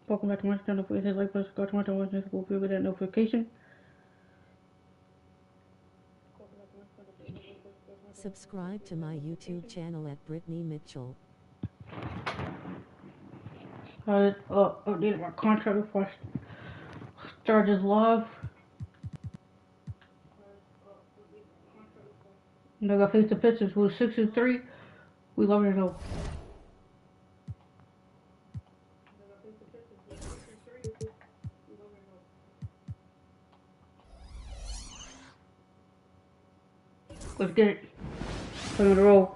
Welcome back to my channel. Please hit like, press go to my channel, will be with that notification. Subscribe to my YouTube channel at Brittany Mitchell. I updated my contract before I start this live. And I got face the Pistons who was 6-3. We love it though. Let's get it. Put it in a row.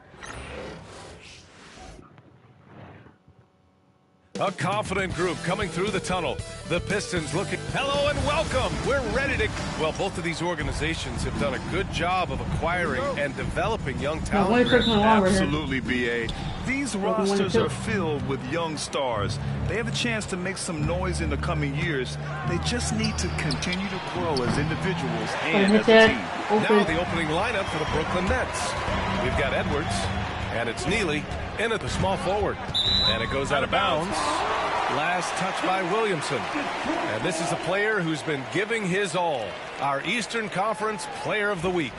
A confident group coming through the tunnel. The Pistons looking. Hello and welcome. We're ready to. Well, both of these organizations have done a good job of acquiring and developing young talent. Absolutely, BA. These rosters are filled with young stars. They have a chance to make some noise in the coming years. They just need to continue to grow as individuals and as a team. Now the opening lineup for the Brooklyn Nets. We've got Edwards, and it's Neely in at the small forward. And it goes out of bounds. Last touch by Williamson. And this is a player who's been giving his all. Our Eastern Conference Player of the Week.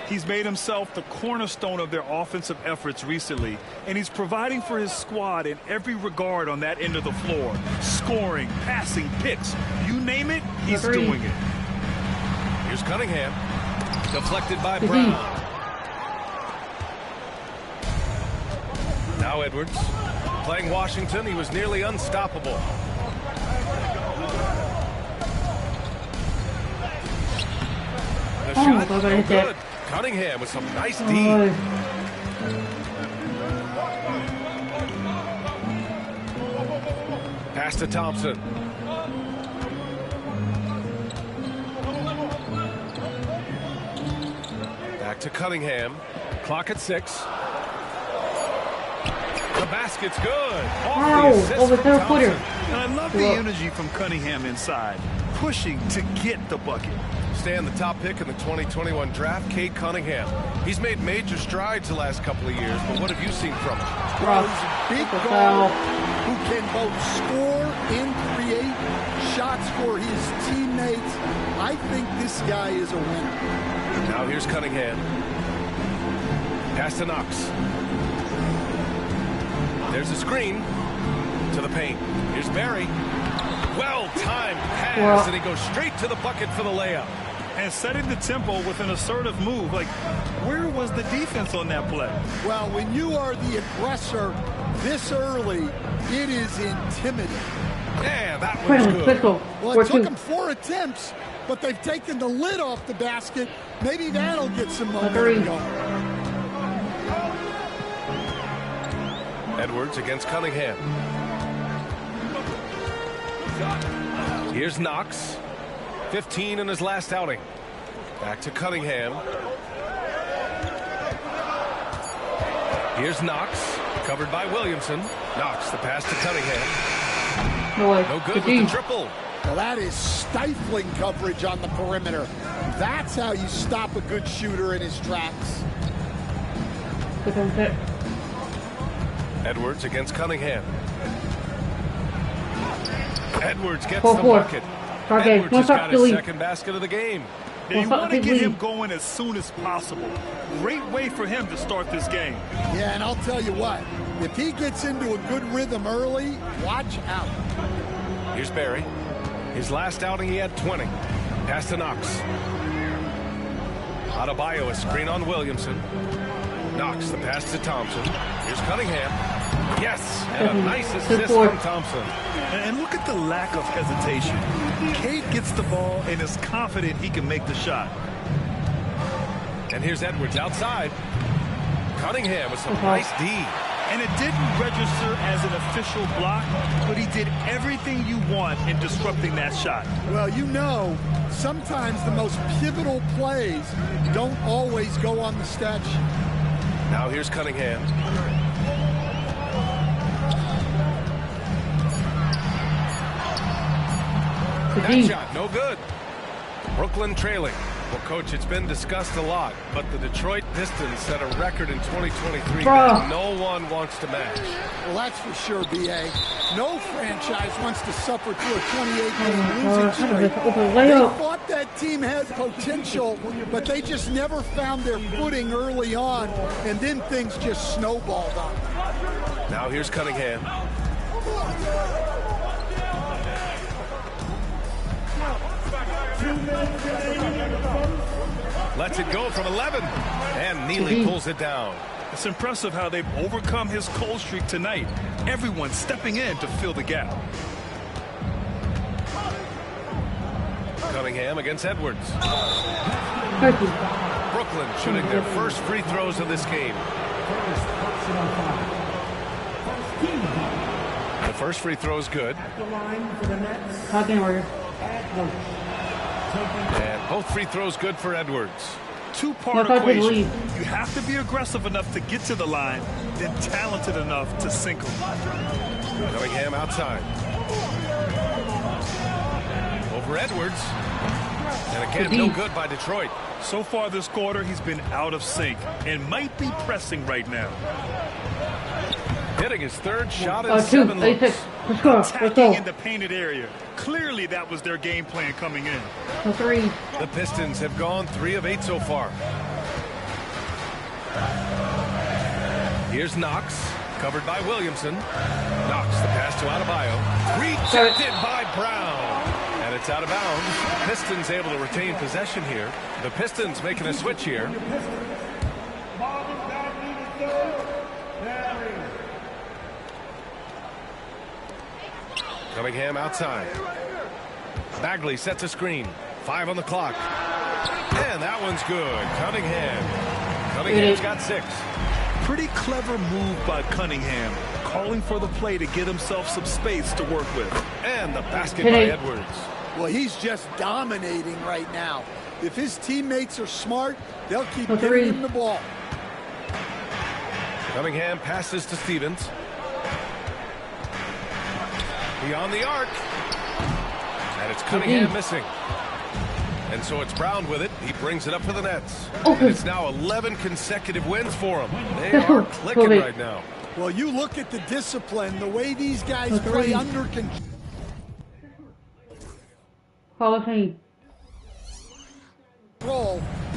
He's made himself the cornerstone of their offensive efforts recently, and he's providing for his squad in every regard on that end of the floor. Scoring, passing, picks, you name it, he's doing it. Here's Cunningham. Deflected by Brown. Now Edwards. Playing Washington, he was nearly unstoppable. The shot, no good. Cunningham with some nice D. Pass to Thompson. Back to Cunningham. Clock at 6. The basket's good. Over third footer. I love the energy from Cunningham inside, pushing to get the bucket. Staying the top pick in the 2021 draft, Cade Cunningham. He's made major strides the last couple of years, but what have you seen from him? Well, he's a big guard who can both score and create shots for his teammates. I think this guy is a winner. Now here's Cunningham. Pass to Knox. There's a screen to the paint. Here's Barry. Well-timed pass, and he goes straight to the bucket for the layup. And setting the tempo with an assertive move. Like, where was the defense on that play? Well, when you are the aggressor this early, it is intimidating. Yeah, that was good. Well, it took them 4 attempts, but they've taken the lid off the basket. Maybe that'll get some momentum going. Edwards against Cunningham. Here's Knox. 15 in his last outing. Back to Cunningham. Here's Knox. Covered by Williamson. Knox, the pass to Cunningham. No good with the triple. Well, that is stifling coverage on the perimeter. That's how you stop a good shooter in his tracks. Edwards against Cunningham. Edwards gets the bucket. Edwards just got his second basket of the game. You want to get him going as soon as possible. Great way for him to start this game. Yeah, and I'll tell you what, if he gets into a good rhythm early, watch out. Here's Barry. His last outing, he had 20. Pass to Knox. Adebayo, a screen on Williamson. Knox, the pass to Thompson. Here's Cunningham. Yes, and a nice assist from Thompson. And look at the lack of hesitation. Cade gets the ball and is confident he can make the shot. And here's Edwards outside. Cunningham with some nice D. And it didn't register as an official block, but he did everything you want in disrupting that shot. Well, you know, sometimes the most pivotal plays don't always go on the stat sheet. Now here's Cunningham. That shot, no good. Brooklyn trailing. Well, Coach, it's been discussed a lot, but the Detroit Pistons set a record in 2023 Bro. that no one wants to match. Well, that's for sure, B.A. No franchise wants to suffer through a 28-game losing streak. Open They layup. thought that team had potential, but they just never found their footing early on, and then things just snowballed on them. Now here's Cunningham. Lets it go from 11, and Neely pulls it down. It's impressive how they've overcome his cold streak tonight. Everyone stepping in to fill the gap. Cunningham against Edwards. Thank you. Brooklyn shooting their first free throws of this game. The first free throw is good. Hot game warrior. And both free throws good for Edwards. Two-part Look, I did equation. leave. You have to be aggressive enough to get to the line, then talented enough to sink them. Cunningham outside. Over Edwards. And again, no good by Detroit. So far this quarter, he's been out of sync and might be pressing right now. Hitting his third shot in 2, 7 looks. 86. Let's go. Let's Attacking go. in the painted area. Clearly that was their game plan coming in. The 3. The Pistons have gone 3 of 8 so far. Here's Knox, covered by Williamson. Knox, the pass to Adebayo. Rejected by Brown. And it's out of bounds. Pistons able to retain possession here. The Pistons making a switch here. Cunningham outside. Bagley sets a screen. 5 on the clock. And that one's good. Cunningham's got 6. Pretty clever move by Cunningham, calling for the play to get himself some space to work with. And the basket by Edwards. Well, he's just dominating right now. If his teammates are smart, they'll keep giving him the ball. Cunningham passes to Stevens. Beyond the arc. And it's Cunningham missing. And so it's Brown with it. He brings it up to the Nets. And it's now 11 consecutive wins for him. They are clicking right now. Well, you look at the discipline, the way these guys play under control.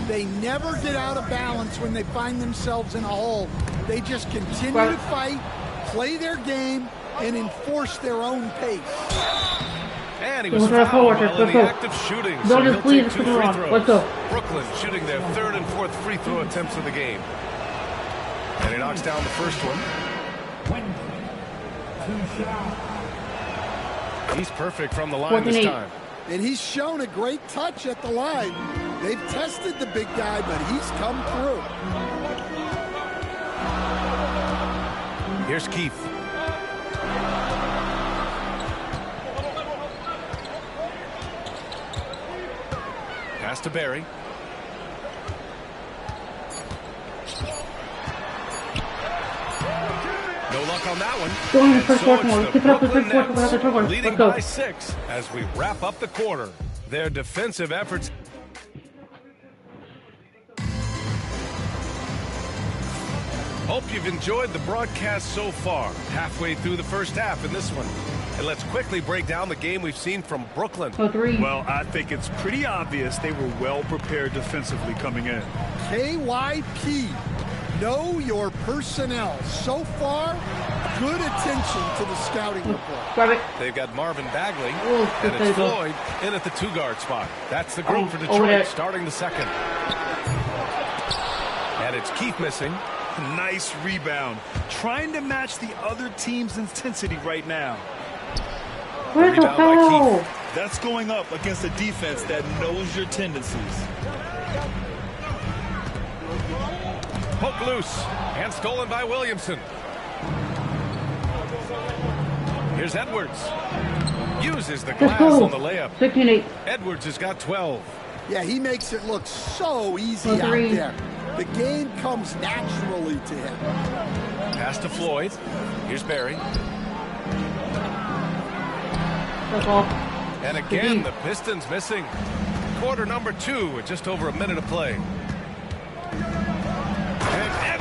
They never get out of balance when they find themselves in a hole. They just continue to fight, play their game, and enforce their own pace. And he was fouled while in the act of shooting. So he'll take 2 free throws. Let's go. Brooklyn shooting their 3rd and 4th free throw attempts of the game. And he knocks down the first one. He's perfect from the line this time. And he's shown a great touch at the line. They've tested the big guy, but he's come through. Here's Keith. Pass to Barry. No luck on that one. Going to And so quarter. it's the Keep it up to Brooklyn third quarter. Nets Let's leading go. by 6 as we wrap up the quarter. Their defensive efforts. Hope you've enjoyed the broadcast so far. Halfway through the first half in this one. And let's quickly break down the game we've seen from Brooklyn. Well, I think it's pretty obvious they were well prepared defensively coming in. KYP, know your personnel. So far, good attention to the scouting report. Grab it. They've got Marvin Bagley, Ooh, and it's Floyd in at the 2-guard spot. That's the group for Detroit starting the second. And it's Keith missing. Nice rebound. Trying to match the other team's intensity right now. Where's the foul? That's going up against a defense that knows your tendencies. Poke loose and stolen by Williamson. Here's Edwards. Uses the glass on the layup. 16-8. Edwards has got 12. Yeah, he makes it look so easy out there. The game comes naturally to him. Pass to Floyd. Here's Barry. That's all. And again, the Pistons missing. quarter number 2 with just over a minute of play.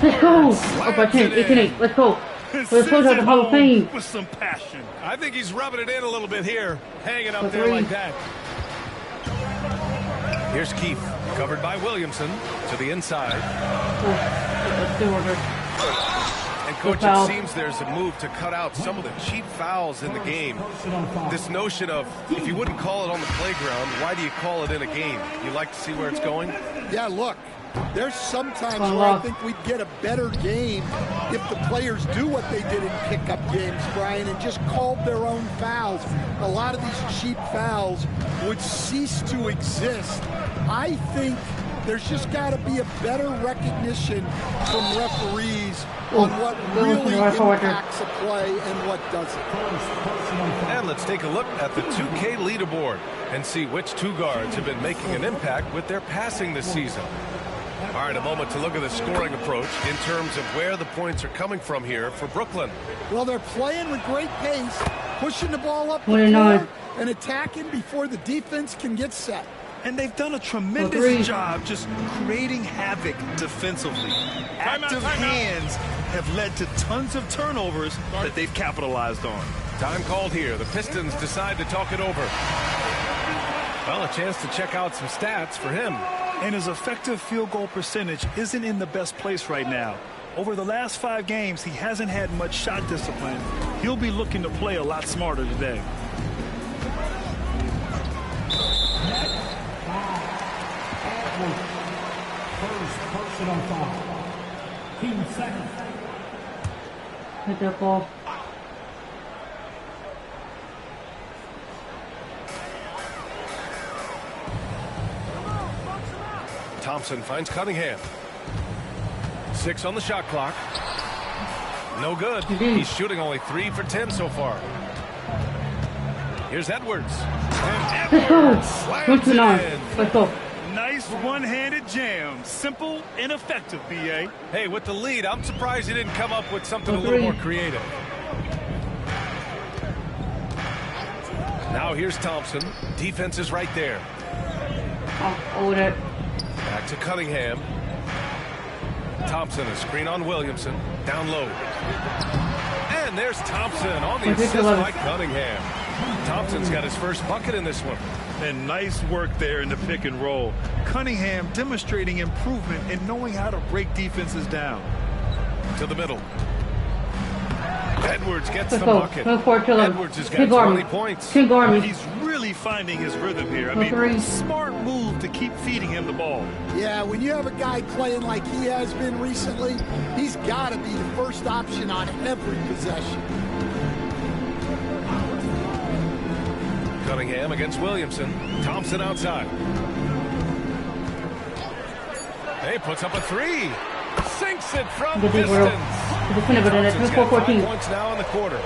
Let's go! Up by 10, 8-8. Let's go. Let's go to the Hall of Fame. With some passion. I think he's rubbing it in a little bit here, hanging up there like that. Here's Keith, covered by Williamson to the inside. And coach, it seems there's a move to cut out some of the cheap fouls in the game. This notion of, if you wouldn't call it on the playground, why do you call it in a game? You like to see where it's going? Yeah, look. There's sometimes where I think we'd get a better game if the players do what they did in pickup games, Brian, and just called their own fouls. A lot of these cheap fouls would cease to exist. I think there's just got to be a better recognition from referees on what really impacts a play and what doesn't. And let's take a look at the 2K leaderboard and see which two guards have been making an impact with their passing this season. All right, a moment to look at the scoring approach in terms of where the points are coming from here for Brooklyn. Well, they're playing with great pace, pushing the ball up the 29. floor and attacking before the defense can get set. And they've done a tremendous job just creating havoc defensively. Active hands have led to tons of turnovers that they've capitalized on. Time called here. The Pistons decide to talk it over. Well, a chance to check out some stats for him. And his effective field goal percentage isn't in the best place right now. Over the last 5 games, he hasn't had much shot discipline. He'll be looking to play a lot smarter today. First personal foul. Team second. Hit that ball. Thompson finds Cunningham. 6 on the shot clock. No good. He's shooting only 3 for 10 so far. Here's Edwards. And Edwards slams it in. Let's go. Nice one-handed jam. Simple and effective, B.A. Hey, with the lead, I'm surprised he didn't come up with something a little more creative. Now here's Thompson. Defense is right there. Hold it. Back to Cunningham. Thompson, a screen on Williamson. Down low. And there's Thompson on the assist by Cunningham. Thompson's got his first bucket in this one. And nice work there in the pick and roll. Cunningham demonstrating improvement in knowing how to break defenses down. To the middle. Edwards gets the bucket. Edwards has got 20 points. He's really finding his rhythm here. I mean, smart move to keep feeding him the ball. Yeah, when you have a guy playing like he has been recently, he's got to be the first option on every possession. Cunningham against Williamson. Thompson outside. Hey, puts up a 3. Sinks it from distance. Thompson's got 5 points now in the quarter.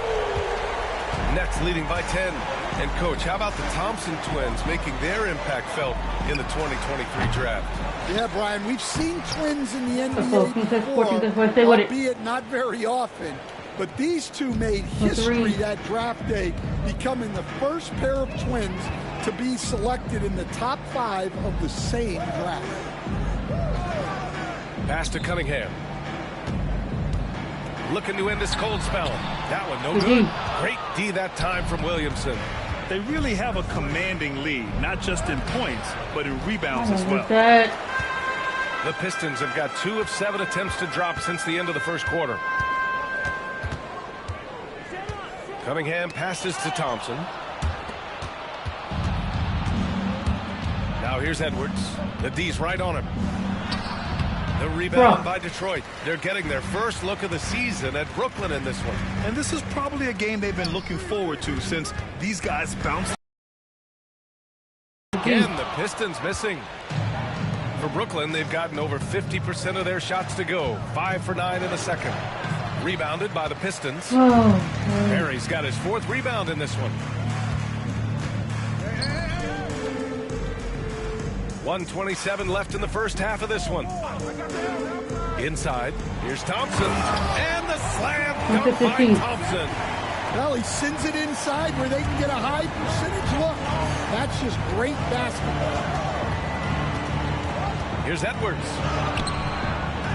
Nets leading by 10. And, Coach, how about the Thompson twins making their impact felt in the 2023 draft? Yeah, Brian, we've seen twins in the NBA before, albeit not very often. But these two made history that draft day, becoming the first pair of twins to be selected in the top 5 of the same draft. Pass to Cunningham. Looking to end this cold spell. That one no good. Great D that time from Williamson. They really have a commanding lead, not just in points, but in rebounds as well. The Pistons have got 2 of 7 attempts to drop since the end of the first quarter. Cunningham passes to Thompson. Now here's Edwards. The D's right on him. The rebound by Detroit. They're getting their first look of the season at Brooklyn in this one. And this is probably a game they've been looking forward to since these guys bounced. Again, the Pistons missing. For Brooklyn, they've gotten over 50% of their shots to go. 5 for 9 in the second. Rebounded by the Pistons. Perry's got his 4th rebound in this one. 1:27 left in the first half of this one. Inside, here's Thompson. And the slam dunk by Thompson. Well, he sends it inside where they can get a high percentage look. That's just great basketball. Here's Edwards.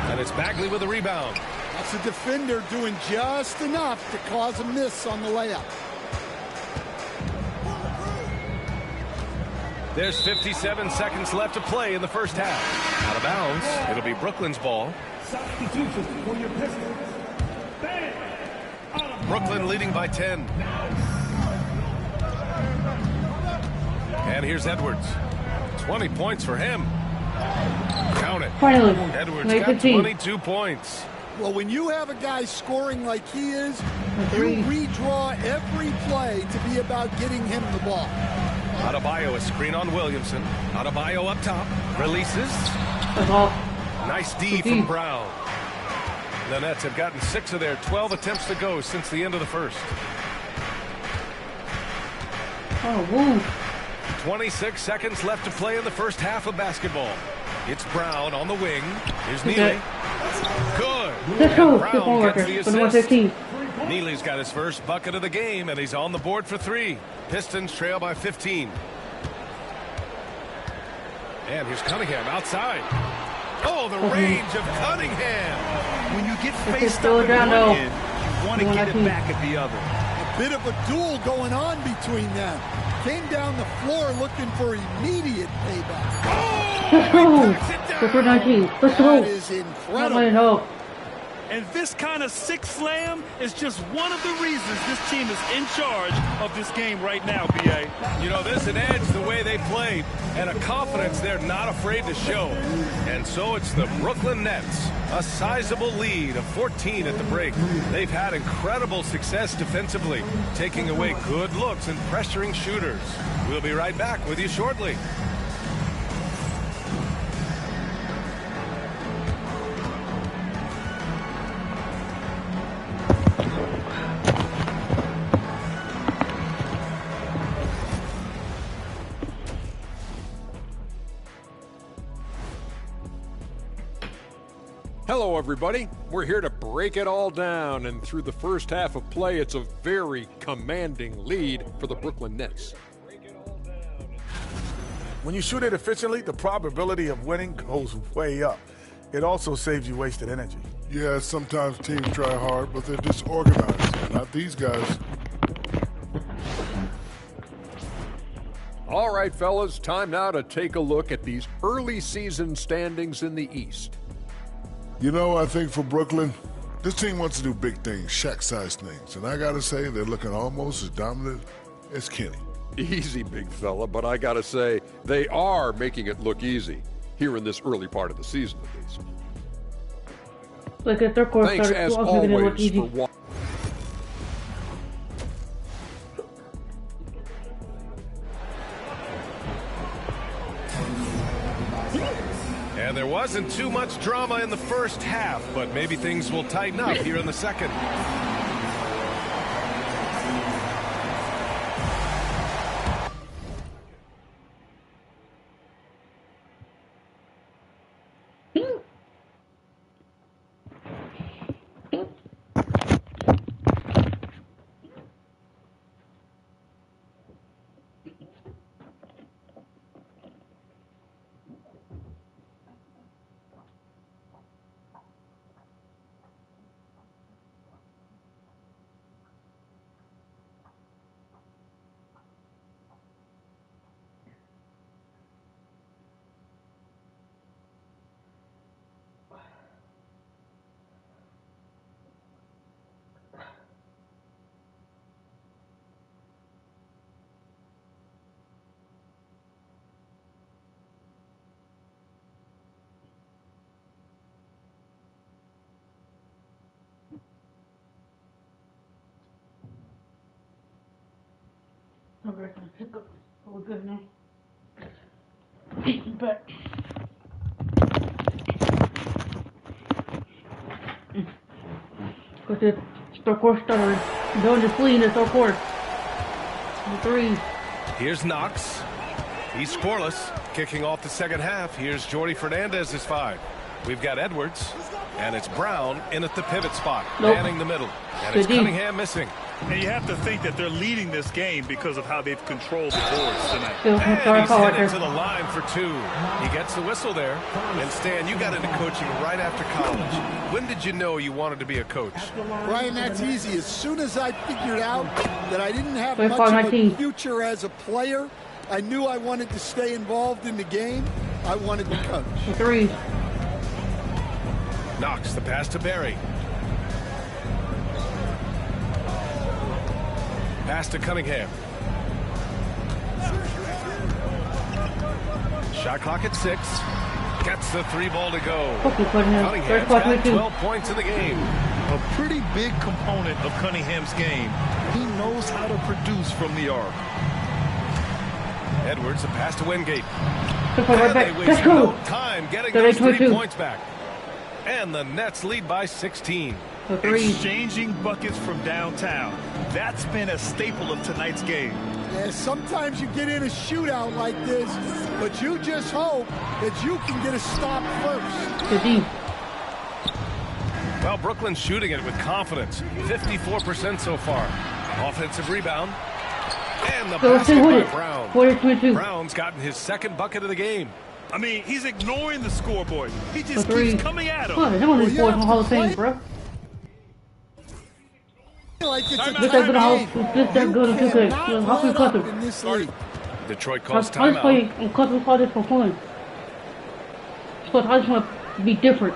And it's Bagley with the rebound. That's a defender doing just enough to cause a miss on the layup. There's 57 seconds left to play in the first half. Out of bounds. It'll be Brooklyn's ball. Substitution for your Pistons. Brooklyn leading by 10. And here's Edwards. 20 points for him. Count it. Finally. Edwards got 22 points. Well, when you have a guy scoring like he is, you redraw every play to be about getting him the ball. Adebayo, a screen on Williamson. Adebayo up top. Releases. Nice D from Brown. The Nets have gotten 6 of their 12 attempts to go since the end of the first. Oh, woo. 26 seconds left to play in the first half of basketball. It's Brown on the wing. Here's Neely. Good. And Brown gets the assist. Neely's got his first bucket of the game, and he's on the board for 3. Pistons trail by 15. And here's Cunningham outside. Oh, the range of Cunningham. When you get faced up at one end, you want to get it back at the other. A bit of a duel going on between them. Came down the floor looking for immediate payback. Oh, For 19. Let's go. That is incredible. And this kind of sick slam is just one of the reasons this team is in charge of this game right now, B.A. You know, there's an edge the way they played and a confidence they're not afraid to show. And so it's the Brooklyn Nets, a sizable lead of 14 at the break. They've had incredible success defensively, taking away good looks and pressuring shooters. We'll be right back with you shortly. Hello, everybody. We're here to break it all down, and through the first half of play, it's a very commanding lead for the Brooklyn Nets. When you shoot it efficiently, the probability of winning goes way up. It also saves you wasted energy. Yeah, sometimes teams try hard, but they're disorganized. Not these guys. All right, fellas, time now to take a look at these early season standings in the East. You know, I think for Brooklyn, this team wants to do big things, Shaq-sized things. And I got to say, they're looking almost as dominant as Kenny. Easy, big fella, but I got to say, they are making it look easy here in this early part of the season, at least. Like if their course Thanks, started as to look always, easy. for watching. And there wasn't too much drama in the first half, but maybe things will tighten up here in the second. We're good now. But because it's their course started going to flee, it's our course. The 3. Here's Knox. He's scoreless. Kicking off the second half. Here's Jordy Fernandez's 5. We've got Edwards. And it's Brown in at the pivot spot. Nope. Manning the middle. And it's Cunningham missing. And you have to think that they're leading this game because of how they've controlled the boards tonight. And he's headed to the line for 2. He gets the whistle there. And Stan, you got into coaching right after college. When did you know you wanted to be a coach? Brian, that's easy. As soon as I figured out that I didn't have much of a future as a player, I knew I wanted to stay involved in the game. I wanted to coach. 3. Knox, the pass to Barry. Pass to Cunningham. Shot clock at 6. Gets the 3 ball to go. Cunningham's got 12 points in the game. A pretty big component of Cunningham's game. He knows how to produce from the arc. Edwards, a pass to Wingate. And they waste no time getting those 3 points back. And the Nets lead by 16. Exchanging buckets from downtown. That's been a staple of tonight's game. Yeah, sometimes you get in a shootout like this, but you just hope that you can get a stop first. Well, Brooklyn's shooting it with confidence. 54% so far. Offensive rebound. And the basket by Brown. Brown's gotten his 2nd bucket of the game. I mean, he's ignoring the scoreboard. He just keeps coming at him. Him on these boys in the Hall of Fame, bro. Like it's a that good in 2K. How can we cut him? Detroit calls timeout. We call this for fun. But I just want to be different.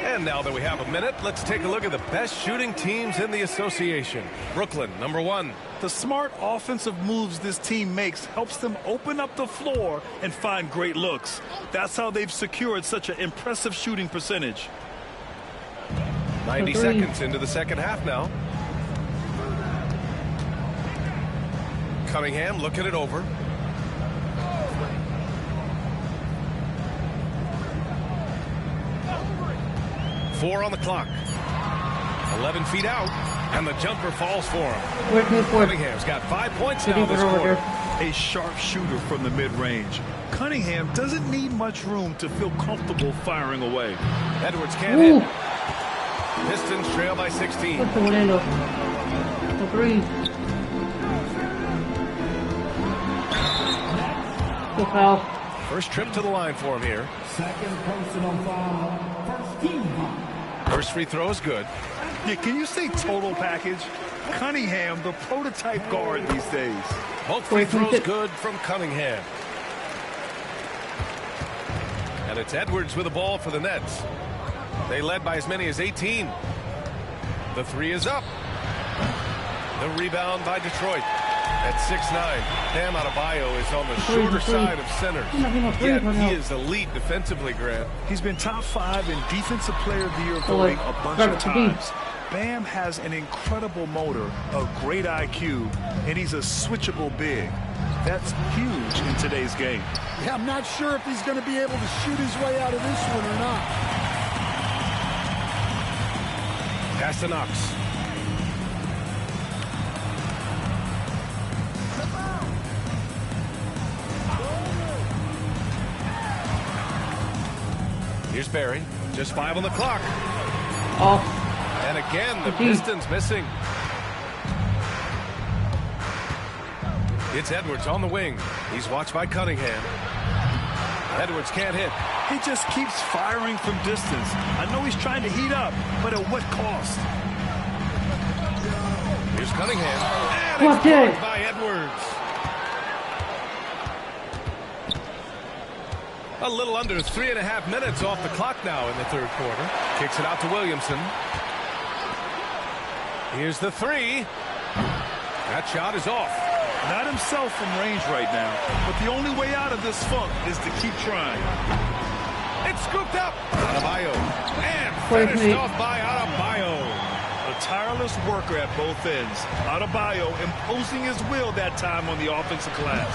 And now that we have a minute, let's take a look at the best shooting teams in the association. Brooklyn, number 1. The smart offensive moves this team makes helps them open up the floor and find great looks. That's how they've secured such an impressive shooting percentage. 90 seconds into the 2nd half now. Cunningham looking it over. Four on the clock. 11 feet out, and the jumper falls for him. Cunningham's got 5 points now this quarter. A sharp shooter from the mid-range. Cunningham doesn't need much room to feel comfortable firing away. Edwards can't hit. Pistons trail by 16. First trip to the line for him here. Second personal foul. First team foul. First free throw is good. Yeah, can you say total package? Cunningham, the prototype guard these days. Both free throws good from Cunningham. And it's Edwards with the ball for the Nets. They led by as many as 18. The 3 is up. The rebound by Detroit at 6'9". Bam Adebayo is on the shorter side of center. Yet he is elite defensively, Grant. He's been top 5 in Defensive Player of the Year voting a bunch of times. Bam has an incredible motor, a great IQ, and he's a switchable big. That's huge in today's game. Yeah, I'm not sure if he's going to be able to shoot his way out of this one or not. Pass to Knox. Here's Barry. Just 5 on the clock. And again, the Pistons missing. It's Edwards on the wing. He's watched by Cunningham. Edwards can't hit. He just keeps firing from distance. I know he's trying to heat up, but at what cost? Here's Cunningham. And it's blocked by Edwards. A little under 3.5 minutes off the clock now in the 3rd quarter. Kicks it out to Williamson. Here's the 3. That shot is off. Not himself from range right now, but the only way out of this funk is to keep trying. It's scooped up. Adebayo. And finished off by Adebayo. A tireless worker at both ends. Adebayo imposing his will that time on the offensive glass.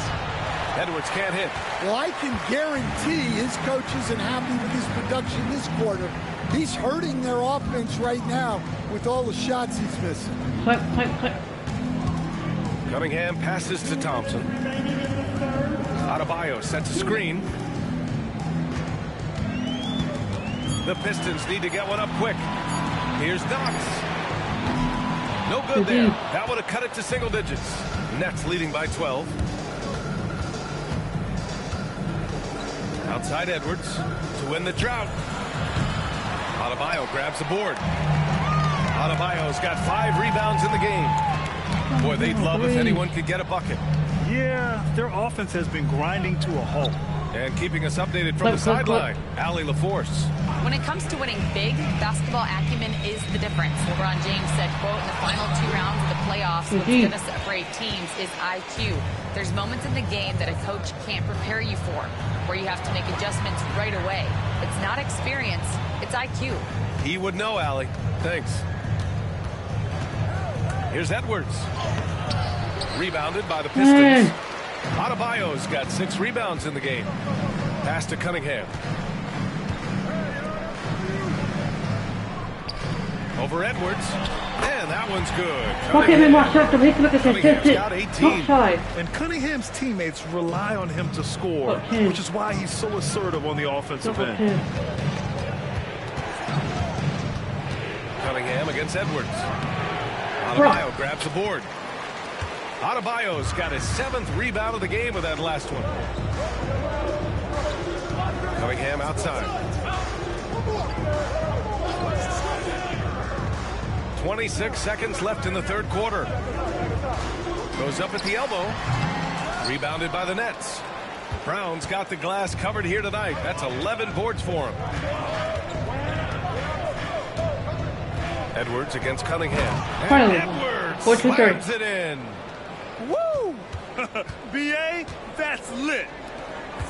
Edwards can't hit. Well, I can guarantee his coach isn't happy with his production this quarter. He's hurting their offense right now with all the shots he's missing. Cunningham passes to Thompson. Adebayo sets a screen. The Pistons need to get one up quick. Here's Knox. No good there. That would have cut it to single digits. Nets leading by 12. Outside Edwards to win the drought. Adebayo grabs the board. Adebayo's got 5 rebounds in the game. Boy, they'd love if anyone could get a bucket. Yeah, their offense has been grinding to a halt. And keeping us updated from the sideline, Allie LaForce. When it comes to winning big, basketball acumen is the difference. LeBron James said, quote, in the final 2 rounds of the playoffs, what's going to separate teams is IQ. There's moments in the game that a coach can't prepare you for, where you have to make adjustments right away. It's not experience, it's IQ. He would know, Allie. Thanks. Here's Edwards. Rebounded by the Pistons. Adebayo's got 6 rebounds in the game. Pass to Cunningham. Over Edwards. Man, that one's good. Cunningham's got 18. And Cunningham's teammates rely on him to score, which is why he's so assertive on the offensive end. Cunningham against Edwards. Adebayo grabs the board. Adebayo's got his 7th rebound of the game with that last one. Cunningham outside. 26 seconds left in the 3rd quarter. Goes up at the elbow. Rebounded by the Nets. Brown's got the glass covered here tonight. That's 11 boards for him. Edwards against Cunningham. And Edwards slams it in. Woo! B.A., that's lit.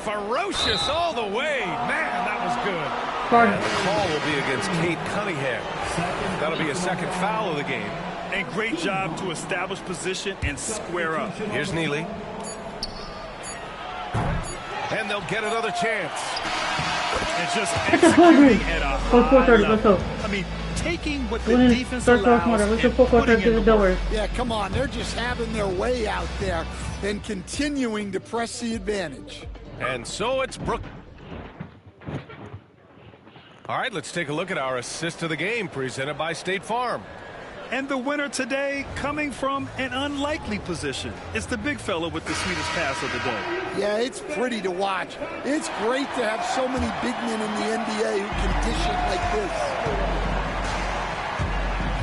Ferocious all the way. Man, that was good. And the call will be against Kate Cunningham. That'll be a 2nd foul of the game. And great job to establish position and square up. Here's Neely. And they'll get another chance. And just executing at a high level. I mean, taking what the defense allows and putting it in the work. Yeah, come on. They're just having their way out there and continuing to press the advantage. And so it's Brook. All right, let's take a look at our assist of the game presented by State Farm. And the winner today coming from an unlikely position. It's the big fella with the sweetest pass of the day. Yeah, it's pretty to watch. It's great to have so many big men in the NBA who can dish it like this.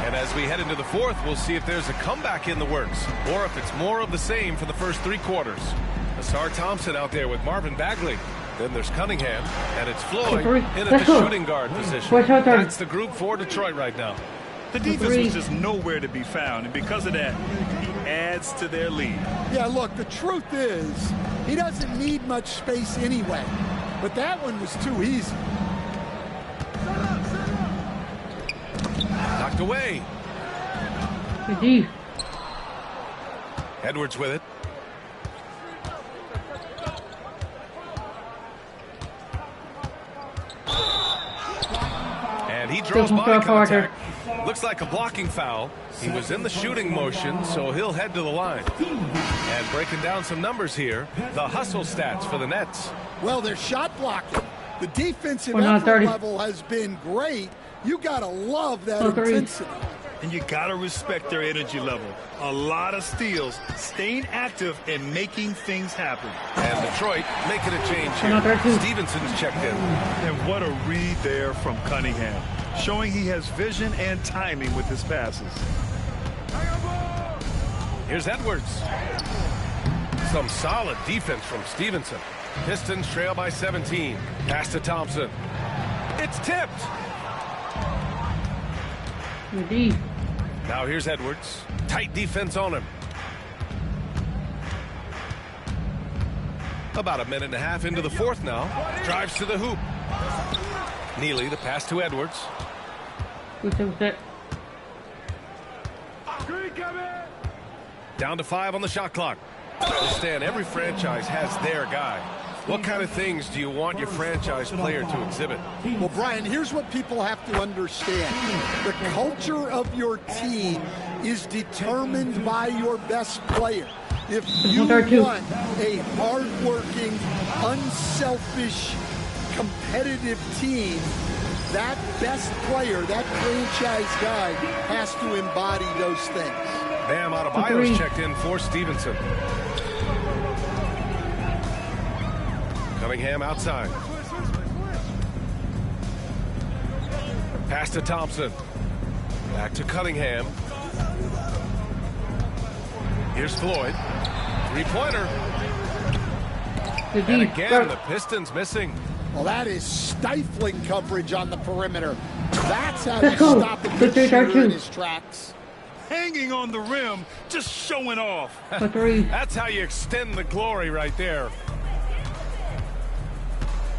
And as we head into the 4th, we'll see if there's a comeback in the works or if it's more of the same for the first 3 quarters. Asar Thompson out there with Marvin Bagley. Then there's Cunningham, and it's Floyd in at the shooting guard position. That's the group for Detroit right now. The defense was just nowhere to be found, and because of that, he adds to their lead. Yeah, look, the truth is, he doesn't need much space anyway. But that one was too easy. Knocked away. Edwards with it. And he draws body contact. Looks like a blocking foul. He was in the shooting motion, so he'll head to the line. And breaking down some numbers here, the hustle stats for the Nets. Well, they're shot blocking. The defensive effort level has been great. You got to love that intensity. And you got to respect their energy level. A lot of steals, staying active and making things happen. And Detroit making a change here. Stevenson's checked in. And what a read there from Cunningham, showing he has vision and timing with his passes. Here's Edwards. Some solid defense from Stevenson. Pistons trail by 17. Pass to Thompson. It's tipped. Now here's Edwards. Tight defense on him. About a minute and a half into the 4th now. Drives to the hoop. Neely, the pass to Edwards. Down to 5 on the shot clock. Understand, every franchise has their guy. What kind of things do you want your franchise player to exhibit? Well, Brian, here's what people have to understand. The culture of your team is determined by your best player. If you want a hard-working, unselfish, competitive team, that best player, that franchise guy, has to embody those things. Bam Adebayo's checked in for Stevenson. Cunningham outside. Pass to Thompson. Back to Cunningham. Here's Floyd. Three-pointer. And again, the Pistons missing. Well, that is stifling coverage on the perimeter. That's how you stop a good shooter in his tracks. Hanging on the rim, just showing off. That's how you extend the glory right there.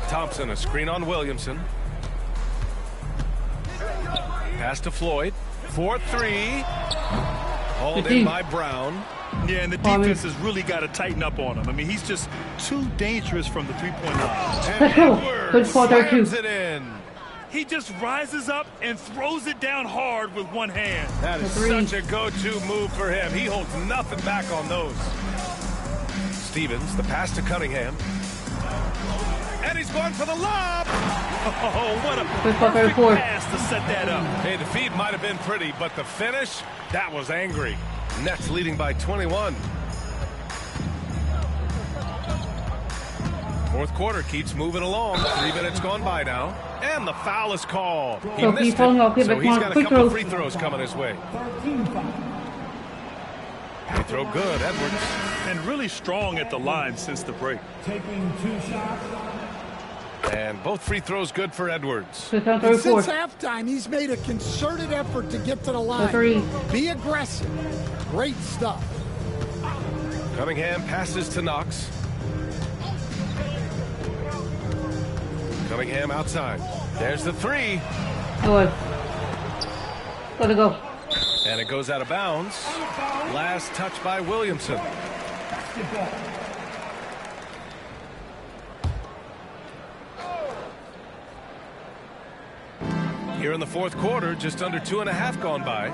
Thompson, a screen on Williamson. Pass to Floyd. 4-3. Hauled in by Brown. Yeah, and the defense has really got to tighten up on him. I mean, he's just too dangerous from the three-point line. Good spot there, too. Slams it in. He just rises up and throws it down hard with one hand. That is such a go-to move for him. He holds nothing back on those. Stevens, the pass to Cunningham. And he's going for the lob. Oh, what a perfect pass to set that up. Hey, the feed might have been pretty, but the finish, that was angry. Nets leading by 21. Fourth quarter keeps moving along. 3 minutes gone by now. And the foul is called. He missed it, so he's got a couple free throws coming his way. Free throw good, Edwards. And really strong at the line since the break. Taking 2 shots. And both free throws good for Edwards. And since halftime, he's made a concerted effort to get to the line. Be aggressive. Great stuff. Cunningham passes to Knox. Cunningham outside. There's the three. Let it go. And it goes out of bounds. Last touch by Williamson. Here in the fourth quarter, just under 2.5 gone by.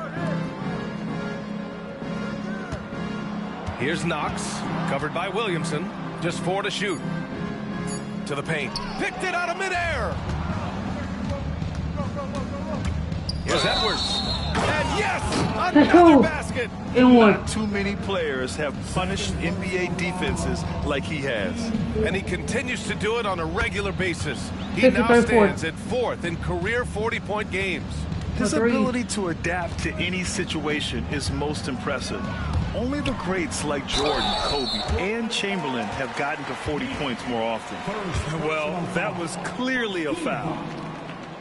Here's Knox, covered by Williamson. Just 4 to shoot. To the paint. Picked it out of midair. Here's Edwards. And yes, another basket. Not too many players have punished NBA defenses like he has. And he continues to do it on a regular basis. He now stands at 4th in career 40-point games. His ability to adapt to any situation is most impressive. Only the greats like Jordan, Kobe, and Chamberlain have gotten to 40 points more often. Well, that was clearly a foul.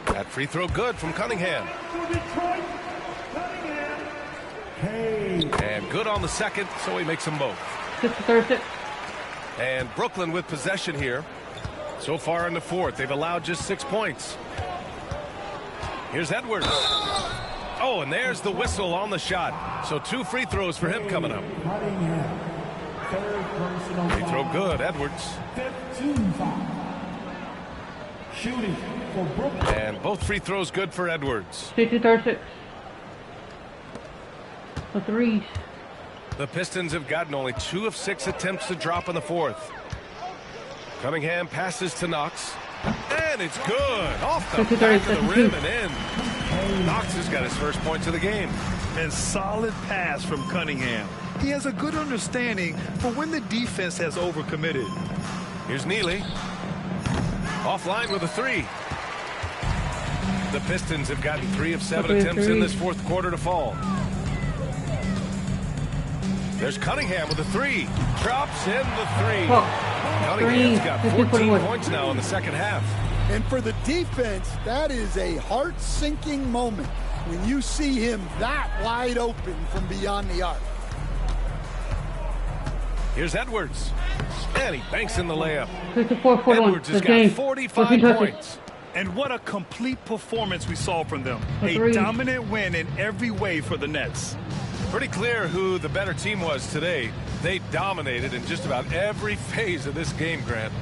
That free throw good from Cunningham. And good on the second, so he makes them both. And Brooklyn with possession here. So far in the fourth, they've allowed just 6 points. Here's Edwards. Oh, and there's the whistle on the shot. So 2 free throws for him coming up. Free throw good, Edwards. 15 foul. Shooting for Brooklyn. And both free throws good for Edwards. 36. The threes. The Pistons have gotten only 2 of 6 attempts to drop in the fourth. Cunningham passes to Knox. And it's good. Off the back of the rim and in. Knox has got his first points of the game. And solid pass from Cunningham. He has a good understanding for when the defense has overcommitted. Here's Neely. Offline with a 3. The Pistons have gotten 3 of 7 attempts in this fourth quarter to fall. There's Cunningham with a 3. Drops in the 3. Cunningham's got 14 points now in the second half. And for the defense, that is a heart-sinking moment when you see him that wide open from beyond the arc. Here's Edwards. And he banks in the layup. 54-41. Edwards has got 45 points. And what a complete performance we saw from them. A dominant win in every way for the Nets. Pretty clear who the better team was today. They dominated in just about every phase of this game, Grant.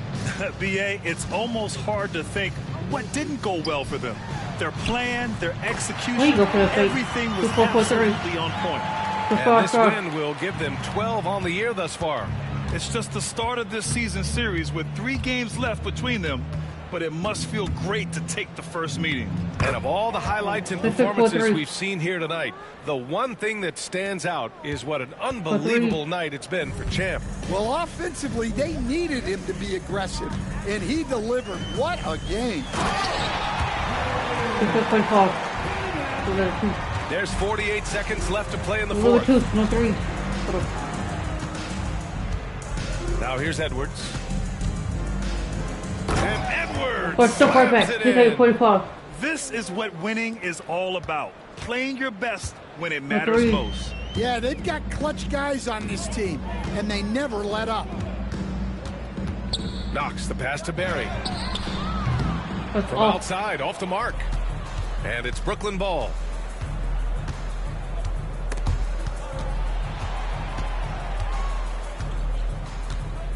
B.A., it's almost hard to think what didn't go well for them. Their plan, their execution, everything was absolutely on point. And this win will give them 12 on the year thus far. It's just the start of this season series with 3 games left between them. but it must feel great to take the first meeting. And of all the highlights and performances we've seen here tonight, the one thing that stands out is what an unbelievable night it's been for Champ. Well, offensively, they needed him to be aggressive, and he delivered. What a game. There's 48 seconds left to play in the fourth. Now here's Edwards. And Edwards slams it in. This is what winning is all about. Playing your best when it matters most. Yeah, they've got clutch guys on this team, and they never let up. Knocks the pass to Barry. From outside, off the mark. And it's Brooklyn ball.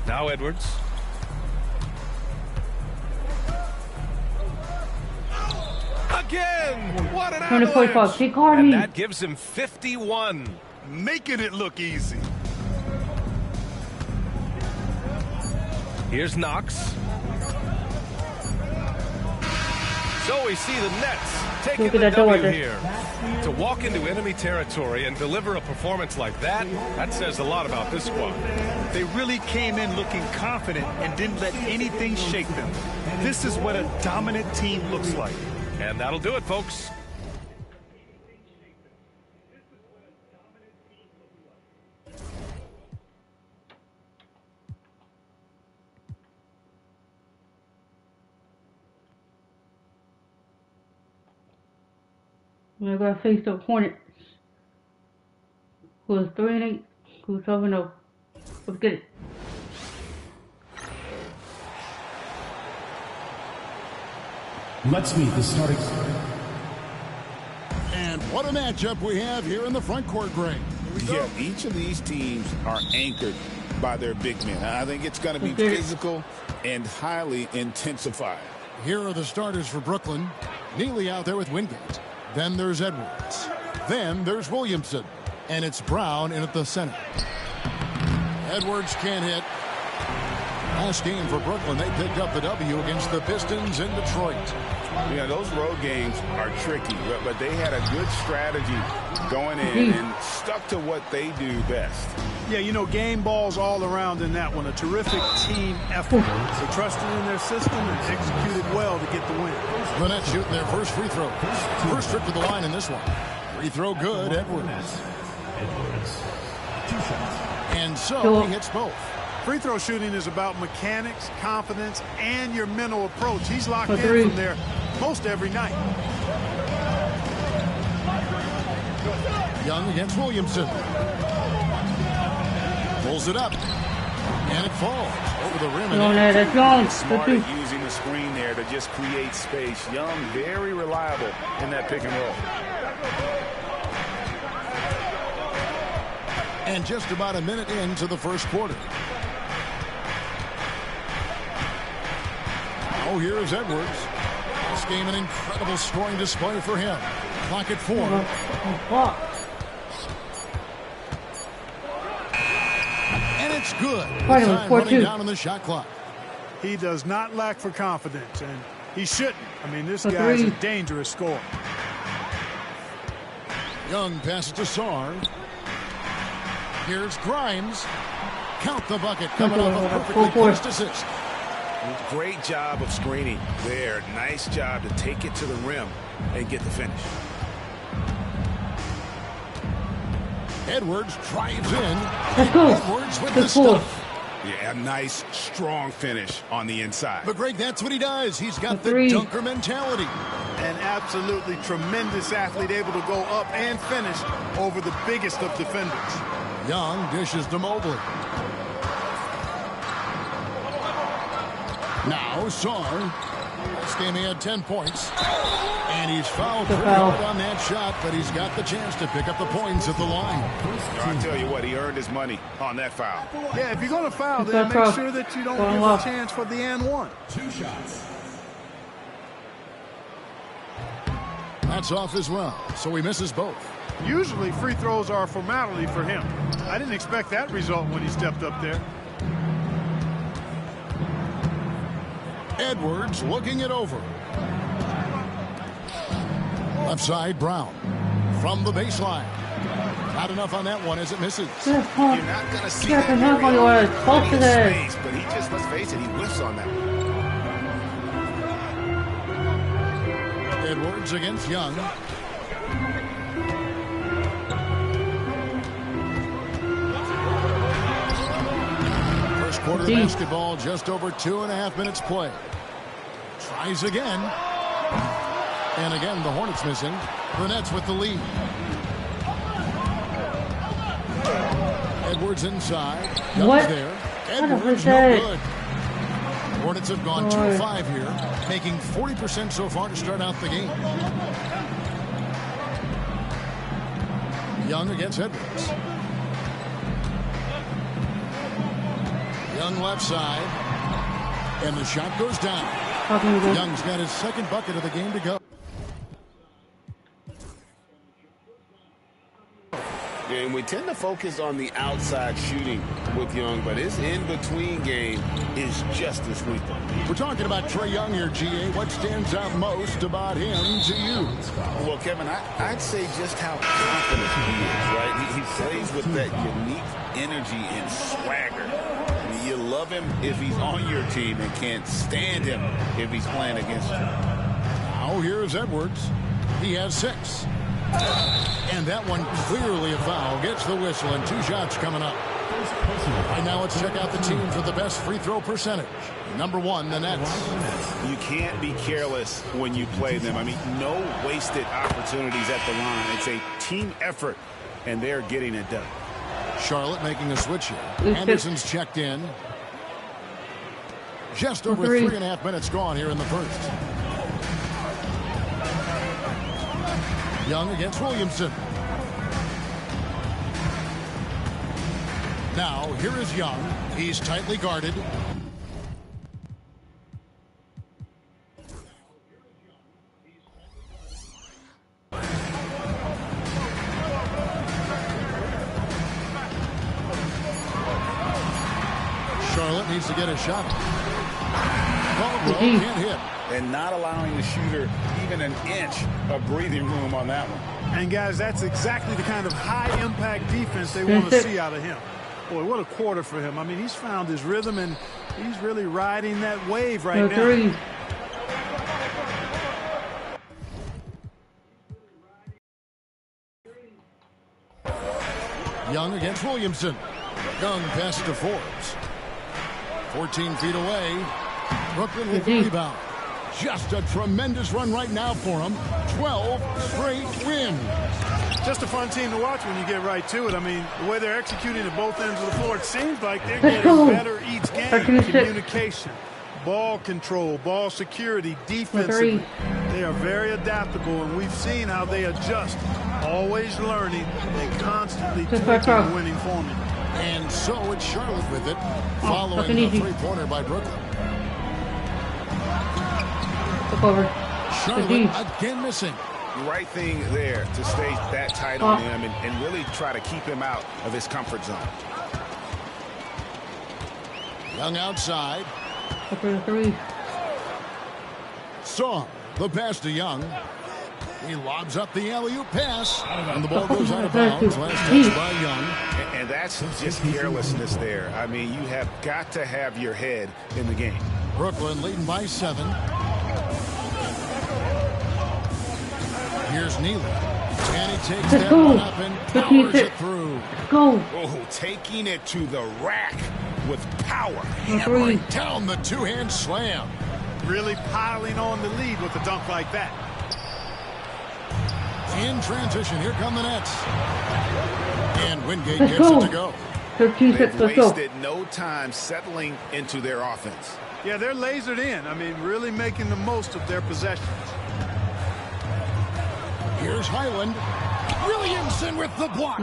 Now Edwards. Again! What an avalanche! And that gives him 51. Making it look easy. Here's Knox. So we see the Nets taking the W here. To walk into enemy territory and deliver a performance like that, that says a lot about this squad. They really came in looking confident and didn't let anything shake them. This is what a dominant team looks like. And that'll do it, folks. We're going to face the Hornets, who is 3-8, who's 7-0. Let's get it. Let's meet the starting. And what a matchup we have here in the front court, Greg. Yeah, each of these teams are anchored by their big men. I think it's going to be physical and highly intensified. Here are the starters for Brooklyn. Neely out there with Wingate. Then there's Edwards. Then there's Williamson. And it's Brown in at the center. Edwards can't hit. Last game for Brooklyn, they picked up the W against the Pistons in Detroit. Yeah, those road games are tricky, but they had a good strategy going in and stuck to what they do best. Yeah, you know, game balls all around in that one. A terrific team effort. They trusted in their system and executed well to get the win. The Nets shooting their first free throw. First trip to the line in this one. Free throw good, Edwards. And so he hits both. Free throw shooting is about mechanics, confidence, and your mental approach. He's locked in from there most every night. Young against Williamson. Pulls it up. And it falls over the rim. Smart at using the screen there to just create space. Young, very reliable in that pick and roll. And just about a minute into the first quarter. Oh, here's Edwards. This game an incredible scoring display for him. Clock at 4. And it's good. With time running down on the shot clock. He does not lack for confidence, and he shouldn't. I mean, this guy's a dangerous scorer. Young passes to Sarr. Here's Grimes. Count the bucket coming off a perfectly placed assist. Great job of screening there. Nice job to take it to the rim and get the finish. Edwards drives in. Edwards with the stuff. Yeah, a nice, strong finish on the inside. But Greg, that's what he does. He's got the dunker mentality. An absolutely tremendous athlete, able to go up and finish over the biggest of defenders. Young dishes to Mobley. Now Sarr. This game he had 10 points. And he's fouled pretty hard on that shot, but he's got the chance to pick up the points at the line. I'll tell you what, he earned his money on that foul. Yeah, if you're going to foul, then make sure that you don't give a chance for the and one. 2 shots. That's off as well, so he misses both. Usually free throws are a formality for him. I didn't expect that result when he stepped up there. Edwards looking it over. Left side, Brown. From the baseline. Not enough on that one as it misses. You're not going to see that space, but he just, let's face it, he whiffs on that one. Edwards against Young. First quarter of basketball, just over 2.5 minutes play. Tries again. And again, the Hornets missing. The Nets with the lead. Edwards inside. What? There. Edwards no good. Hornets have gone 2-5 here, making 40% so far to start out the game. Young against Edwards. Young left side. And the shot goes down. Young's got his second bucket of the game to go. And we tend to focus on the outside shooting with Young, but his in-between game is just as lethal. We're talking about Trae Young here, GA. What stands out most about him to you? Well, Kevin, I'd say just how confident he is, right? He plays with that unique energy and swagger. I mean, you love him if he's on your team and can't stand him if he's playing against you. Now here's Edwards. He has 6. And that one clearly a foul. Gets the whistle and 2 shots coming up. Right now let's check out the teams with the best free throw percentage. Number 1, the Nets. You can't be careless when you play them. I mean, no wasted opportunities at the line. It's a team effort, and they're getting it done. Charlotte making a switch here. Anderson's checked in. Just over 3.5 minutes gone here in the first. Young against Williamson. Now, here is Young. He's tightly guarded. Charlotte needs to get a shot. Caldwell can't hit. And not allowing the shooter even an inch of breathing room on that one. And, guys, that's exactly the kind of high-impact defense they want to see out of him. Boy, what a quarter for him. I mean, he's found his rhythm, and he's really riding that wave right now. Young against Williamson. Young passes to Forbes. 14 feet away. Brooklyn with the rebound. Just a tremendous run right now for them. 12 straight wins. Just a fun team to watch when you get right to it. I mean, the way they're executing at both ends of the floor, it seems like they're getting better each game. Communication, ball control, ball security, defensively. They are very adaptable, and we've seen how they adjust, always learning and constantly tweaking the winning formula. And so it's Charlotte with it, following the three-pointer by Brooklyn. Charlotte again missing. Right thing there to stay that tight on him and really try to keep him out of his comfort zone. Young outside. Three. Saw the pass to Young. He lobs up the alley-oop pass, and the ball goes out of bounds. Last touch by Young. And that's just carelessness there. I mean, you have got to have your head in the game. Brooklyn leading by 7. Here's Neely. And he takes that one up and powers it through. Let's go. Oh, taking it to the rack with power. Hammering down the two-hand slam. Really piling on the lead with a dunk like that. In transition, here come the Nets. And Wingate gets it to go. 13-6, They've let's go. wasted no time settling into their offense. Yeah, they're lasered in. I mean, really making the most of their possessions. Here's Highland. Williamson with the block.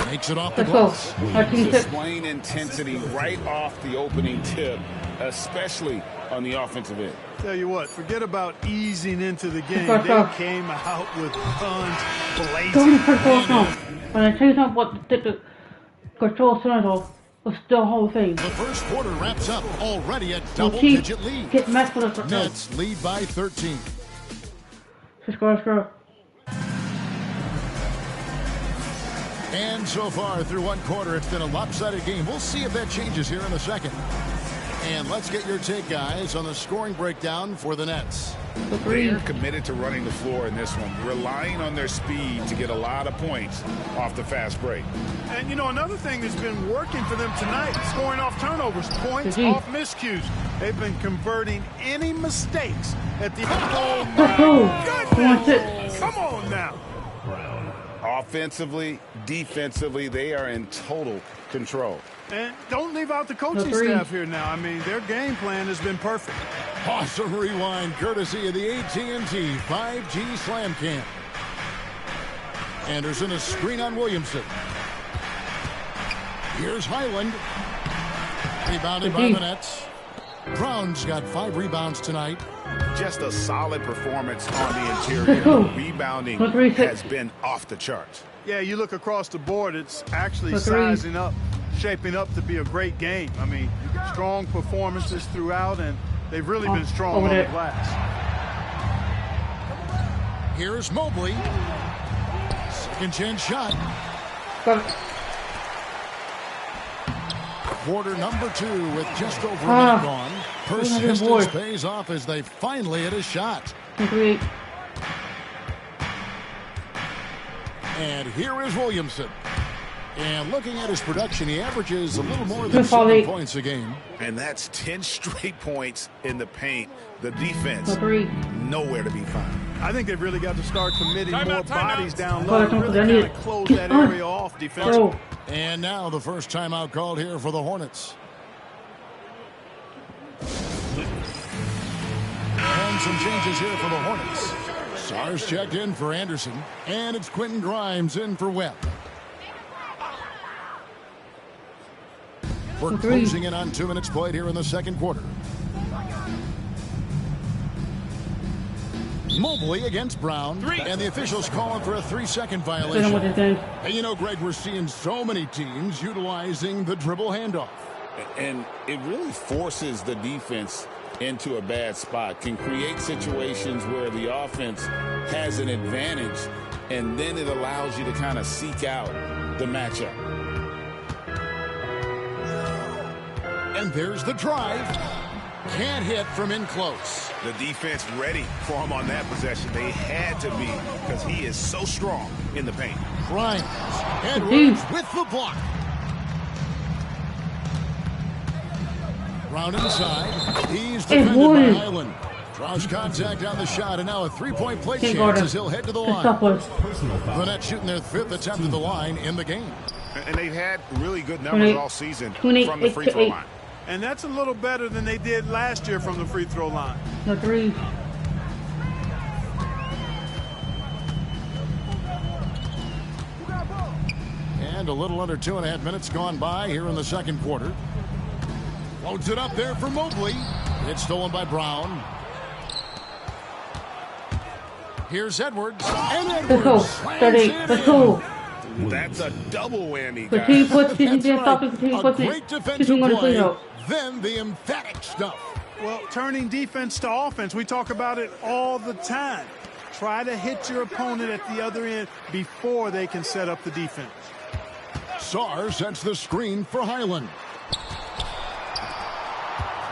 Makes it off the glass. Displaying intensity right off the opening tip, especially on the offensive end. Tell you what, forget about easing into the game. They came out with guns blazing. When I tell you something, what Control Senegal was still Hall of Fame. The first quarter wraps up already at Well, double-digit lead. Get messed with us. Nets lead by 13. Let's go. And so far through one quarter, it's been a lopsided game. We'll see if that changes here in the second. And let's get your take, guys, on the scoring breakdown for the Nets. They're committed to running the floor in this one, relying on their speed to get a lot of points off the fast break. And, you know, another thing that's been working for them tonight, scoring off turnovers, points off miscues. They've been converting any mistakes at the... Oh, my goodness! Come on now! Offensively, defensively, they are in total control. And don't leave out the coaching staff here now. I mean, their game plan has been perfect. Awesome rewind courtesy of the AT&T 5G Slam Cam. Anderson a screen on Williamson. Here's Highland. Rebounded by the Nets. Brown's got 5 rebounds tonight. Just a solid performance on the interior. Rebounding has been off the charts. Yeah, you look across the board, it's actually sizing up, shaping up to be a great game. I mean, strong performances throughout, and they've really been strong on the glass. Here's Mobley. Second chance shot. Quarter number 2 with just over a minute gone. Persistence pays off as they finally hit a shot. And here is Williamson. And looking at his production, he averages a little more than 7 points a game. And that's 10 straight points in the paint. The defense, nowhere to be found. I think they've really got to start committing more bodies down low. Really kind of close that area off defensively. And now the first timeout called here for the Hornets. And some changes here for the Hornets. Sars checked in for Anderson. And it's Quentin Grimes in for Webb. We're closing in on 2 minutes played here in the second quarter. Mobley against Brown. And the officials calling for a 3-second violation. And you know, Greg, we're seeing so many teams utilizing the dribble handoff. And it really forces the defense into a bad spot. Can create situations where the offense has an advantage, and then it allows you to kind of seek out the matchup. And there's the drive. Can't hit from in close. The defense ready for him on that possession. They had to be, because he is so strong in the paint. Grimes. Edwards with the block. Brown inside. He's defended by Highland. Draws contact on the shot, and now a 3-point play chance as he'll head to the line. The Nets shooting their 5th attempt at the line in the game. And they've had really good numbers all season from the free throw line. And that's a little better than they did last year from the free throw line. And a little under 2.5 minutes gone by here in the second quarter. Loads it up there for Mobley. It's stolen by Brown. Here's Edwards. And Edwards. Let's go. That's a double whammy, guys. A great defensive play. Then the emphatic stuff. Well, turning defense to offense, we talk about it all the time. Try to hit your opponent at the other end before they can set up the defense. Sar sets the screen for Highland.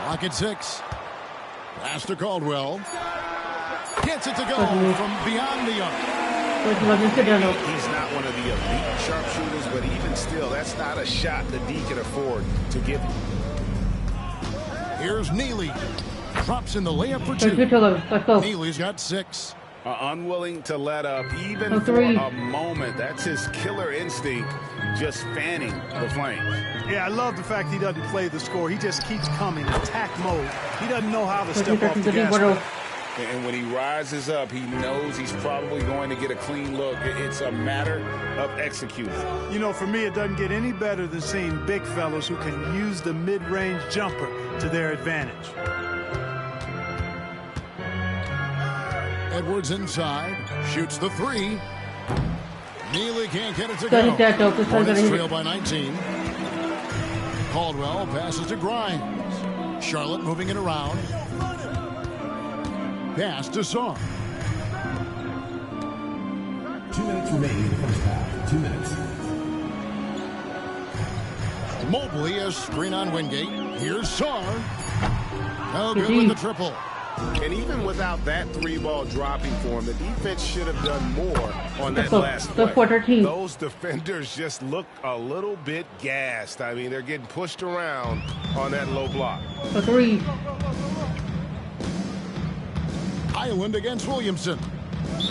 Clock at 6. Pass to Caldwell. Gets it to go from beyond the arc. He's not one of the elite sharpshooters, but even still, that's not a shot that D can afford to give him. Here's Neely. Drops in the layup for 2. Neely's got 6. Unwilling to let up even for a moment. That's his killer instinct, just fanning the flames. Yeah, I love the fact he doesn't play the score. He just keeps coming, attack mode. He doesn't know how to step off the gas. And when he rises up, he knows he's probably going to get a clean look. It's a matter of executing. You know, for me, it doesn't get any better than seeing big fellas who can use the mid-range jumper to their advantage. Edwards inside, shoots the 3. Neely can't get it to go. Hornets trail by 19. Caldwell passes to Grimes. Charlotte moving it around. Pass to Song. 2 minutes remaining in the first half. 2 minutes. Mobley has screen on Wingate. Here's Song. No good with the triple. And even without that 3-ball dropping for him, the defense should have done more on that last play. Those defenders just look a little bit gassed. I mean, they're getting pushed around on that low block. A 3. Island against Williamson.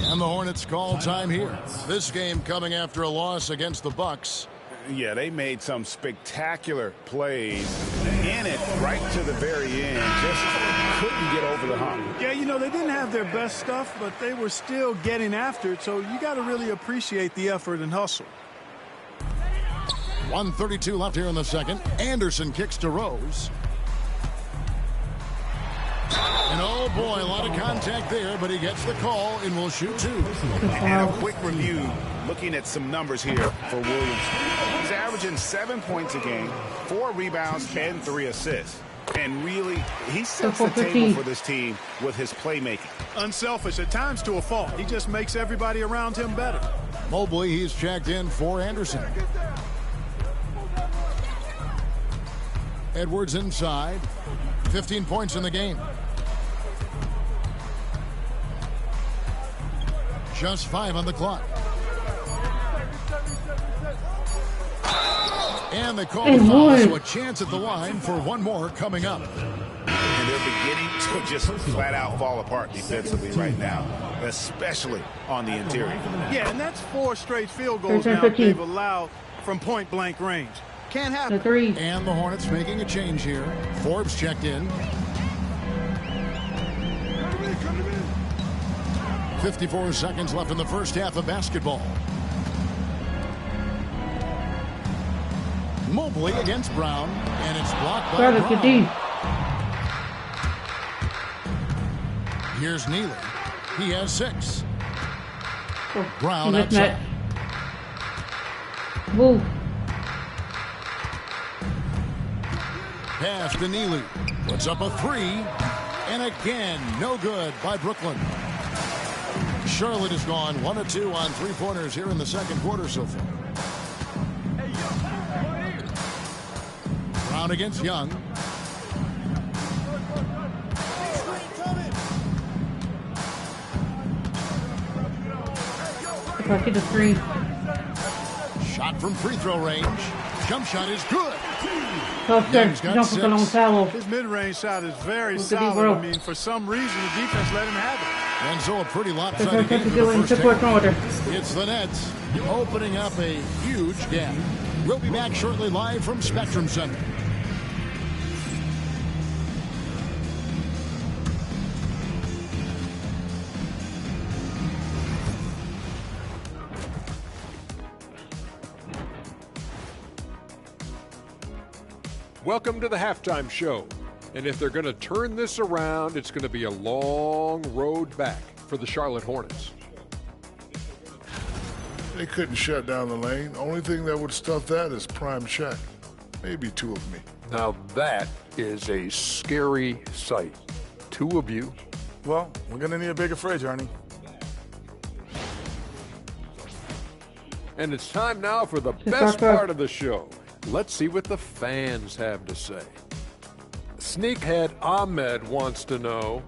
And the Hornets call time here. This game coming after a loss against the Bucks. Yeah, they made some spectacular plays in it right to the very end. Just couldn't get over the hump. Yeah, you know, they didn't have their best stuff, but they were still getting after it. So you got to really appreciate the effort and hustle. 1:32 left here in the second. Anderson kicks to Rose. And oh boy, a lot of contact there, but he gets the call and will shoot 2. And a quick review, looking at some numbers here for Williams. He's averaging 7 points a game, 4 rebounds, and 3 assists. And really, he sets the table for this team with his playmaking. Unselfish at times to a fault. He just makes everybody around him better. Mobley, he's checked in for Anderson. Edwards inside. 15 points in the game. Just 5 on the clock. And they call the foul, so a chance at the line for one more coming up. And they're beginning to just flat out fall apart defensively right now, especially on the interior. Yeah, and that's 4 straight field goals now they've allowed from point-blank range. Can't happen. 3. And the Hornets making a change here. Forbes checked in. 54 seconds left in the first half of basketball. Mobley against Brown, and it's blocked by Brown. Here's Neely. He has 6. Brown outside. Move. Pass to Neely. Puts up a 3. And again, no good by Brooklyn. Charlotte has gone 1 of 2 on 3-pointers here in the second quarter so far. Brown against Young. Back to 3. Shot from free throw range. Jump shot is good. His mid-range shot is very solid. I mean, for some reason, the defense let him have it. And so a pretty lopsided game for the first half. It's the Nets opening up a huge gap. We'll be back shortly live from Spectrum Center. Welcome to the halftime show. And if they're going to turn this around, it's going to be a long road back for the Charlotte Hornets. They couldn't shut down the lane. Only thing that would stuff that is prime check. Maybe 2 of me. Now that is a scary sight. 2 of you. Well, we're going to need a bigger fridge, Ernie. And it's time now for the best part of the show. Let's see what the fans have to say. Sneakhead Ahmed wants to know,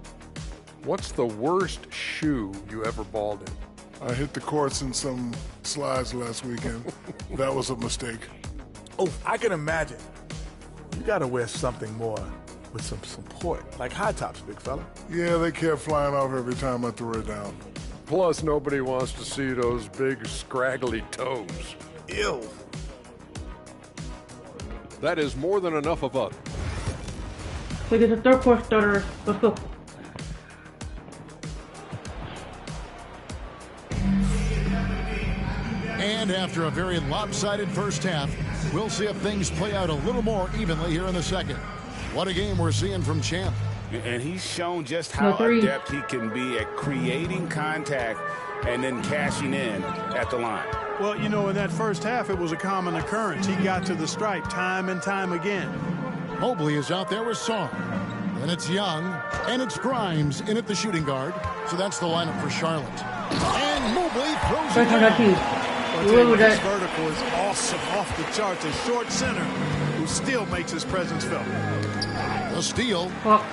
what's the worst shoe you ever balled in? I hit the courts in some slides last weekend. That was a mistake. Oh, I can imagine. You got to wear something more with some support, like high tops, big fella. Yeah, they kept flying off every time I threw it down. Plus, nobody wants to see those big, scraggly toes. Ew. That is more than enough of us. We get the third quarter starter. Let's go. And after a very lopsided first half, we'll see if things play out a little more evenly here in the second. What a game we're seeing from Champ. And he's shown just how adept he can be at creating contact and then cashing in at the line. Well, you know, in that first half, it was a common occurrence. He got to the stripe time and time again. Mobley is out there with Sarr. And it's Young. And it's Grimes in at the shooting guard. So that's the lineup for Charlotte. And Mobley throws it down. This vertical is awesome, off the charts. A short center who still makes his presence felt. A steal. Oh.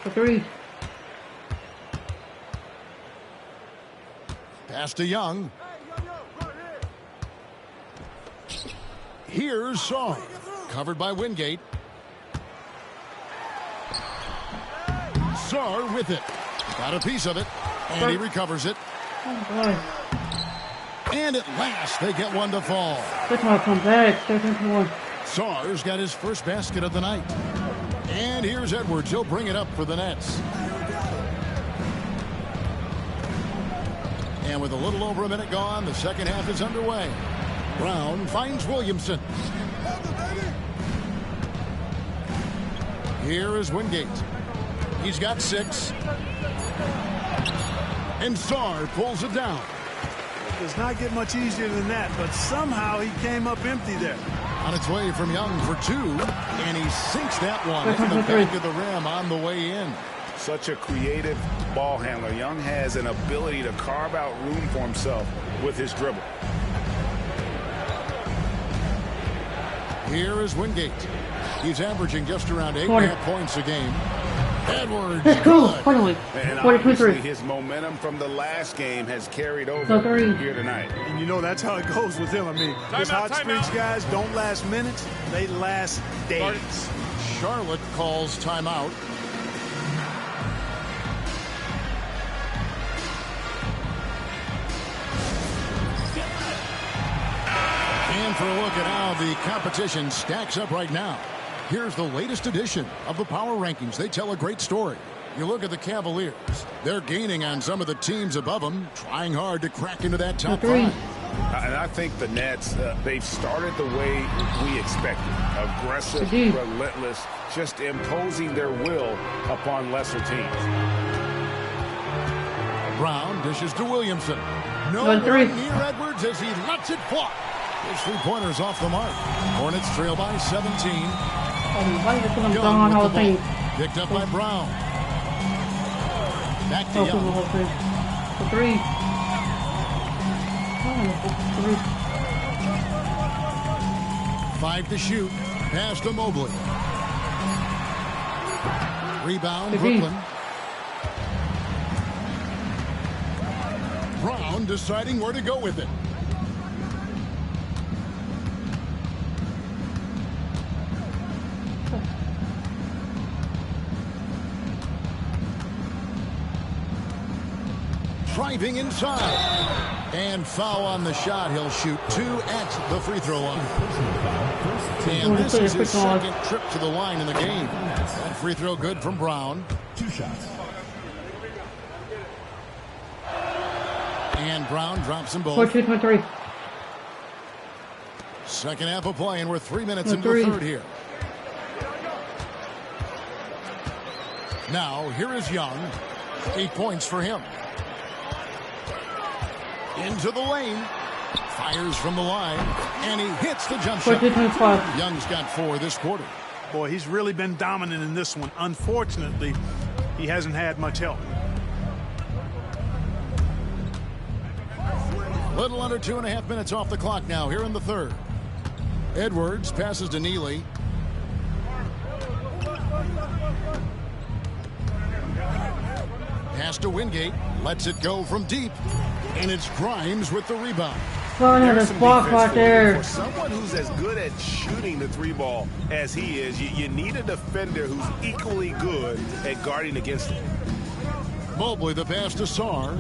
For three. Pass to Young. Here's Sarr. Covered by Wingate. Sarr with it. Got a piece of it. And he recovers it. Oh, boy. And at last, they get one to fall. This one come back. 13-1. Sarr's got his first basket of the night. And here's Edwards. He'll bring it up for the Nets. And with a little over a minute gone, the second half is underway. Brown finds Williamson. Here is Wingate. He's got 6. And Sarr pulls it down. It does not get much easier than that, but somehow he came up empty there. On its way from Young for 2. And he sinks that one in the back of the rim on the way in. Such a creative ball handler. Young has an ability to carve out room for himself with his dribble. Here is Wingate. He's averaging just around 8.5 points a game. Edwards. That's cool. Finally. And obviously his momentum from the last game has carried over here tonight. And you know that's how it goes with him. I mean, those hot streaks guys don't last minutes. They last days. Charlotte calls timeout. And for a look at how the competition stacks up right now, here's the latest edition of the Power Rankings. They tell a great story. You look at the Cavaliers. They're gaining on some of the teams above them, trying hard to crack into that top 5. And I think the Nets, they've started the way we expected. Aggressive, relentless, just imposing their will upon lesser teams. Brown dishes to Williamson. No one near Edwards as he lets it fly. His three-pointer's off the mark. Hornets trail by 17. Young with the ball. Picked up by Brown. Back to Young. For 3. 5 to shoot. Pass to Mobley. Rebound, Brooklyn. Brown deciding where to go with it. Driving inside. And foul on the shot. He'll shoot 2 at the free throw line. And this is his second trip to the line in the game. That free throw good from Brown. 2 shots. And Brown drops them both. 14-3. Second half of play, and we're 3 minutes into the third here. Now, here is Young. 8 points for him. Into the lane. Fires from the line. And he hits the jump shot. Young's got 4 this quarter. Boy, he's really been dominant in this one. Unfortunately, he hasn't had much help. Little under 2.5 minutes off the clock now here in the third. Edwards passes to Neely. Pass to Wingate. Lets it go from deep. And it's Grimes with the rebound. There's some block right there. For someone who's as good at shooting the 3 ball as he is, you need a defender who's equally good at guarding against it. Mobley the pass to Sarr.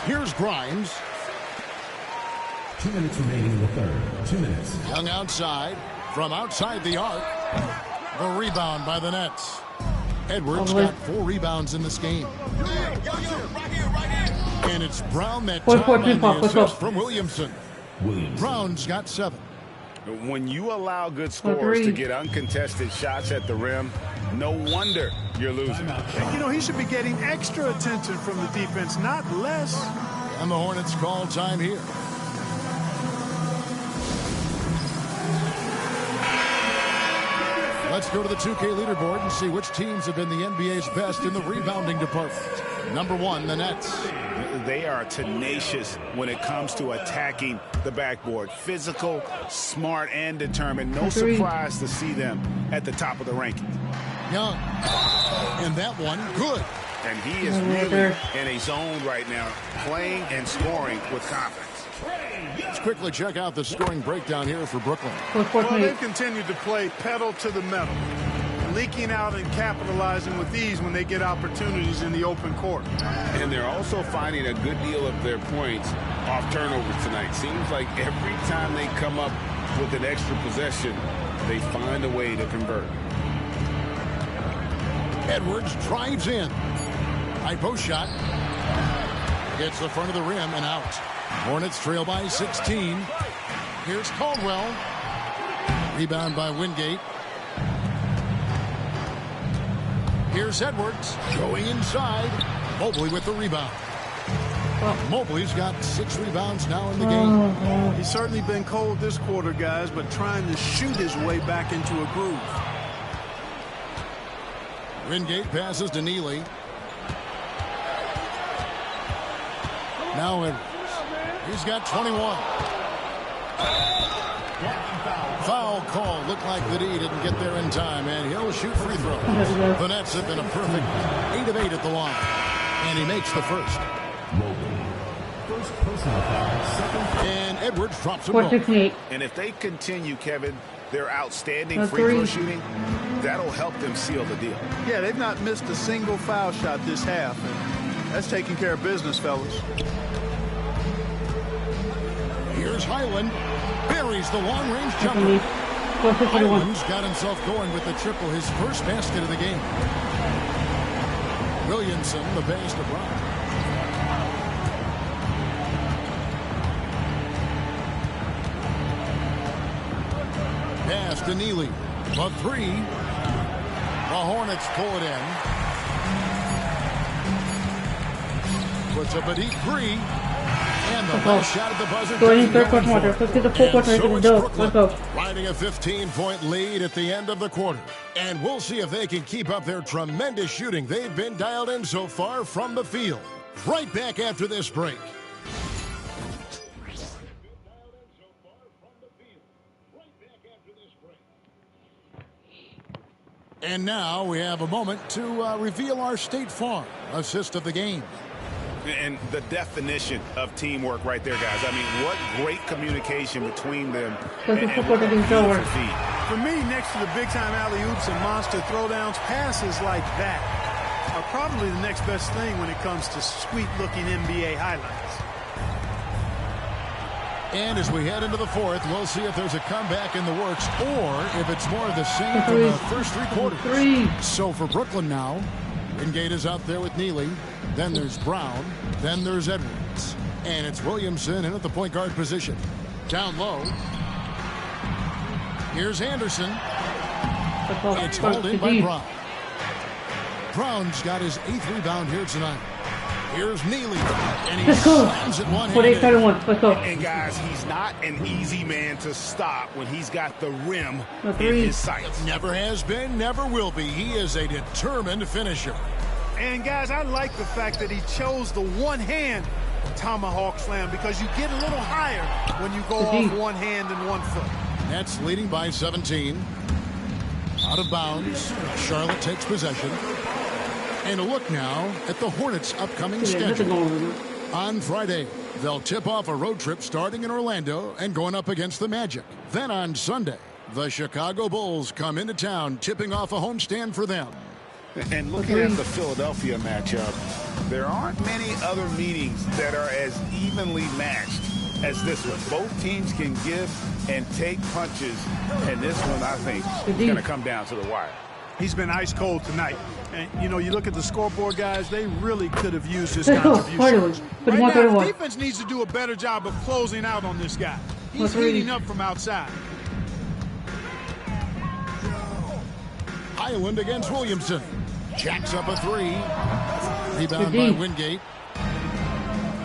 Here's Grimes. 2 minutes remaining in the third. 2 minutes. Young outside. From outside the arc. The rebound by the Nets. Edwards got 4 rebounds in this game. And it's Brown that time on the assist from Williamson. Brown's got 7. When you allow good scorers to get uncontested shots at the rim, no wonder you're losing. And, you know, he should be getting extra attention from the defense, not less. And the Hornets call time here. Let's go to the 2K leaderboard and see which teams have been the NBA's best in the rebounding department. Number 1, the Nets. They are tenacious when it comes to attacking the backboard. Physical, smart, and determined. No surprise to see them at the top of the rankings. Young. And that one, good. And he is really in a zone right now, playing and scoring with confidence. Let's quickly check out the scoring breakdown here for Brooklyn. Well, they've continued to play pedal to the metal, leaking out and capitalizing with ease when they get opportunities in the open court. And they're also finding a good deal of their points off turnovers tonight. Seems like every time they come up with an extra possession, they find a way to convert. Edwards drives in. High post shot. Hits the front of the rim and out. Hornets trail by 16. Here's Caldwell. Rebound by Wingate. Here's Edwards going inside. Mobley with the rebound. Mobley's got 6 rebounds now in the game. He's certainly been cold this quarter, guys, but trying to shoot his way back into a groove. Wingate passes to Neely. Now Edwards. He's got 21. Foul call. Looked like that he didn't get there in time, and he'll shoot free throws. The Nets have been a perfect 8 of 8 at the line, and he makes the first. And Edwards drops him. And if they continue, Kevin, their outstanding free throw shooting, that'll help them seal the deal. Yeah, they've not missed a single foul shot this half. That's taking care of business, fellas. Here's Highland. Buries the long-range jumper. Highland's got himself going with the triple, his first basket of the game. Williamson, the pass to Brown. Pass to Neely. The 3. The Hornets pull it in. Puts up a deep 3. And the last shot at the buzzer. Let's go. Riding a 15-point lead at the end of the quarter. And we'll see if they can keep up their tremendous shooting they've been dialed in so far from the field. Right back after this break. And now we have a moment to reveal our State Farm assist of the game. And the definition of teamwork right there, guys. I mean, what great communication between them. For me, next to the big-time alley-oops and monster throwdowns, passes like that are probably the next best thing when it comes to sweet-looking NBA highlights. And as we head into the fourth, we'll see if there's a comeback in the works or if it's more of the same from the first 3 quarters. So for Brooklyn now, Wingate is out there with Neely. Then there's Brown. Then there's Edwards. And it's Williamson in at the point guard position. Down low. Here's Anderson. It's hauled in by Brown. Brown's got his 8th rebound here tonight. Here's Neely. And he slams it one-handed. And guys, he's not an easy man to stop when he's got the rim in his sights. Never has been, never will be. He is a determined finisher. And, guys, I like the fact that he chose the one-hand tomahawk slam because you get a little higher when you go off one hand and 1 foot. Nets leading by 17. Out of bounds. Charlotte takes possession. And a look now at the Hornets' upcoming schedule. On Friday, they'll tip off a road trip starting in Orlando and going up against the Magic. Then on Sunday, the Chicago Bulls come into town, tipping off a homestand for them. And looking at the Philadelphia matchup, there aren't many other meetings that are as evenly matched as this one. Both teams can give and take punches, and this one, I think, is going to come down to the wire. He's been ice cold tonight. And, you know, you look at the scoreboard, guys, they really could have used this contribution. Right now, the defense needs to do a better job of closing out on this guy. He's heating up from outside. Highland against Williamson. Jacks up a three. Rebound by Wingate.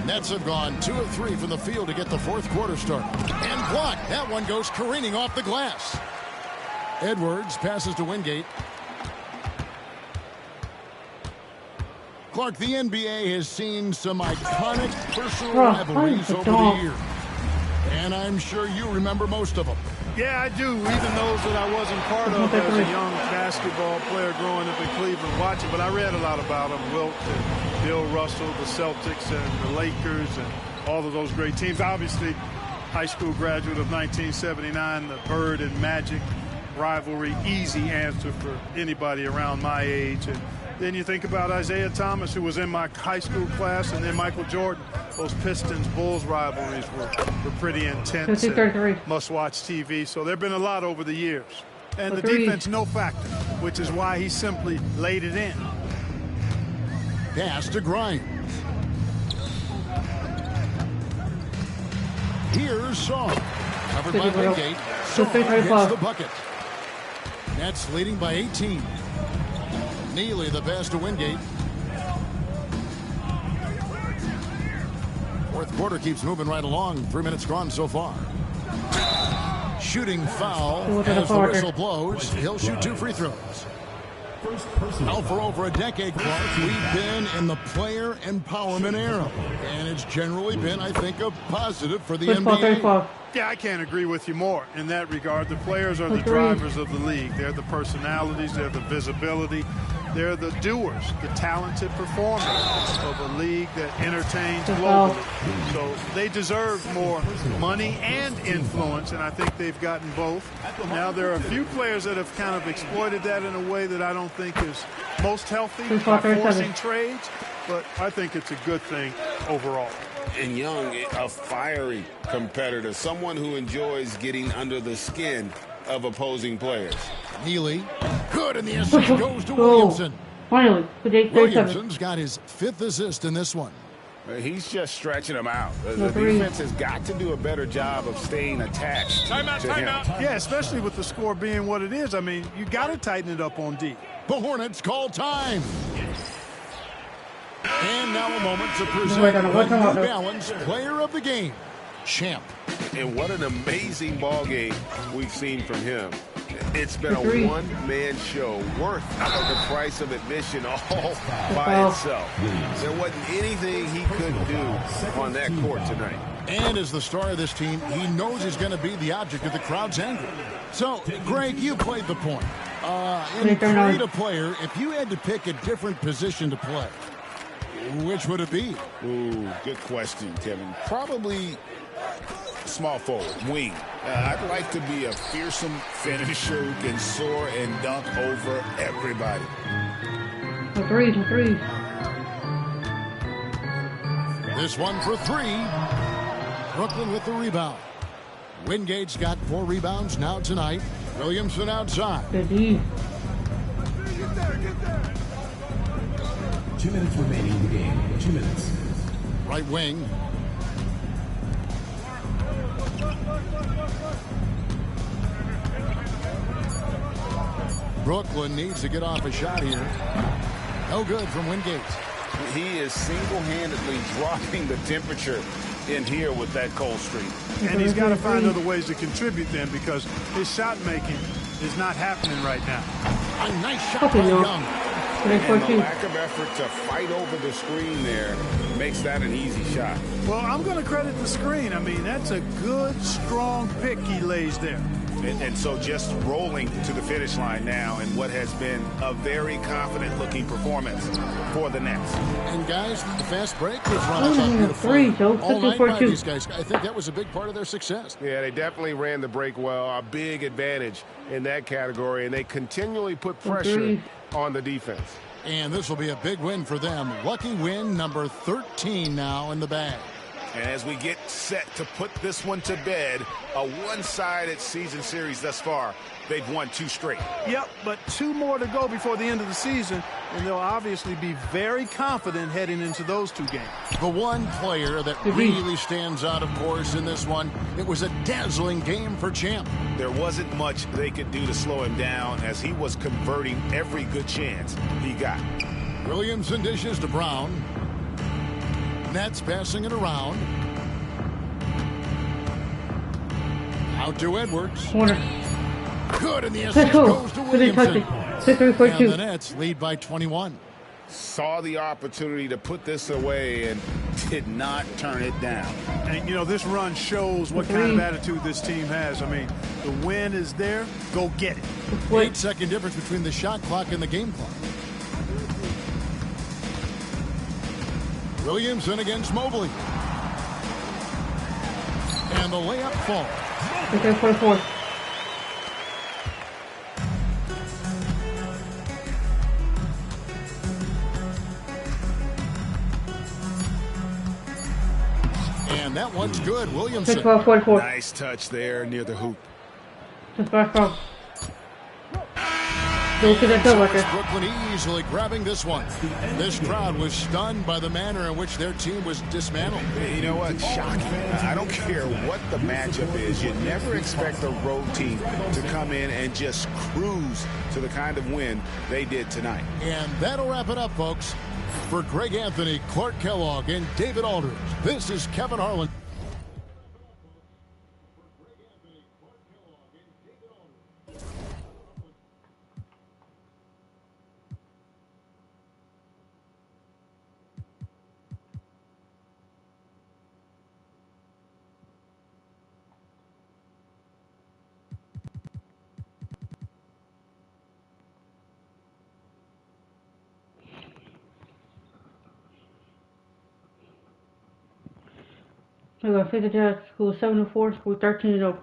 Nets have gone 2 of 3 from the field to get the fourth quarter started. And blocked. That one goes careening off the glass. Edwards passes to Wingate. Clark, the NBA has seen some iconic personal rivalries over the years. And I'm sure you remember most of them. Yeah, I do, even those that I wasn't part of as a young basketball player growing up in Cleveland watching. But I read a lot about them, Wilt and Bill Russell, the Celtics and the Lakers and all of those great teams. Obviously, high school graduate of 1979, the Bird and Magic rivalry, easy answer for anybody around my age. And then you think about Isaiah Thomas, who was in my high school class, and then Michael Jordan. Those Pistons-Bulls rivalries were pretty intense and must-watch TV. So there have been a lot over the years. And the defense, no factor, which is why he simply laid it in. Pass to Grimes. Here's Song. Covered by Wingate. Song gets the bucket. Nets leading by 18. Neely the pass to Wingate. Fourth quarter keeps moving right along. 3 minutes gone so far. Shooting foul as the whistle blows. He'll shoot 2 free throws. Now for over a decade, Clark, we've been in the player empowerment era. And it's generally been, I think, a positive for the NBA. Yeah, I can't agree with you more in that regard. The players are the drivers of the league. They're the personalities. They're the visibility. They're the doers, the talented performers of a league that entertains globally. So they deserve more money and influence, and I think they've gotten both. Now, there are a few players that have kind of exploited that in a way that I don't think is most healthy by forcing trades, but I think it's a good thing overall. And Young, a fiery competitor, someone who enjoys getting under the skin of opposing players. Neely, good, and the assist goes to Williamson. Finally, Williamson's got his 5th assist in this one. He's just stretching them out. The defense has got to do a better job of staying attached to him. Yeah, especially with the score being what it is. I mean, you got to tighten it up on D. The Hornets call time. And now a moment to present the New Balance Player of the Game, Champ. And what an amazing ball game we've seen from him. It's been a one-man show worth of the price of admission all by itself. There wasn't anything he couldn't do on that court tonight. And as the star of this team, he knows he's going to be the object of the crowd's anger. So, Greg, you played the point. In create a player, if you had to pick a different position to play, which would it be? Ooh, good question, Kevin. Probably small forward, wing. I'd like to be a fearsome finisher who can soar and dunk over everybody. Three. This one for 3. Brooklyn with the rebound. Wingate's got 4 rebounds now tonight. Williamson outside. Get there. 2 minutes remaining in the game. 2 minutes. Right wing. Brooklyn needs to get off a shot here. No good from Wingate. He is single-handedly dropping the temperature in here with that cold streak. And he's got to find other ways to contribute then, because his shot making is not happening right now. A nice shot by Young. And the lack of effort to fight over the screen there makes that an easy shot. Well, I'm going to credit the screen. I mean, that's a good, strong pick he lays there. And so just rolling to the finish line now in what has been a very confident-looking performance for the Nets. And, guys, the fast break was run all night by these guys. I think that was a big part of their success. Yeah, they definitely ran the break well. A big advantage in that category, and they continually put pressure on the defense. And this will be a big win for them. Lucky win number 13 now in the bag. And as we get set to put this one to bed, a one-sided season series thus far. They've won 2 straight. Yep, but 2 more to go before the end of the season, and they'll obviously be very confident heading into those 2 games. The one player that really stands out, of course, in this one, it was a dazzling game for Champ. There wasn't much they could do to slow him down as he was converting every good chance he got. Williamson dishes to Brown. Nets passing it around. Out to Edwards. Corner. Good, and the assist goes to Williamson. And the Nets lead by 21. Saw the opportunity to put this away and did not turn it down. And, you know, this run shows what kind of attitude this team has. I mean, the win is there. Go get it. 8-second difference between the shot clock and the game clock. Williamson against Mobley. And the layup falls. Okay, 44. And that one's good. Williamson. 44. Nice touch there near the hoop. Just back up. Brooklyn easily grabbing this one. This crowd was stunned by the manner in which their team was dismantled. You know what? Shocking. I don't care what the matchup is. You never expect a road team to come in and just cruise to the kind of win they did tonight. And that'll wrap it up, folks. For Greg Anthony, Clark Kellogg, and David Aldridge, this is Kevin Harlan. We got 50 Jazz, who was 7-4, who 13-0.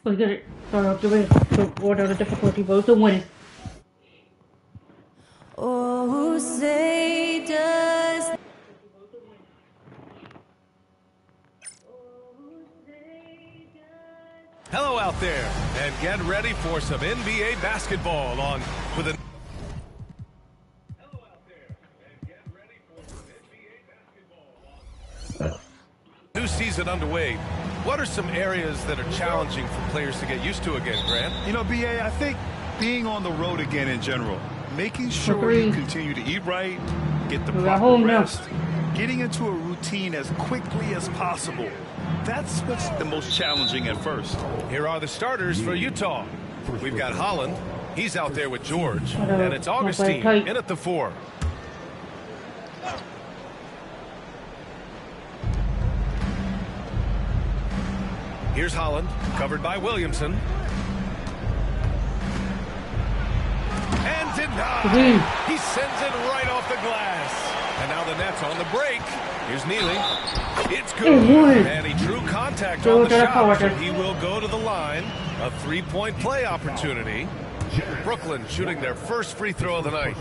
Let's get it. Sorry, I'll give it to order the difficulty, but it's a win. Oh, say does. Hello out there, and get ready for some NBA basketball on with a. Hello out there, and get ready for some NBA basketball on. New season underway. What are some areas that are challenging for players to get used to again, Grant? You know, BA, I think being on the road again in general, making sure you continue to eat right, get the proper rest, getting into a routine as quickly as possible. That's what's the most challenging at first. Here are the starters for Utah. We've got Holland. He's out there with George. And it's Augustine in at the 4. Here's Holland, covered by Williamson. And denied. He sends it right off the glass. And now the Nets on the break. Here's Neely. It's good. And he drew contact on the shot, so he will go to the line. A 3-point play opportunity. Brooklyn shooting their first free throw of the night.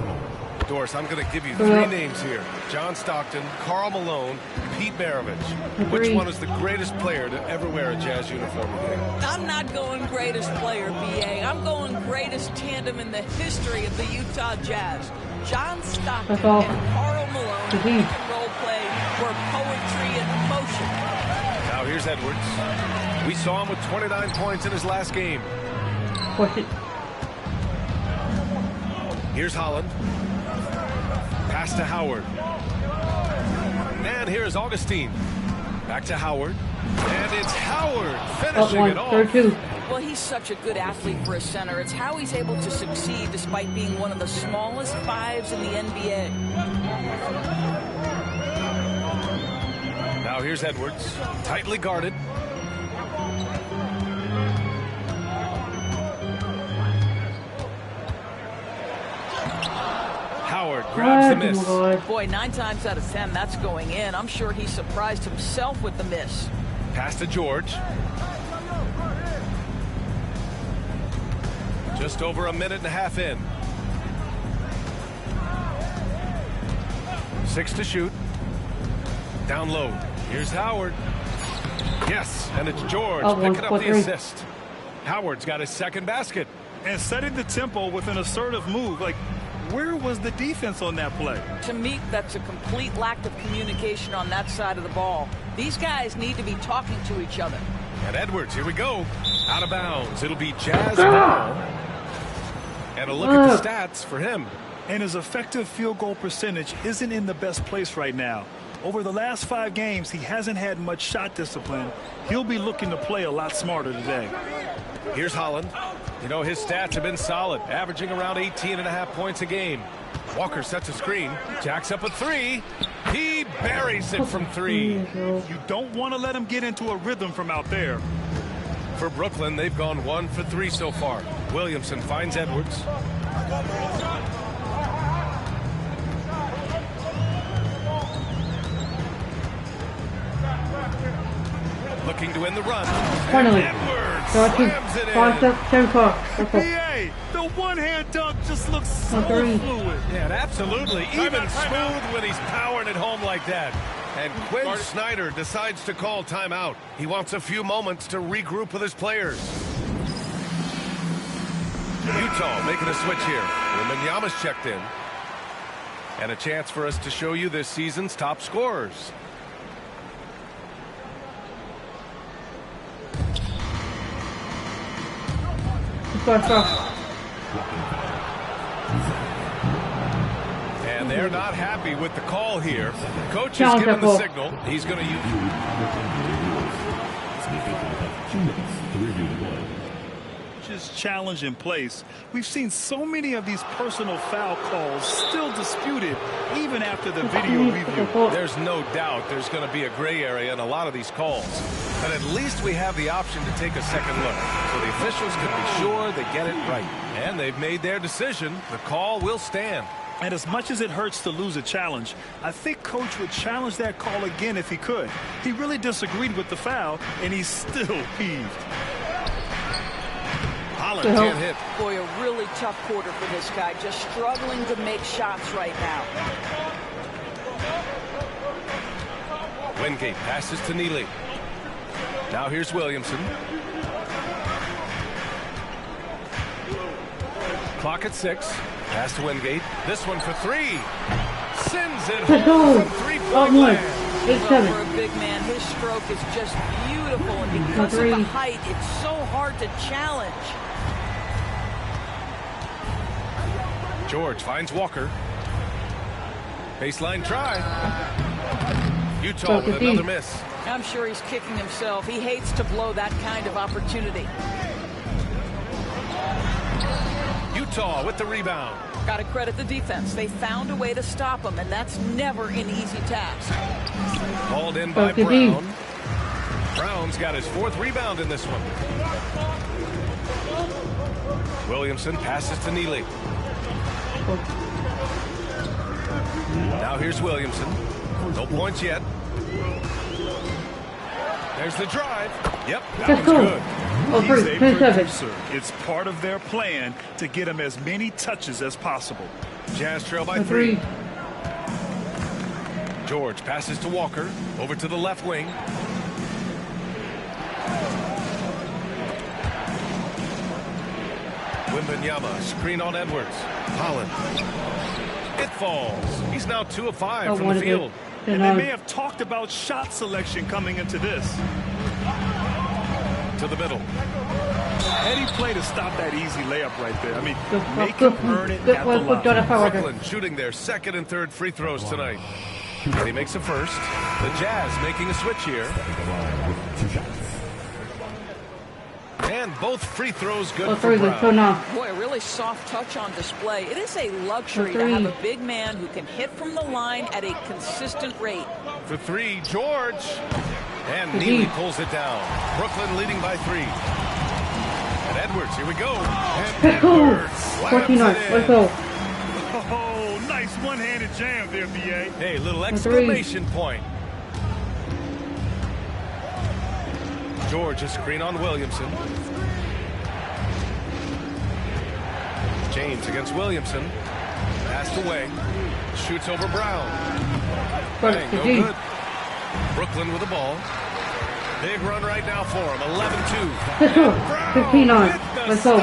Doris, I'm going to give you 3 names here. John Stockton, Karl Malone, Pete Maravich. Which one is the greatest player to ever wear a Jazz uniform today? I'm not going greatest player, BA. I'm going greatest tandem in the history of the Utah Jazz. John Stockton and Karl Malone pick and roll play were poetry in motion. Now here's Edwards. We saw him with 29 points in his last game. Here's Holland. Pass to Howard. And here's Augustine. Back to Howard. And it's Howard finishing it off. Well, he's such a good athlete for a center. It's how he's able to succeed despite being one of the smallest fives in the NBA. Now here's Edwards. Tightly guarded. Howard grabs the miss. Boy, 9 times out of 10, that's going in. I'm sure he surprised himself with the miss. Pass to George. Just over a minute and a half in. 6 to shoot. Down low. Here's Howard. Yes, and it's George picking up the assist. Howard's got his second basket. And setting the tempo with an assertive move. Like, where was the defense on that play? To me, that's a complete lack of communication on that side of the ball. These guys need to be talking to each other. And Edwards, here we go. Out of bounds. It'll be Jazz ball. And a look at the stats for him. And his effective field goal percentage isn't in the best place right now. Over the last 5 games, he hasn't had much shot discipline. He'll be looking to play a lot smarter today. Here's Holland. You know, his stats have been solid, averaging around 18.5 points a game. Walker sets a screen, jacks up a 3. He buries it from 3. You don't want to let him get into a rhythm from out there. For Brooklyn, they've gone 1 for 3 so far. Williamson finds Edwards. Looking to win the run. Finally. Edwards slams it in. BA, the one-hand dunk just looks so fluid. Yeah, absolutely. Even smooth when he's powering it home like that. And Quinn Snyder decides to call timeout. He wants a few moments to regroup with his players. Utah making a switch here. Wembanyama's checked in. And a chance for us to show you this season's top scorers. And they're not happy with the call here. Coach has given the signal. He's going to use just challenge in place. We've seen so many of these personal foul calls still disputed even after the video review. There's no doubt there's going to be a gray area in a lot of these calls. But at least we have the option to take a second look. So the officials can be sure they get it right. And they've made their decision. The call will stand. And as much as it hurts to lose a challenge, I think Coach would challenge that call again if he could. He really disagreed with the foul, and he's still peeved. Holland can't hit. Boy, a really tough quarter for this guy. Just struggling to make shots right now. Wingate passes to Neely. Now here's Williamson. Clock at 6. Pass to Wingate. This one for 3. Sends it home from 3-point land. For a big man, his stroke is just beautiful, and because of the height, it's so hard to challenge. George finds Walker. Baseline try. Utah with another miss. I'm sure he's kicking himself. He hates to blow that kind of opportunity. Utah with the rebound. Got to credit the defense. They found a way to stop him, and that's never an easy task. Hauled in by Brown. Brown's got his 4th rebound in this one. Williamson passes to Neely. Now here's Williamson. No points yet. There's the drive. Yep, that one's good. He's a producer. It's part of their plan to get him as many touches as possible. Jazz trail by 3. George passes to Walker. Over to the left wing. Wembanyama, screen on Edwards. Holland. It falls. He's now 2 of 5 from the field. And they may have talked about shot selection coming into this. To the middle. Heady play to stop that easy layup right there. I mean, make him earn it at the line. Brooklyn shooting their second and third free throws tonight. And he makes a first. The Jazz making a switch here. And both free throws good for Brown. Boy, a really soft touch on display. It is a luxury to have a big man who can hit from the line at a consistent rate. For three, George. And Neely pulls it down. Brooklyn leading by 3. And Edwards, here we go. And Edwards 49. Let's go. Oh, nice one-handed jam there, B.A. Hey, little exclamation point. George, a screen on Williamson. James against Williamson. Passed away. Shoots over Brown. Bang, no good. Brooklyn with the ball. Big run right now for him. 11-2. 59. Let's go.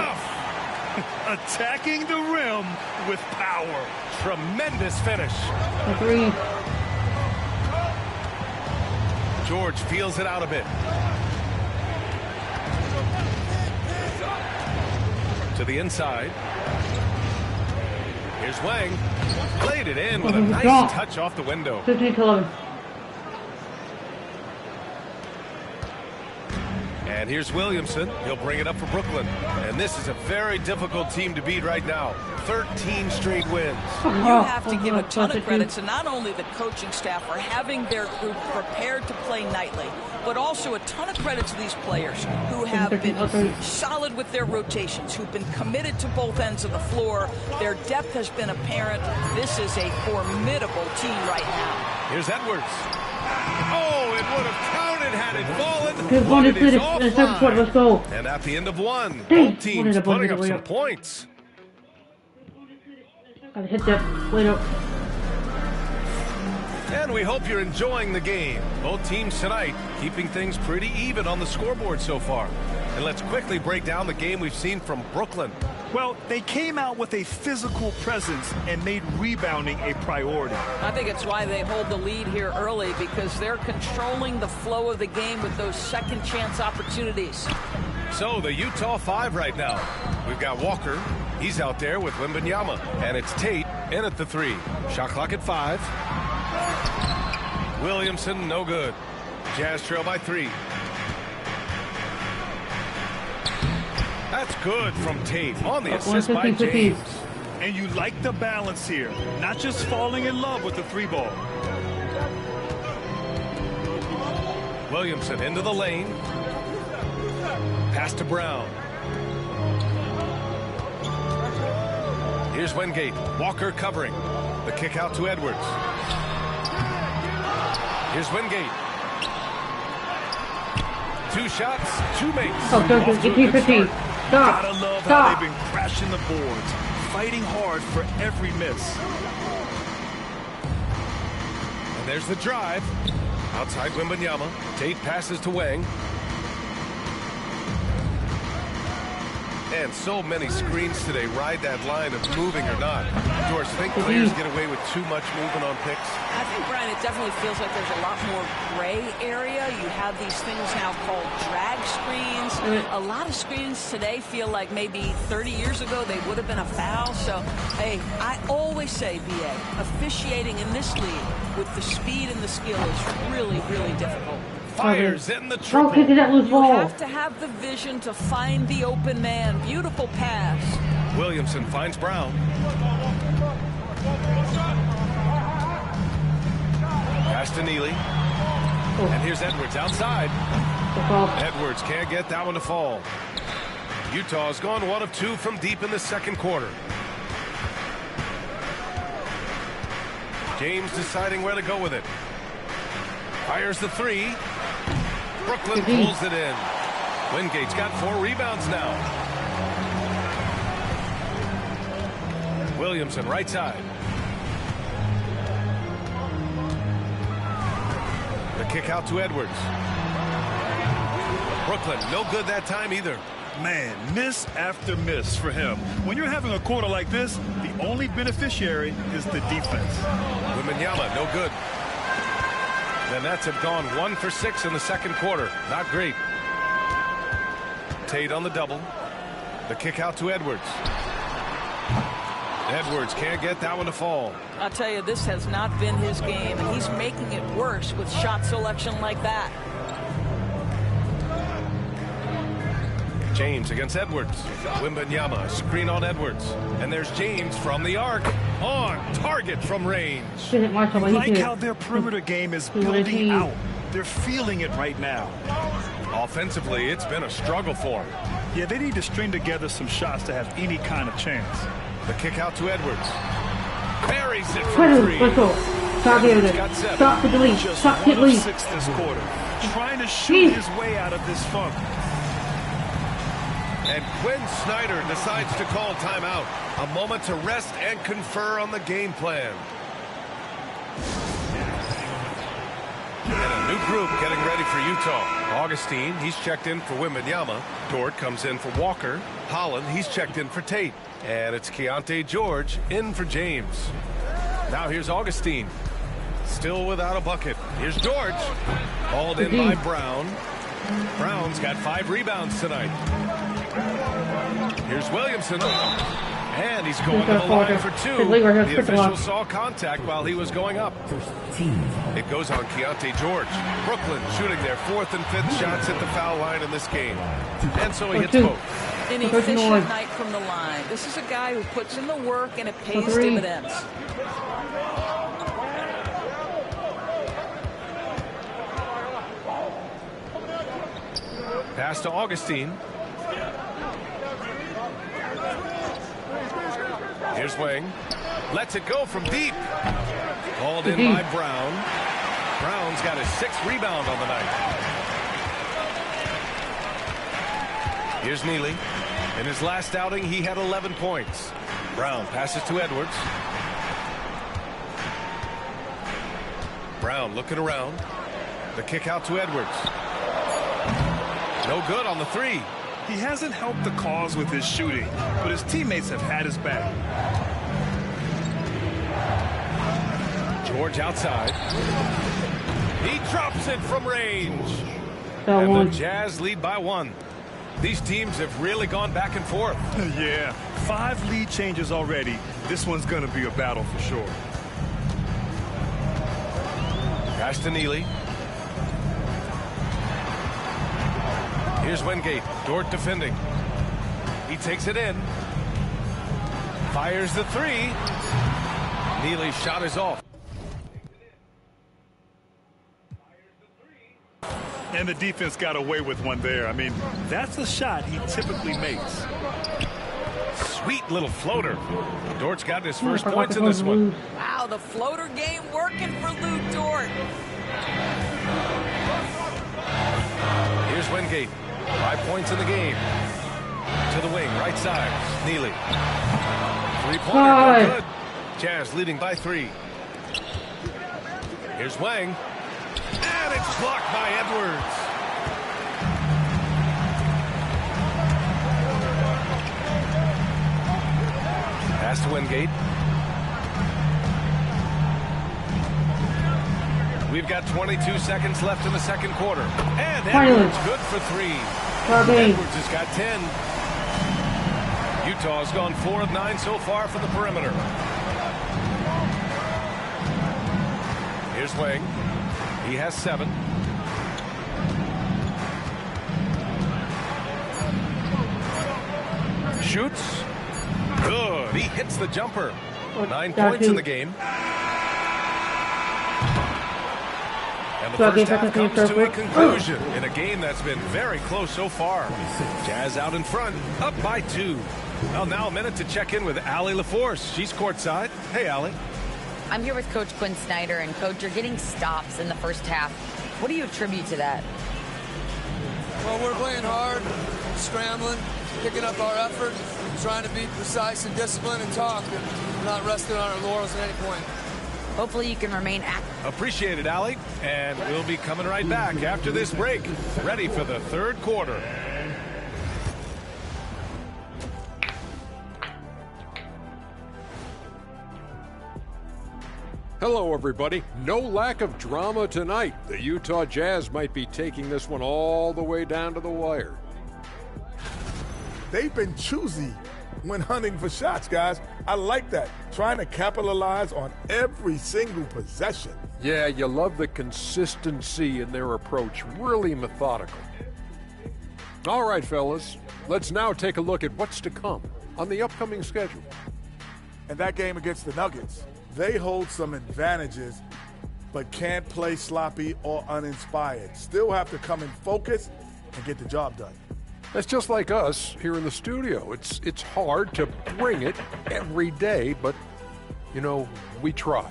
Attacking the rim with power. Tremendous finish. 3. George feels it out a bit. To the inside. Here's Wang. Played it in with a nice touch off the window. 15-11. And here's Williamson. He'll bring it up for Brooklyn. And this is a very difficult team to beat right now. 13 straight wins. You have to give a ton of credit to not only the coaching staff for having their group prepared to play nightly, but also a ton of credit to these players who have been solid with their rotations, who've been committed to both ends of the floor. Their depth has been apparent. This is a formidable team right now. Here's Edwards. Oh, it would have counted had it fallen. Good one. Let's go. And at the end of one, both teams putting up some points. Gotta hit that later. And we hope you're enjoying the game. Both teams tonight keeping things pretty even on the scoreboard so far. And let's quickly break down the game we've seen from Brooklyn. Well, they came out with a physical presence and made rebounding a priority. I think it's why they hold the lead here early, because they're controlling the flow of the game with those second chance opportunities. So the Utah 5 right now. We've got Walker. He's out there with Wembanyama. And it's Tate in at the 3. Shot clock at 5. Williamson, no good. Jazz trail by 3. That's good from Tate on the assist by James. And you like the balance here, not just falling in love with the 3 ball. Williamson into the lane. Pass to Brown. Here's Wingate. Walker covering. The kick out to Edwards. Here's Wingate. 2 shots, 2 makes. Oh, go, 15. Stop. Gotta love how they've been crashing the boards, fighting hard for every miss. And there's the drive. Outside Wembanyama. Tate passes to Wang. And so many screens today ride that line of moving or not. George, think players get away with too much movement on picks? I think, Brian, it definitely feels like there's a lot more gray area. You have these things now called drag screens. A lot of screens today feel like maybe 30 years ago they would have been a foul. So, hey, I always say, B.A., officiating in this league with the speed and the skill is really, really difficult. Fires in the triple. How did that lose ball? You have to have the vision to find the open man. Beautiful pass. Williamson finds Brown. Pass to Neely. And here's Edwards outside. Edwards can't get that one to fall. Utah's gone 1 of 2 from deep in the second quarter. James deciding where to go with it. Fires the 3. Brooklyn pulls it in. Wingate's got 4 rebounds now. Williamson right side. kick out to Edwards. Brooklyn, no good that time either. Man, miss after miss for him. When you're having a quarter like this, the only beneficiary is the defense. Wembanyama, no good. The Nets have gone 1 for 6 in the second quarter. Not great. Tate on the double. The kick out to Edwards. Edwards can't get that one to fall. I'll tell you, this has not been his game, and he's making it worse with shot selection like that. James against Edwards. Wembanyama, screen on Edwards. And there's James from the arc. On target from range. I like how their perimeter game is building out. They're feeling it right now. Offensively, it's been a struggle for them. Yeah, they need to string together some shots to have any kind of chance. The kick out to Edwards. Buries it from three. Stop the delete. Stop the delete. 6 this quarter. Trying to shoot his way out of this funk. And Quinn Snyder decides to call timeout. A moment to rest and confer on the game plan. And a new group getting ready for Utah. Augustine, he's checked in for Wembanyama. Dort comes in for Walker. Holland, he's checked in for Tate. And it's Keontae George in for James. Now here's Augustine. Still without a bucket. Here's George. Hauled in by Brown. Brown's got 5 rebounds tonight. Here's Williamson. And he's going to the line for 2. The official saw contact while he was going up. It goes on Keontae George. Brooklyn shooting their 4th and 5th shots at the foul line in this game. And so he hits both. An efficient night from the line. This is a guy who puts in the work and it pays dividends. Pass to Augustine. Here's Wang. Lets it go from deep. Hauled in by Brown. Brown's got his 6th rebound on the night. Here's Neely. In his last outing, he had 11 points. Brown passes to Edwards. Brown looking around. The kick out to Edwards. No good on the 3. He hasn't helped the cause with his shooting, but his teammates have had his back. George outside. He drops it from range. And the Jazz lead by 1. These teams have really gone back and forth. Yeah, 5 lead changes already. This one's going to be a battle for sure. Pass to Neely. Here's Wingate. Dort defending. He takes it in. Fires the 3. Neely's shot is off. And the defense got away with one there. I mean, that's a shot he typically makes. Sweet little floater. Dort's got his first points in this one. Wow, the floater game working for Lou Dort. Here's Wingate. 5 points in the game. To the wing, right side. Neely. 3-pointer, no good. Jazz leading by 3. Here's Wang. And it's blocked by Edwards. Pass to Wingate. We've got 22 seconds left in the second quarter. And Edwards good for 3. Edwards has got 10. Utah has gone 4 of 9 so far from the perimeter. Here's Wang. He has 7. Shoots. Good. He hits the jumper. 9 points in the game. And the first half comes to a conclusion in a game that's been very close so far. Jazz out in front, up by 2. Well, now a minute to check in with Allie LaForce. She's courtside. Hey, Allie. I'm here with Coach Quinn Snyder, and Coach, you're getting stops in the first half. What do you attribute to that? Well, we're playing hard, scrambling, picking up our effort, trying to be precise and disciplined and talk, and not resting on our laurels at any point. Hopefully you can remain active. Appreciate it, Allie. And we'll be coming right back after this break. Ready for the third quarter. Hello, everybody. No lack of drama tonight. The Utah Jazz might be taking this one all the way down to the wire. They've been choosy when hunting for shots, guys. I like that. Trying to capitalize on every single possession. Yeah, you love the consistency in their approach. Really methodical. All right, fellas. Let's now take a look at what's to come on the upcoming schedule. And that game against the Nuggets, they hold some advantages, but can't play sloppy or uninspired. Still have to come in focus and get the job done. That's just like us here in the studio. It's hard to bring it every day, but, you know, we try.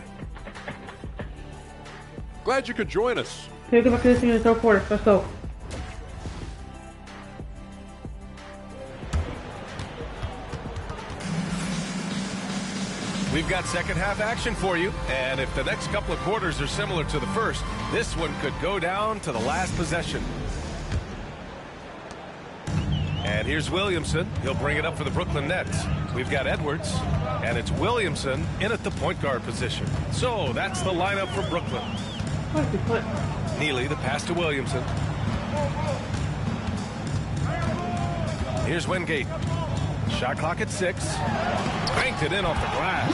Glad you could join us. Okay, get back to this in the third quarter. Let's go. We've got second half action for you, and if the next couple of quarters are similar to the first, this one could go down to the last possession. And here's Williamson. He'll bring it up for the Brooklyn Nets. We've got Edwards, and it's Williamson in at the point guard position. So that's the lineup for Brooklyn. Neely, the pass to Williamson. Here's Wingate. Shot clock at 6. Banked it in off the glass.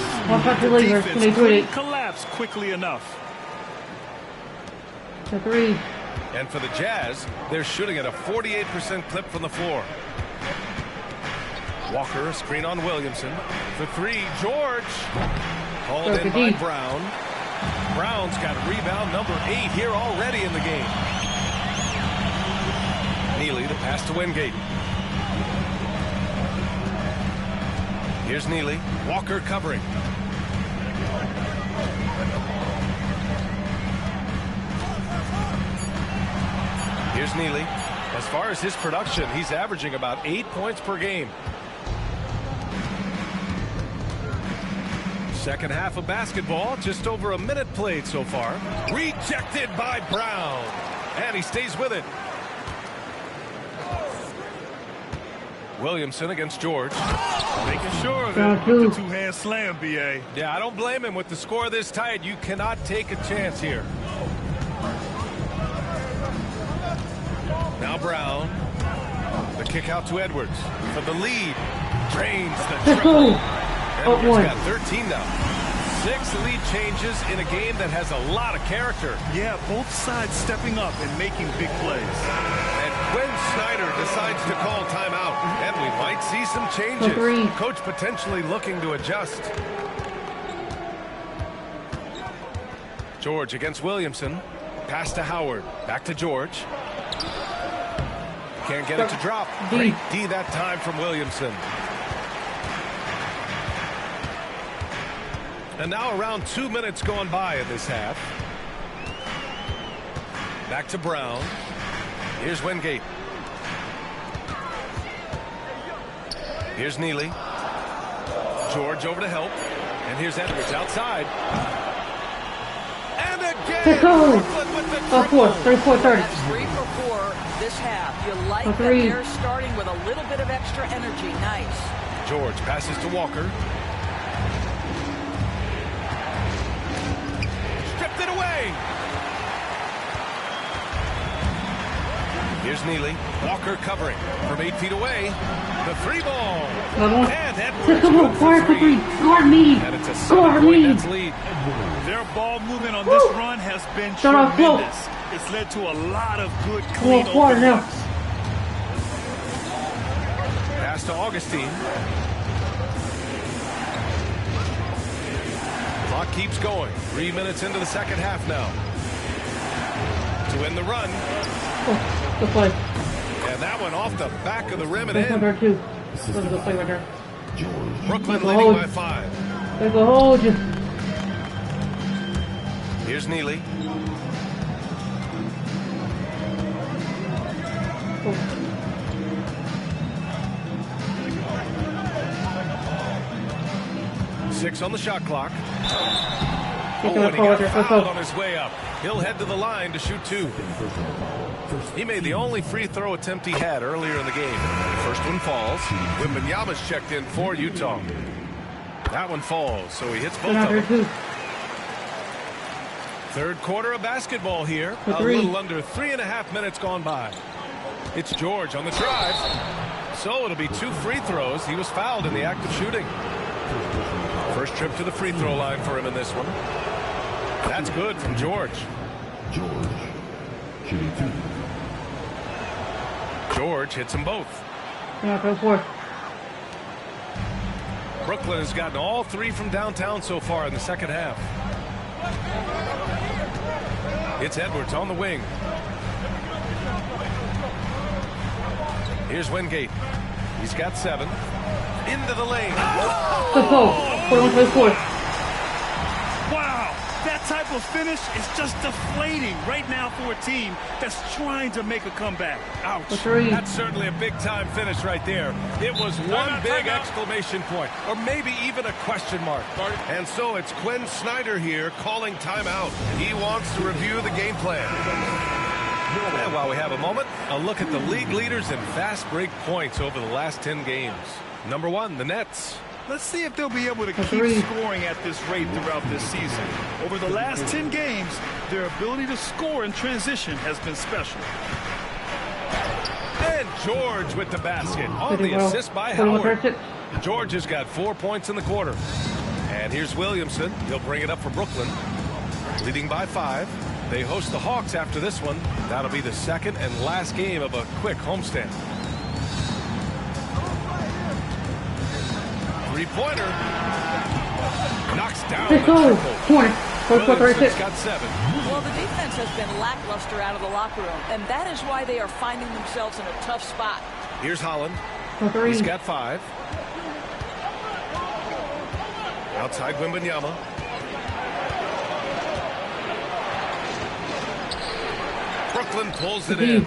Defense couldn't collapse quickly enough. The 3. And for the Jazz, they're shooting at a 48% clip from the floor. Walker, a screen on Williamson. The 3, George. Called in by Brown. Brown's got rebound number 8 here already in the game. Neely, the pass to Wingate. Here's Neely. Walker covering. Here's Neely. As far as his production, he's averaging about 8 points per game. Second half of basketball, just over a minute played so far. Rejected by Brown. And he stays with it. Williamson against George. Making sure of it with the two-hand slam, B.A. Yeah, I don't blame him. With the score this tight, you cannot take a chance here. Now Brown. The kick out to Edwards for the lead. Drains the triple. Edwards got 13 now. 6 lead changes in a game that has a lot of character. Yeah, both sides stepping up and making big plays. And Quinn Snyder decides to call timeout. And we might see some changes. Coach potentially looking to adjust. George against Williamson. Pass to Howard. Back to George. Can't get it to drop. Great D that time from Williamson. And now around 2 minutes gone by in this half. Back to Brown. Here's Wingate. Here's Neely. George over to help. And here's Edwards outside. And again, Brooklyn with the triple. 34-30. 3 for 4 this half. You like that they're starting with a little bit of extra energy. Nice. George passes to Walker. Stripped it away. Here's Neely. Walker covering from 8 feet away. The 3 ball. And Edwards with the 3. Guard me. And it's a 7-point Nets lead. Their ball movement on this run has been tremendous. It's led to a lot of good, clean open. Pass to Augustine. Clock keeps going. 3 minutes into the second half now. To end the run. Good play. And that one off the back of the rim and in. This is a good play right there. Brooklyn leading by 5. There's a hold you. Here's Neely. Six on the shot clock. Oh, and he got fouled on his way up. He'll head to the line to shoot 2. He made the only free throw attempt he had earlier in the game. The first one falls. Wembanyama's checked in for Utah. That one falls, so he hits both of them. Third quarter of basketball here. A little under 3.5 minutes gone by. It's George on the drive. So it'll be 2 free throws. He was fouled in the act of shooting. First trip to the free throw line for him in this one. That's good from George. George hits them both. Brooklyn has gotten all 3 from downtown so far in the second half. It's Edwards on the wing. Here's Wingate. He's got 7. Into the lane. Wow, that type of finish is just deflating right now for a team that's trying to make a comeback. Ouch. That's certainly a big-time finish right there. It was one big exclamation point, or maybe even a question mark. And so it's Quinn Snyder here calling timeout. He wants to review the game plan. And while we have a moment, a look at the league leaders in fast break points over the last 10 games. Number 1, the Nets. Let's see if they'll be able to keep scoring at this rate throughout this season. Over the last 10 games, their ability to score in transition has been special. And George with the basket on the assist by Howard. George has got 4 points in the quarter. And here's Williamson. He'll bring it up for Brooklyn. Leading by 5. They host the Hawks after this one. That'll be the second and last game of a quick homestand. Three-pointer. Knocks down the triple. Williamson's got 7. Well, the defense has been lackluster out of the locker room, and that is why they are finding themselves in a tough spot. Here's Holland. He's got 5. Outside Wembanyama. Brooklyn pulls it in.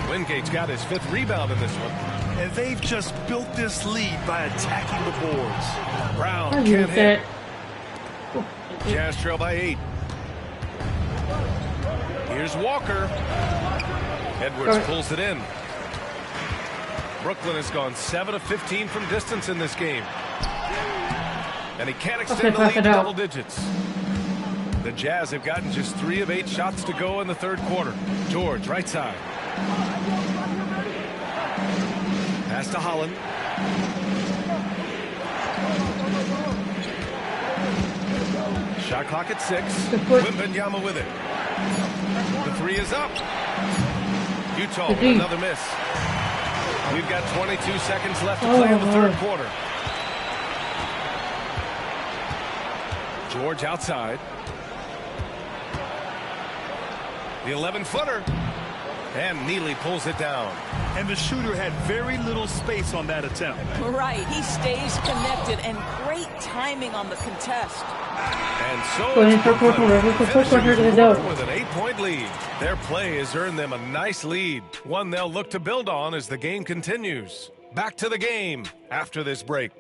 Wingate's got his 5th rebound in this one. And they've just built this lead by attacking the boards. Brown can't hit. Jazz trail by 8. Here's Walker. Edwards pulls it in. Brooklyn has gone 7 of 15 from distance in this game. And he can't extend the lead to double digits. The Jazz have gotten just 3 of 8 shots to go in the third quarter. George, right side. Pass to Holland. Shot clock at 6. Wembanyama with it. The 3 is up. Utah with another miss. We've got 22 seconds left to play in the third quarter. George outside. The 11-footer. And Neely pulls it down. And the shooter had very little space on that attempt. Right. He stays connected, and great timing on the contest. And so it's Brooklyn with an 8-point lead. Their play has earned them a nice lead, one they'll look to build on as the game continues. Back to the game after this break.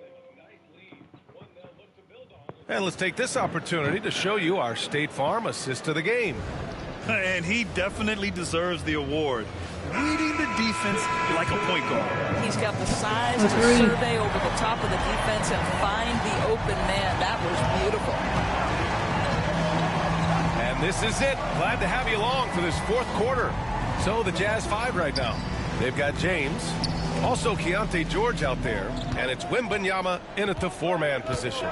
And let's take this opportunity to show you our State Farm assist of the game. And he definitely deserves the award. Leading the defense like a point guard. He's got the size to survey over the top of the defense and find the open man. That was beautiful. And this is it. Glad to have you along for this fourth quarter. So the Jazz 5 right now. They've got James, also Keontae George out there, and it's Wembanyama in at the 4-man position.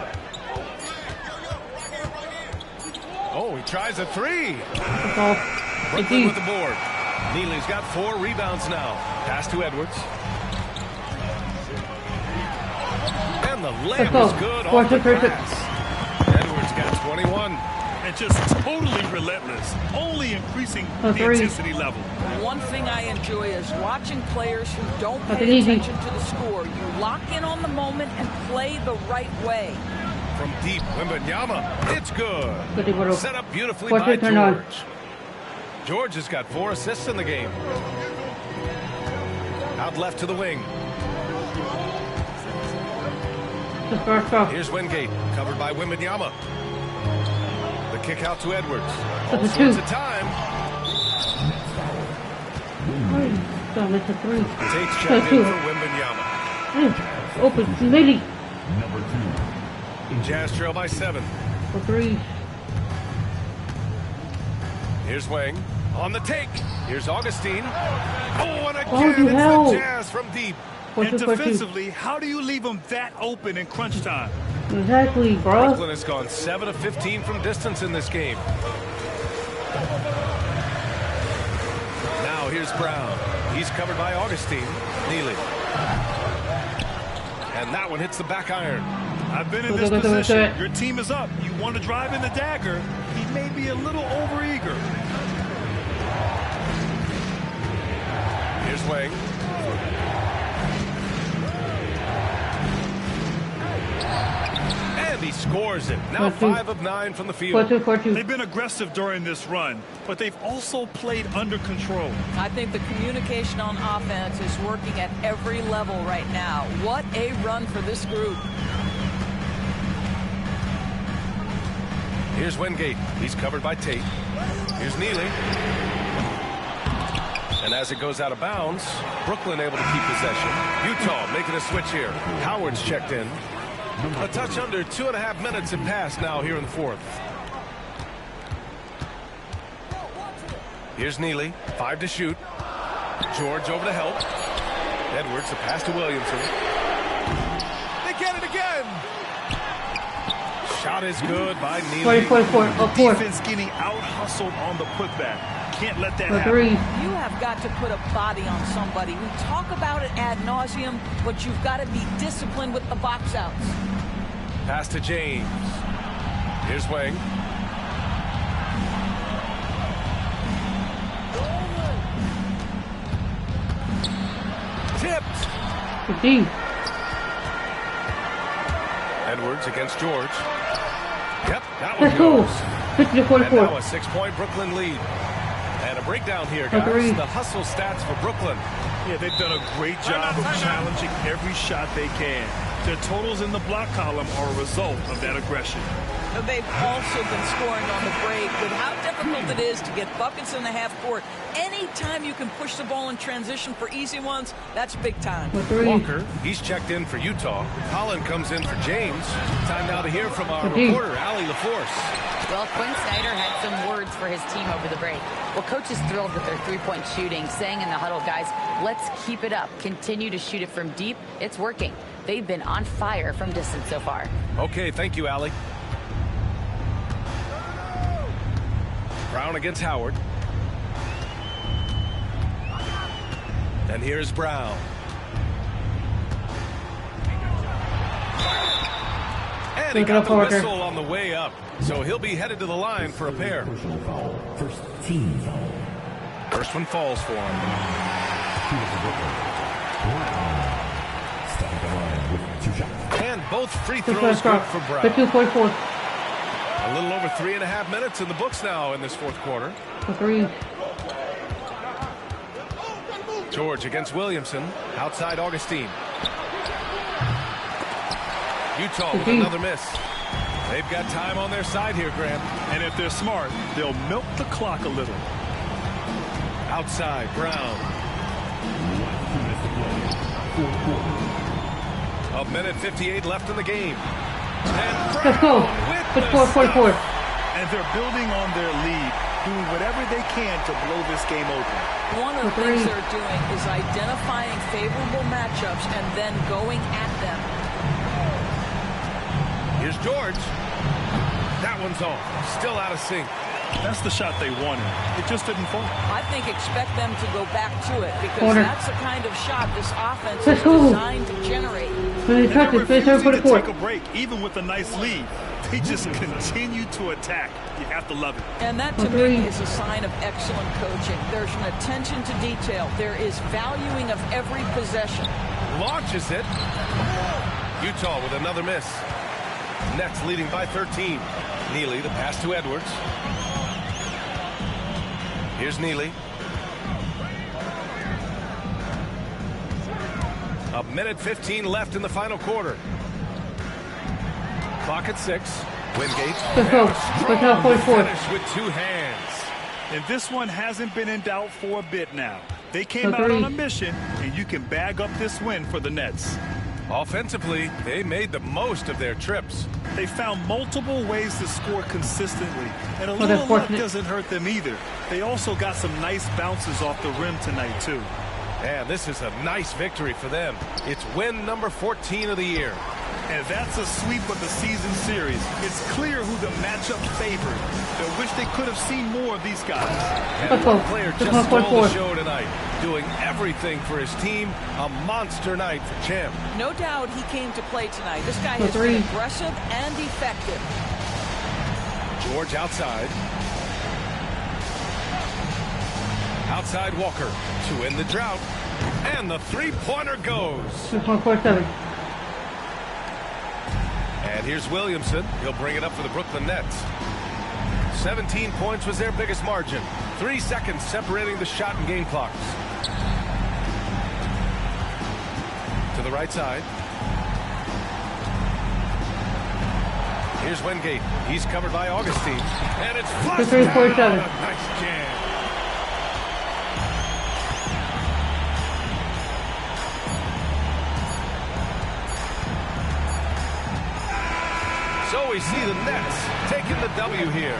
Oh, he tries a 3. Brooklyn with the board. Neely's got 4 rebounds now. Pass to Edwards. And the layup is good off the glass. Edwards got 21. And just totally relentless, only increasing the intensity level. One thing I enjoy is watching players who don't pay attention to the score. You lock in on the moment and play the right way. From deep, Wembanyama, it's good. Set up beautifully by George. George has got 4 assists in the game. Out left to the wing. Here's Wingate, covered by Wembanyama. kick out to Edwards. All sorts of time. Don't miss a three. Tate's checked in for Wembanyama. Open, Liddy. Jazz trail by 7. For three. Here's Wang on the take. Here's Augustine. Oh, and Oh, again, it's hell. the Jazz from deep. And defensively, how do you leave them that open in crunch time? Exactly, bro. Brooklyn has gone 7 of 15 from distance in this game. Now here's Brown. He's covered by Augustine. Neely. And that one hits the back iron. I've been in this position. Your team is up. You want to drive in the dagger. He may be a little overeager. Here's Wang. And he scores it. Now 5 of 9 from the field. They've been aggressive during this run, but they've also played under control. I think the communication on offense is working at every level right now. What a run for this group. Here's Wingate. He's covered by Tate. Here's Neely. And as it goes out of bounds, Brooklyn able to keep possession. Utah making a switch here. Howard's checked in. A touch under 2.5 minutes have passed now here in the fourth. Here's Neely. 5 to shoot. George over to help. Edwards, a pass to Williamson. They get it again. Shot is good by Neely. 44. Defense getting out-hustled on the putback. Can't let that happen. You have got to put a body on somebody. We talk about it ad nauseum, but you've got to be disciplined with the box outs. Pass to James. Here's Wang. Tipped. Edwards against George. Yep, that one goes. 50-44. And now a 6-point Brooklyn lead. And a breakdown here, guys. The hustle stats for Brooklyn. Yeah, they've done a great job of challenging every shot they can. Their totals in the block column are a result of that aggression. They've also been scoring on the break with how difficult it is to get buckets in the half court. Anytime you can push the ball in transition for easy ones, that's big time. Walker, he's checked in for Utah. Holland comes in for James. Time now to hear from our reporter, Allie LaForce. Well, Quinn Snyder had some words for his team over the break. Well, coach is thrilled with their three-point shooting, saying in the huddle, guys, let's keep it up. Continue to shoot it from deep. It's working. They've been on fire from distance so far. Okay, thank you, Allie. Brown against Howard. And here's Brown. And he got the whistle on the way up. So he'll be headed to the line for a pair. First team foul. First one falls for him. Stepping the line with 2 shots. And both free throws good for Brown. 2-4-4. A little over 3.5 minutes in the books now in this fourth quarter. For three. George against Williamson. Outside Augustine. Utah with another miss. They've got time on their side here, Grant. And if they're smart, they'll milk the clock a little. Outside, Brown. A minute 58 left in the game. And Brown with the 44. And they're building on their lead, doing whatever they can to blow this game open. One of the things they're doing is identifying favorable matchups and then going at them. Here's George. That one's off. Still out of sync. That's the shot they wanted. It just didn't fall. I think expect them to go back to it because that's the kind of shot this offense is designed to generate. They're refusing to take a break, even with a nice lead. They just continue to attack. You have to love it. And that, to me, is a sign of excellent coaching. There's an attention to detail. There is valuing of every possession. Launches it. Utah with another miss. Nets leading by 13. Neely, the pass to Edwards. Here's Neely. A minute 15 left in the final quarter. Clock at 6. Wingate. Finish with two hands. And this one hasn't been in doubt for a bit now. They came out on a mission, and you can bag up this win for the Nets. Offensively, they made the most of their trips. They found multiple ways to score consistently, and a little luck doesn't hurt them either. They also got some nice bounces off the rim tonight, too. And this is a nice victory for them. It's win number 14 of the year. And that's a sweep of the season series. It's clear who the matchup favored. They wish they could have seen more of these guys. And one player just stole the show tonight, doing everything for his team. A monster night for Champ. No doubt he came to play tonight. This guy has been aggressive and effective. George outside. Outside Walker to end the drought. And the three-pointer goes. And here's Williamson. He'll bring it up for the Brooklyn Nets. 17 points was their biggest margin. 3 seconds separating the shot and game clocks. To the right side. Here's Wingate. He's covered by Augustine. And it's flushed down. Nice jam. So we see the Nets taking the W here.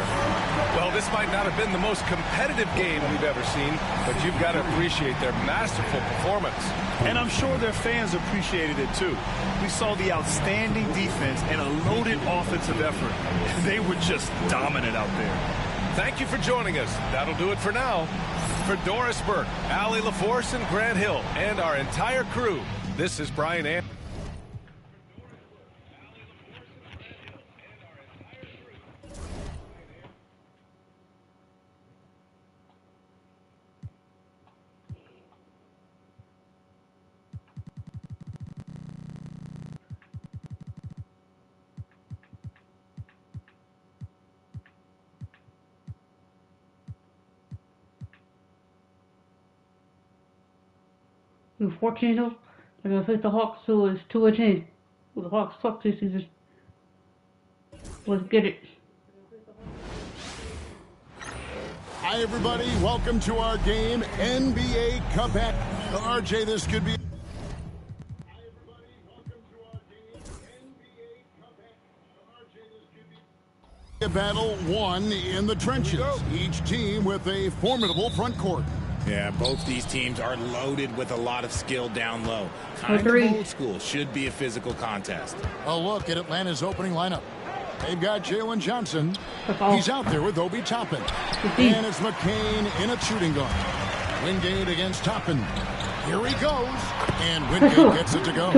Well, this might not have been the most competitive game we've ever seen, but you've got to appreciate their masterful performance. And I'm sure their fans appreciated it too. We saw the outstanding defense and a loaded offensive effort. They were just dominant out there. Thank you for joining us. That'll do it for now. For Doris Burke, Allie LaForce, and Grant Hill, and our entire crew, this is Brian Anderson. With 14-0, they're gonna face the Hawks, who is 2-10. The Hawks suck this season. Let's get it. Hi everybody, welcome to our game, NBA Cuphead. RJ, this could be a battle won in the trenches. Each team with a formidable front court. Yeah, both these teams are loaded with a lot of skill down low. Kind of old school. Should be a physical contest. A look at Atlanta's opening lineup. They've got Jalen Johnson. He's out there with Obi Toppin. And it's McCain in a shooting guard. Wingate against Toppin. Here he goes. And Wingate gets it to go.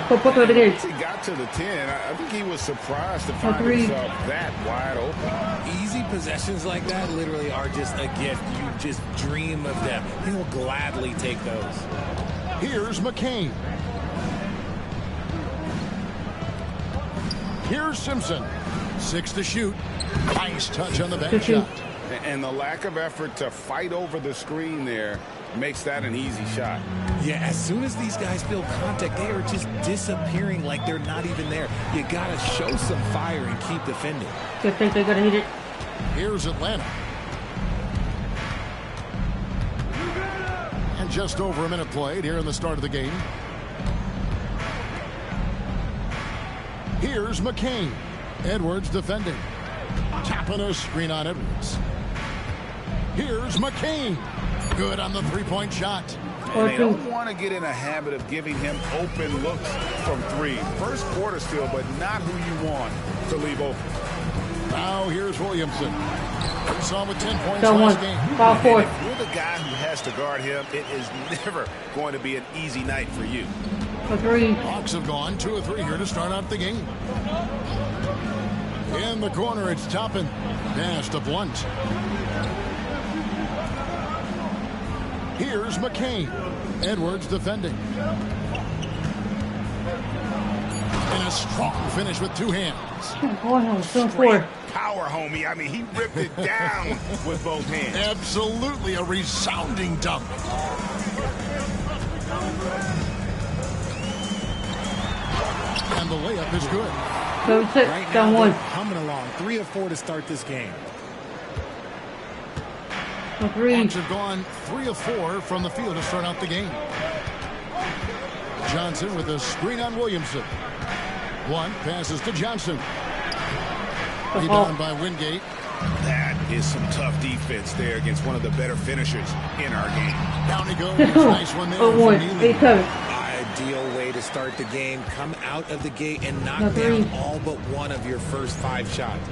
He got to the 10. I think he was surprised to find himself that wide open. Easy possessions like that literally are just a gift. You just dream of them. He'll gladly take those. Here's McCain. Here's Simpson. 6 to shoot. Nice touch on the back shot. And the lack of effort to fight over the screen there makes that an easy shot. Yeah, as soon as these guys feel contact, they are just disappearing like they're not even there. You got to show some fire and keep defending. I think they're going to hit it. Here's Atlanta. And just over a minute played here in the start of the game. Here's McCain. Edwards defending. Tapping a screen on Edwards. Here's McCain. Good on the three-point shot. And they don't want to get in a habit of giving him open looks from three. First quarter still, but not who you want to leave open. Now here's Williamson. We saw him with 10 points last game. And if you're the guy who has to guard him, it is never going to be an easy night for you. Hawks have gone 2 of 3 here to start out the game. In the corner, it's Toppin. Pass to Blunt. Here's McCain. Edwards defending. And a strong finish with 2 hands. Straight power, homie. I mean, he ripped it down with both hands. Absolutely a resounding dunk. And the layup is good. Right down now, one. they're humming along. 3 of 4 to start this game. Hawks have gone 3 of 4 from the field to start out the game. Johnson with a screen on Williamson. One passes to Johnson. Rebound by Wingate. That is some tough defense there against one of the better finishers in our game. Down he goes. Nice one there. Ideal way to start the game. Come out of the gate and knock down all but one of your first 5 shots.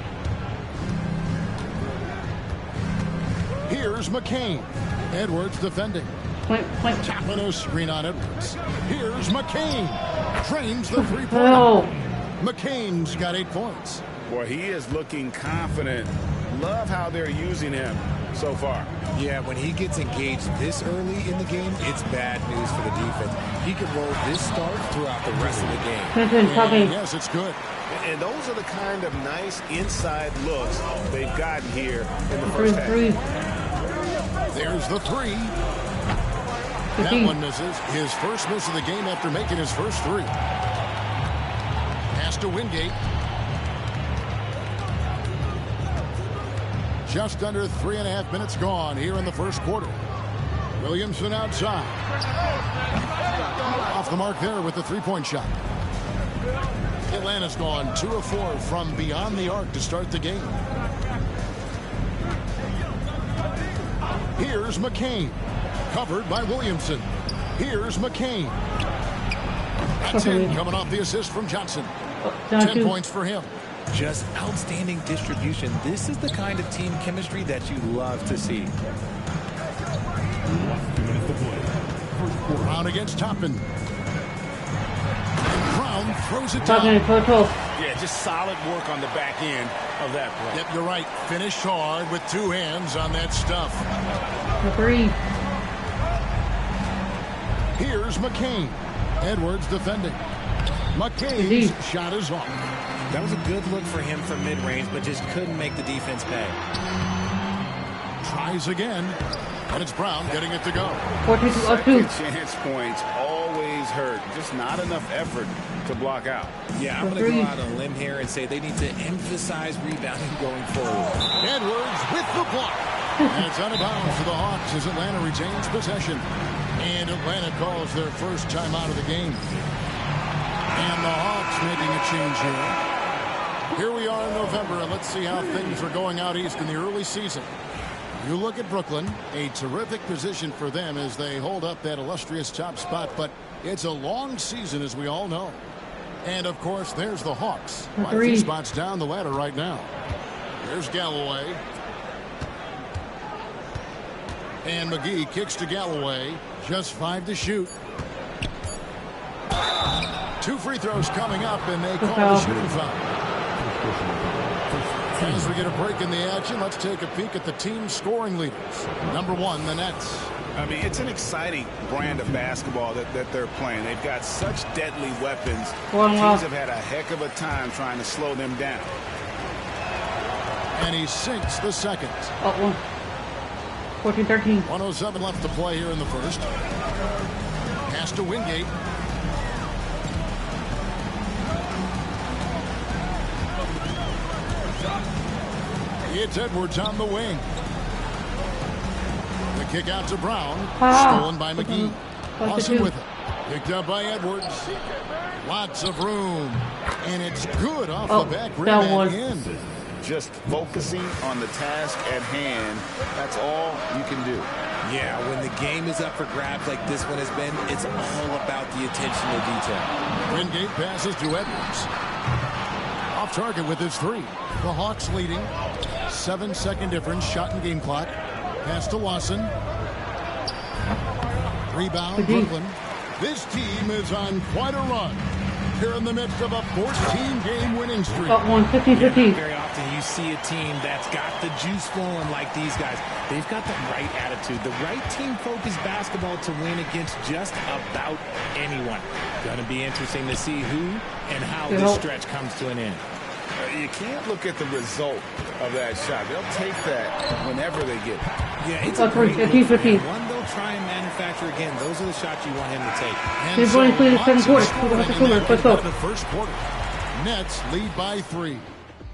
Here's McCain. Edwards defending. Tapping a screen on Edwards. Here's McCain. Drains the three-pointer. McCain's got 8 points. Boy, he is looking confident. Love how they're using him so far. Yeah, when he gets engaged this early in the game, it's bad news for the defense. He could roll this start throughout the rest of the game. Yes, it's good. And those are the kind of nice inside looks they've gotten here in the first half. There's the 3. That one misses. His first miss of the game after making his first 3. Pass to Wingate. Just under 3.5 minutes gone here in the first quarter. Williamson outside. Off the mark there with the 3-point shot. Atlanta's gone 2 of 4 from beyond the arc to start the game. Here's McCain. Covered by Williamson. Here's McCain. That's in, coming off the assist from Johnson. 10 points for him. Just outstanding distribution. This is the kind of team chemistry that you love to see. Brown against Toppin. Brown throws it down. Yeah, just solid work on the back end of that play. Yep, you're right. Finished hard with 2 hands on that stuff. Here's McCain. Edwards defending. McCain's shot is off. That was a good look for him from mid-range, but just couldn't make the defense pay. Tries again, and it's Brown getting it to go. Second chance points always hurt. Just not enough effort to block out. Yeah, I'm going to go out on a limb here and say they need to emphasize rebounding going forward. Edwards with the block. And it's out of bounds for the Hawks as Atlanta retains possession. And Atlanta calls their first timeout of the game. And the Hawks making a change here. Here we are in November, and let's see how things are going out east in the early season. You look at Brooklyn, a terrific position for them as they hold up that illustrious top spot, but it's a long season, as we all know. And, of course, there's the Hawks. 2 spots down the ladder right now. There's Galloway. And McGee kicks to Galloway. Just 5 to shoot. 2 free throws coming up, and they call the shooting foul. As we get a break in the action, let's take a peek at the team scoring leaders. Number 1, the Nets. I mean, it's an exciting brand of basketball that they're playing. They've got such deadly weapons. Teams have had a heck of a time trying to slow them down. And he sinks the second. 14-13. 1:07 left to play here in the first. Pass to Wingate. It's Edwards on the wing. The kick out to Brown. Stolen by McGee. Lawson with it. Picked up by Edwards. Lots of room. And it's good off the back rim at the end. Just focusing on the task at hand. That's all you can do. Yeah, when the game is up for grabs like this one has been, it's all about the attention to detail. Wingate passes to Edwards. Off target with his 3. The Hawks leading. 7-second difference. Shot and game clock. Pass to Lawson. Rebound, Brooklyn. This team is on quite a run. They're in the midst of a 14-game winning streak. 15-15. Very often you see a team that's got the juice flowing like these guys. They've got the right attitude, the right team-focused basketball to win against just about anyone. Going to be interesting to see who and how this stretch comes to an end. You can't look at the result of that shot. They'll take that whenever they get it. Yeah, it's a great one they'll try and manufacture again. Those are the shots you want him to take. And so the first quarter. Nets lead by 3.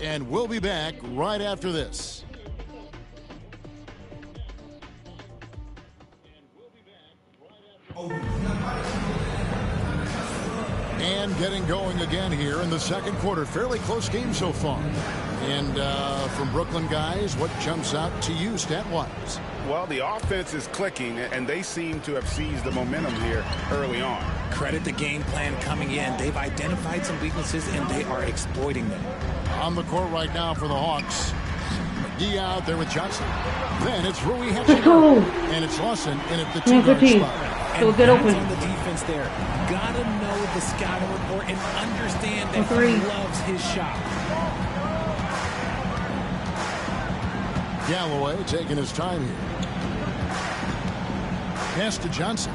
And we'll be back right after this. And getting going again here in the second quarter. Fairly close game so far. And from Brooklyn guys, what jumps out to you stat-wise? Well, the offense is clicking, and they seem to have seized the momentum here early on. Credit the game plan coming in. They've identified some weaknesses, and they are exploiting them. On the court right now for the Hawks. McGee out there with Johnson. Then it's Rui Hachimura. And it's Lawson in at the 2-guard spot. And get open on the defense there. Gotta know the scouting report and understand that he loves his shot. Galloway taking his time here. Pass to Johnson.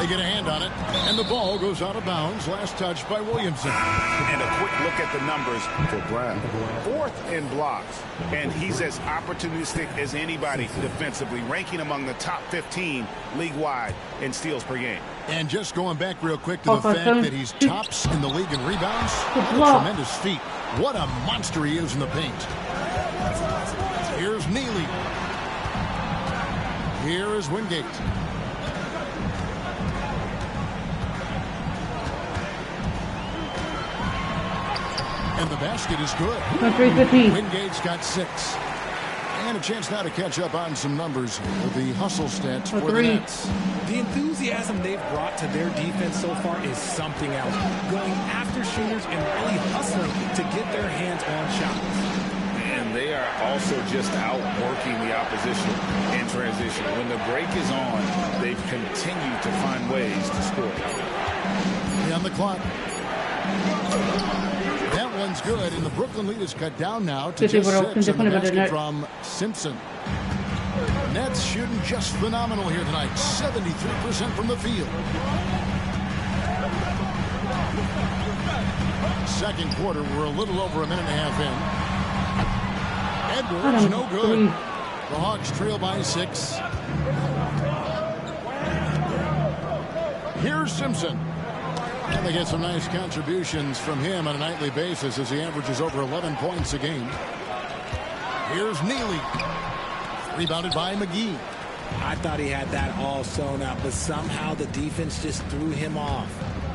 They get a hand on it, and the ball goes out of bounds. Last touch by Williamson. And a quick look at the numbers for Brown. 4th in blocks, and he's as opportunistic as anybody defensively, ranking among the top 15 league-wide in steals per game. And just going back real quick to the fact that he's tops in the league in rebounds. Tremendous feat. What a monster he is in the paint. Here's Neely. Here is Wingate. And the basket is good. Wingate's got 6. And a chance now to catch up on some numbers with the hustle stats for the Nets. The enthusiasm they've brought to their defense so far is something else. Going after shooters and really hustling to get their hands on shots. And they are also just outworking the opposition in transition. When the break is on, they've continued to find ways to score. On the clock. That one's good, and the Brooklyn lead is cut down now to just 6 on the basket from Simpson. Nets shooting just phenomenal here tonight. 73% from the field. Second quarter, we're a little over a minute and a half in. Edwards, no good. The Hawks trail by 6. Here's Simpson. And they get some nice contributions from him on a nightly basis as he averages over 11 points a game. Here's Neely. Rebounded by McGee. I thought he had that all sewn up, but somehow the defense just threw him off.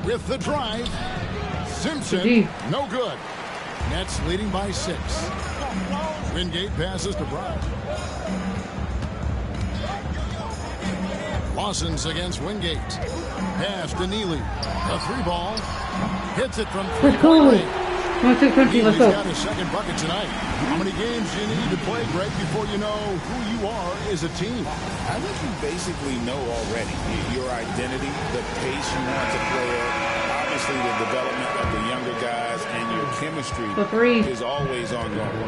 With the drive, Simpson, no good. Nets leading by 6. Wingate passes to Brown. Lawson's against Wingate. Pass to Neely. A 3-ball. Hits it from 3-point range. Neely's got his second bucket tonight. How many games do you need to play, Greg, before you know who you are as a team? I think you basically know already your identity, the pace you want to play at, obviously the development of the younger guys, and your chemistry is always ongoing.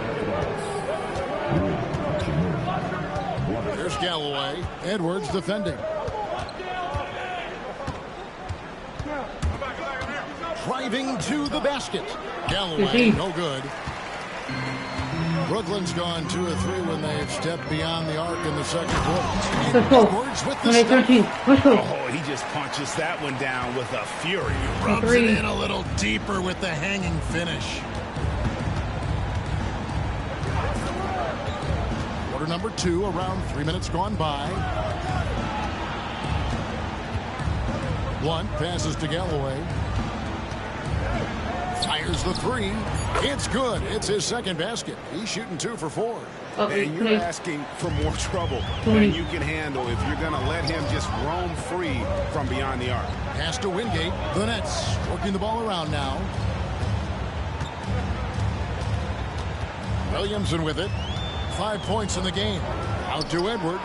There's Galloway. Edwards defending. Driving to the basket. Galloway, no good. Brooklyn's gone 2 of 3 when they've stepped beyond the arc in the second quarter. Edwards with the step. Oh, he just punches that one down with a fury. Rubs it in a little deeper with the hanging finish. Quarter number 2, around 3 minutes gone by. One passes to Galloway. Fires the 3. It's good. It's his second basket. He's shooting 2 for 4. And you're asking for more trouble than you can handle if you're going to let him just roam free from beyond the arc. Pass to Wingate. The Nets working the ball around now. Williamson with it. 5 points in the game. Out to Edwards.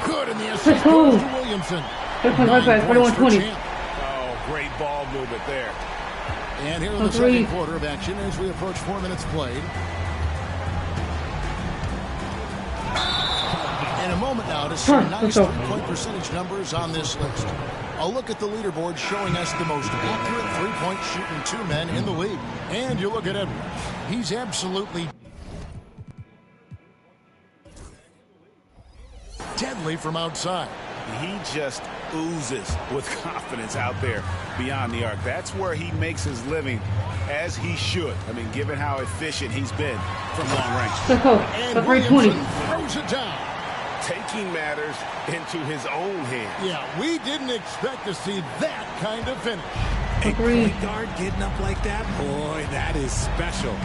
Good in the assist goes to Williamson. 9 points for Champ. Oh, great ball movement there. And here in the second quarter of action as we approach 4 minutes played. In a moment now to see nice 3-point percentage numbers on this list. A look at the leaderboard showing us the most accurate 3-point shooting 2 men in the league. And you look at Edwards. He's absolutely deadly from outside. He just oozes with confidence out there beyond the arc. That's where he makes his living, as he should. I mean, given how efficient he's been from long range. And Williamson throws it down. Taking matters into his own hands. Yeah, we didn't expect to see that kind of finish. A point guard getting up like that, boy, that is special.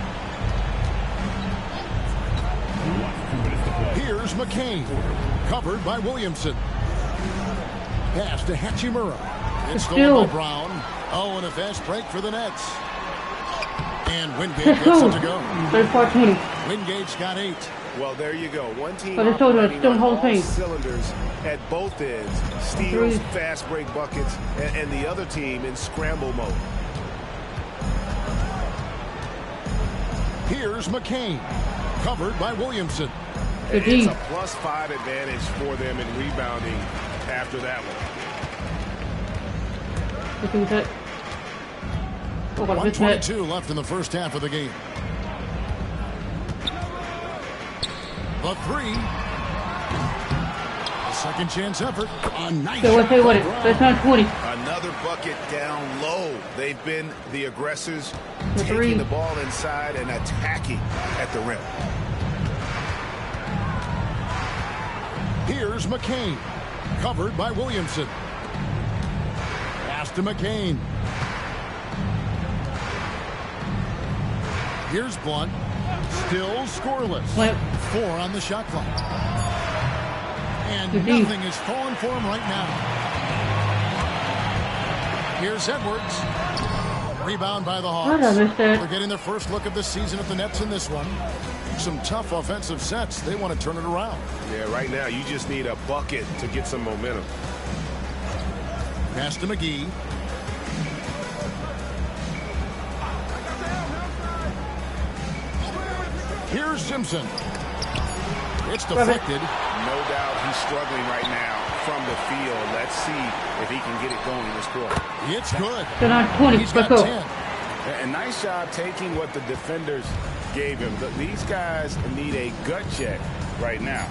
Here's McCain, covered by Williamson. Pass to Hachimura. It's stolen by Brown. Oh, and a fast break for the Nets. And Wingate gets it to go. 34-20. Wingate's got 8. Well, there you go. One team But it's still operating whole on thing. all cylinders at both ends. Steals, fast break buckets, and the other team in scramble mode. Here's McCain, covered by Williamson. It's a +5 advantage for them in rebounding after that one. 1:22 left in the first half of the game. The 3. A second chance effort. A nice shot. Another bucket down low. They've been the aggressors, taking the ball inside and attacking at the rim. Here's McCain, covered by Williamson. Pass to McCain. Here's Blunt. Still scoreless. 4 on the shot clock. And nothing is falling for him right now. Here's Edwards. Rebound by the Hawks. They're getting their first look of the season at the Nets in this one. Some tough offensive sets. They want to turn it around. Yeah, right now you just need a bucket to get some momentum. Pass to McGee. Here's Simpson. It's deflected. No doubt he's struggling right now from the field. Let's see if he can get it going this quarter. It's good. He's got 10. A nice job taking what the defenders gave him. These guys need a gut check right now.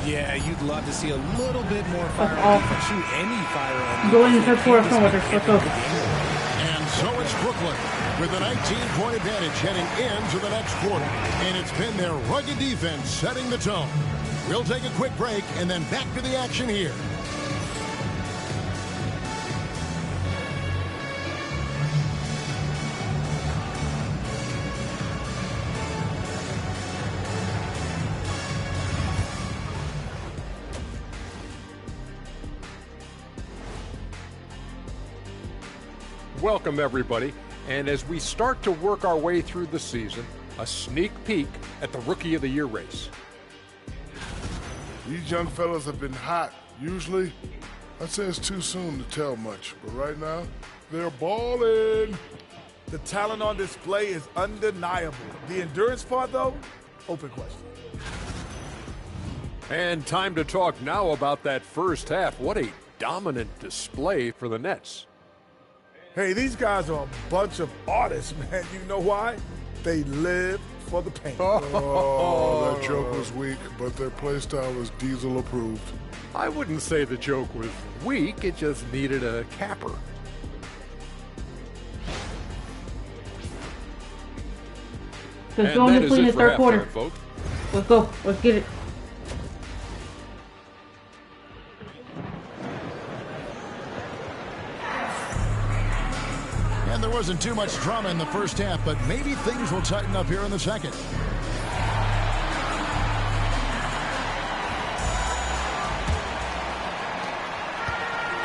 Yeah, you'd love to see a little bit more fire on defense. Shoot any fire on Go in the third quarter. And so it's Brooklyn with a 19-point advantage heading into the next quarter. And it's been their rugged defense setting the tone. We'll take a quick break and then back to the action here. Welcome, everybody. And as we start to work our way through the season, a sneak peek at the Rookie of the Year race. These young fellas have been hot. Usually, I'd say it's too soon to tell much, but right now, they're balling. The talent on display is undeniable. The endurance part, though, open question. And time to talk now about that first half. What a dominant display for the Nets. Hey, these guys are a bunch of artists, man. You know why? They live for the paint. Oh, that joke was weak, but their play style is Diesel approved. I wouldn't say the joke was weak. It just needed a capper. Let's go in the third quarter. Folks. Let's go. Let's get it. And there wasn't too much drama in the first half, but maybe things will tighten up here in the second.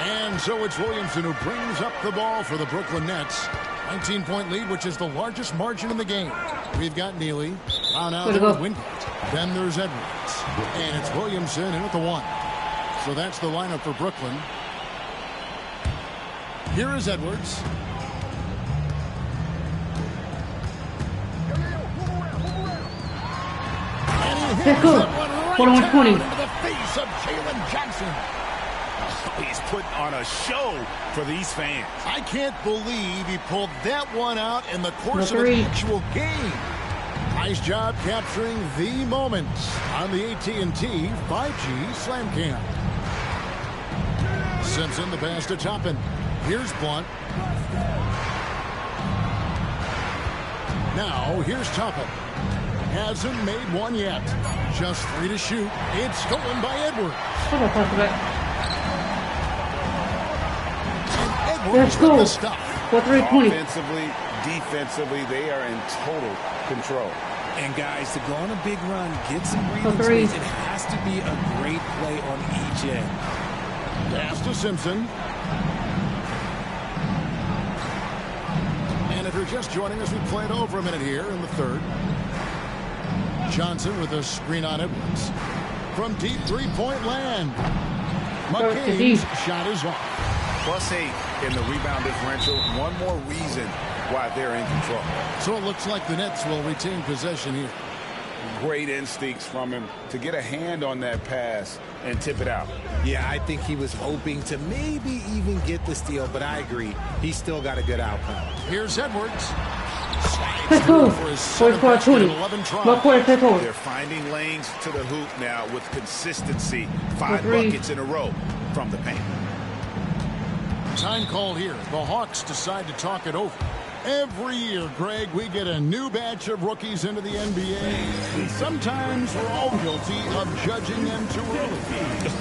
And so it's Williamson who brings up the ball for the Brooklyn Nets. 19-point lead, which is the largest margin in the game. We've got Neely. Brown out there with Wingate. Then there's Edwards. And it's Williamson in at the 1. So that's the lineup for Brooklyn. Here is Edwards. Let's go. 41-20. Into the face of Jalen Johnson. He's putting on a show for these fans. I can't believe he pulled that one out in the course of an actual game. Nice job capturing the moments on the AT&T 5G Slam Cam. Simpson, the pass to Toppin. Here's Blunt. Now, here's Toppin. Hasn't made one yet. Just 3 to shoot. It's stolen by Edwards. Let's go. Offensively, defensively, they are in total control. And guys, to go on a big run, get some breathing space, it has to be a great play on each end. Pass to Simpson. And if you're just joining us, we played over a minute here in the third. Johnson with a screen on Edwards. From deep three-point land. McCain's shot is off. +8 in the rebound differential. One more reason why they're in control. So it looks like the Nets will retain possession here. Great instincts from him to get a hand on that pass and tip it out. Yeah, I think he was hoping to maybe even get the steal, but I agree. He's still got a good outcome. Here's Edwards. Let's go. 11 tries. They're finding lanes to the hoop now with consistency. 5 buckets in a row from the paint. Time called here. The Hawks decide to talk it over. Every year, Greg, we get a new batch of rookies into the NBA. And sometimes we're all guilty of judging them too early.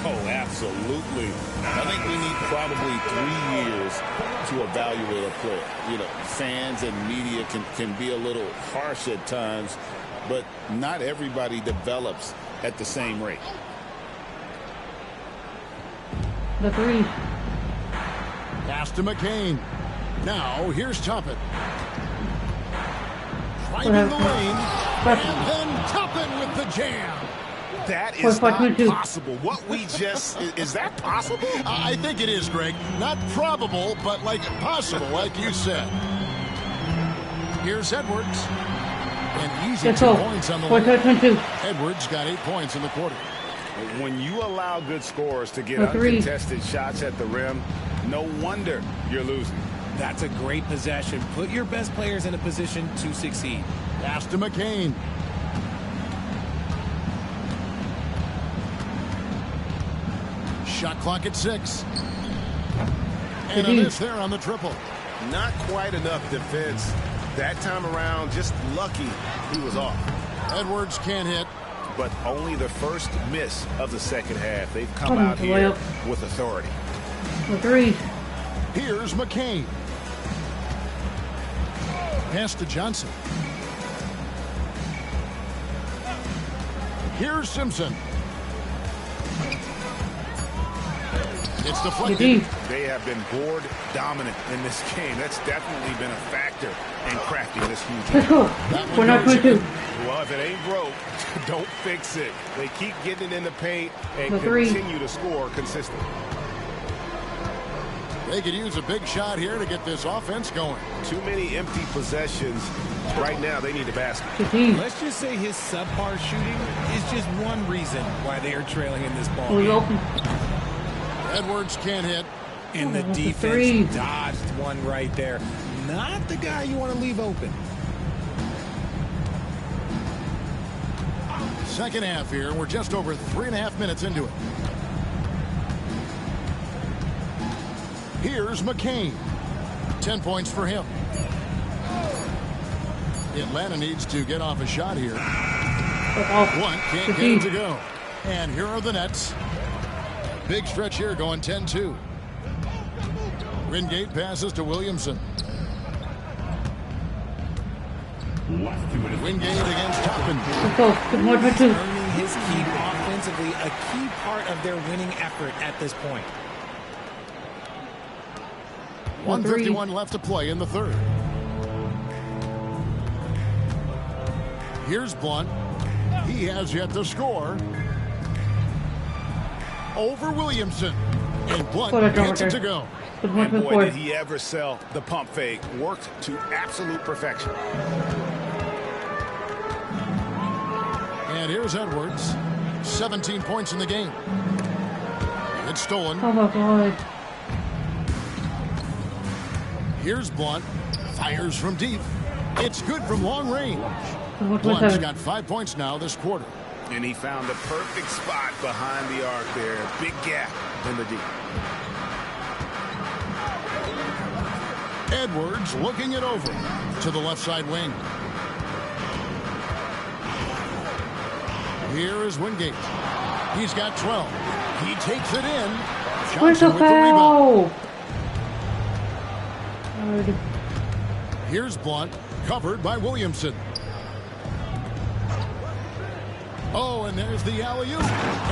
Oh, absolutely. I think we need probably 3 years to evaluate a player. You know, fans and media can be a little harsh at times, but not everybody develops at the same rate. The 3. Pass to McCain. Now, here's Toppin. Driving the lane. And then Toppin with the jam. That is not possible. What we just... is that possible? I think it is, Greg. Not probable, but like possible, like you said. Here's Edwards. And easy 2 points on the way. Edwards got 8 points in the quarter. When you allow good scorers to get uncontested shots at the rim, no wonder you're losing. That's a great possession. Put your best players in a position to succeed. Pass to McCain. Shot clock at 6. And a miss there on the triple. Not quite enough defense. That time around, just lucky he was off. Edwards can't hit. But only the first miss of the second half. They've come out here with authority. The 3. Here's McCain. Pass to Johnson. Here's Simpson. It's deflected. They have been board dominant in this game. That's definitely been a factor in crafting this huge game. Let's go. We're not going to. Well, if it ain't broke, don't fix it. They keep getting it in the paint and The 3. continue to score consistently. They could use a big shot here to get this offense going. Too many empty possessions. Right now, they need a basket. Let's just say his subpar shooting is just one reason why they are trailing in this ball game. Edwards can't hit. And the defense dodged one right there. Not the guy you want to leave open. Second half here. We're just over 3.5 minutes into it. Here's McCain. 10 points for him. Atlanta needs to get off a shot here. One can't get it to go. And here are the Nets. Big stretch here going 10-2. Wingate passes to Williamson. Wingate against Toppin. Earning his keep offensively, a key part of their winning effort at this point. 1:51 left to play in the third. Here's Blunt. He has yet to score. Over Williamson. And Blunt gets it to go. And boy, did he ever sell the pump fake. Worked to absolute perfection. And here's Edwards. 17 points in the game. It's stolen. Oh my God. Here's Blunt. Fires from deep. It's good from long range. Blunt's got 5 points now this quarter. And he found the perfect spot behind the arc there. Big gap in the deep. Edwards looking it over to the left side wing. Here is Wingate. He's got 12. He takes it in. Johnson with the rebound. Here's Blunt, covered by Williamson. Oh, and there's the alley-oop.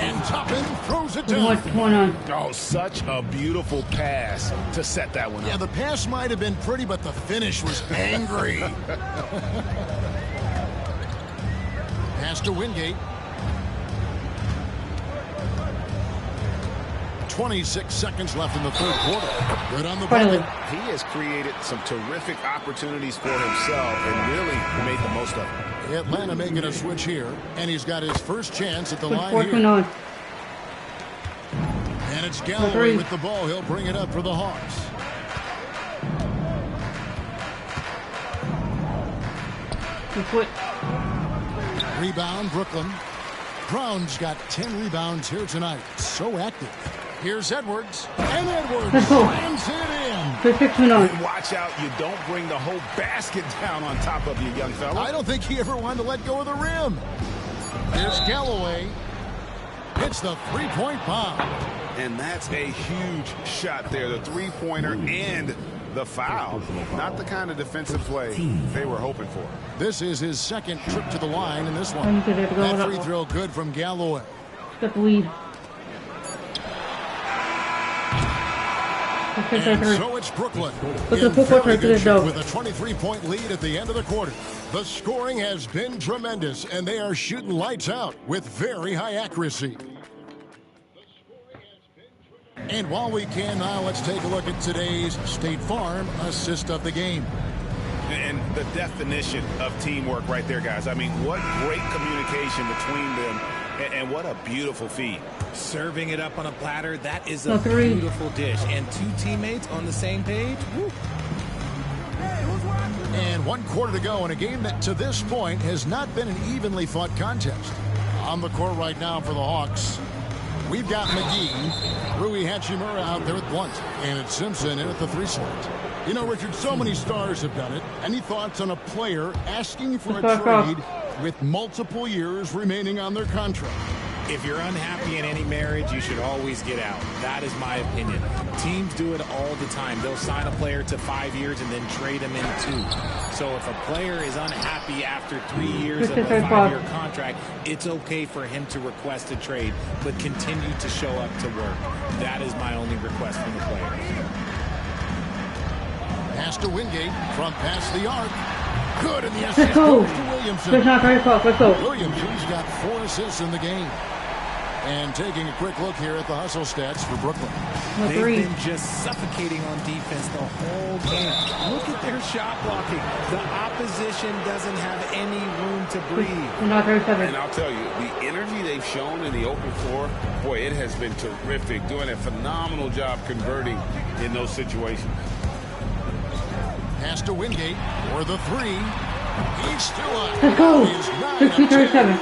And Toppin throws it down. What's going on? Oh, such a beautiful pass to set that one up. Yeah, the pass might have been pretty, but the finish was angry. Pass to Wingate. 26 seconds left in the third quarter. Good on the bucket. He has created some terrific opportunities for himself and really made the most of it. Atlanta making a switch here, and he's got his first chance at the line here. And it's Galloway with the ball. He'll bring it up for the Hawks. Rebound, Brooklyn. Brown's got 10 rebounds here tonight. So active. Here's Edwards. And Edwards slams it in. And watch out, you don't bring the whole basket down on top of you, young fella. I don't think he ever wanted to let go of the rim. Here's Galloway. Hits the three-point bomb. And that's a huge shot there. The three-pointer and the foul. Not the kind of defensive play they were hoping for. This is his second trip to the line in this one. That free throw good from Galloway. Got the lead. And so it's Brooklyn in very good shape with a 23-point lead at the end of the quarter. The scoring has been tremendous, and they are shooting lights out with very high accuracy. And while we can now, let's take a look at today's State Farm assist of the game. And the definition of teamwork right there, guys. I mean, what great communication between them, and what a beautiful feed. Serving it up on a platter, that is a beautiful dish. And two teammates on the same page. Woo. And 1 quarter to go in a game that to this point has not been an evenly fought contest. On the court right now for the Hawks, we've got McGee, Rui Hachimura out there with Blunt, and it's Simpson in at the 3 slot. You know, Richard, so many stars have done it. Any thoughts on a player asking for a trade with multiple years remaining on their contract? If you're unhappy in any marriage, you should always get out. That is my opinion. Teams do it all the time. They'll sign a player to 5 years and then trade him in 2. So if a player is unhappy after 3 years of a 5-year contract, it's okay for him to request a trade, but continue to show up to work. That is my only request from the players. Pass to Wingate from past the arc. Good, and the assist goes to Williamson. Williamson's got 4 assists in the game. And taking a quick look here at the hustle stats for Brooklyn. They've been just suffocating on defense the whole game. Look at their shot blocking. The opposition doesn't have any room to breathe. And I'll tell you, the energy they've shown in the open floor, boy, it has been terrific. Doing a phenomenal job converting in those situations. Pass to Wingate for the 3. He's still up. Let's go. 6-3-7.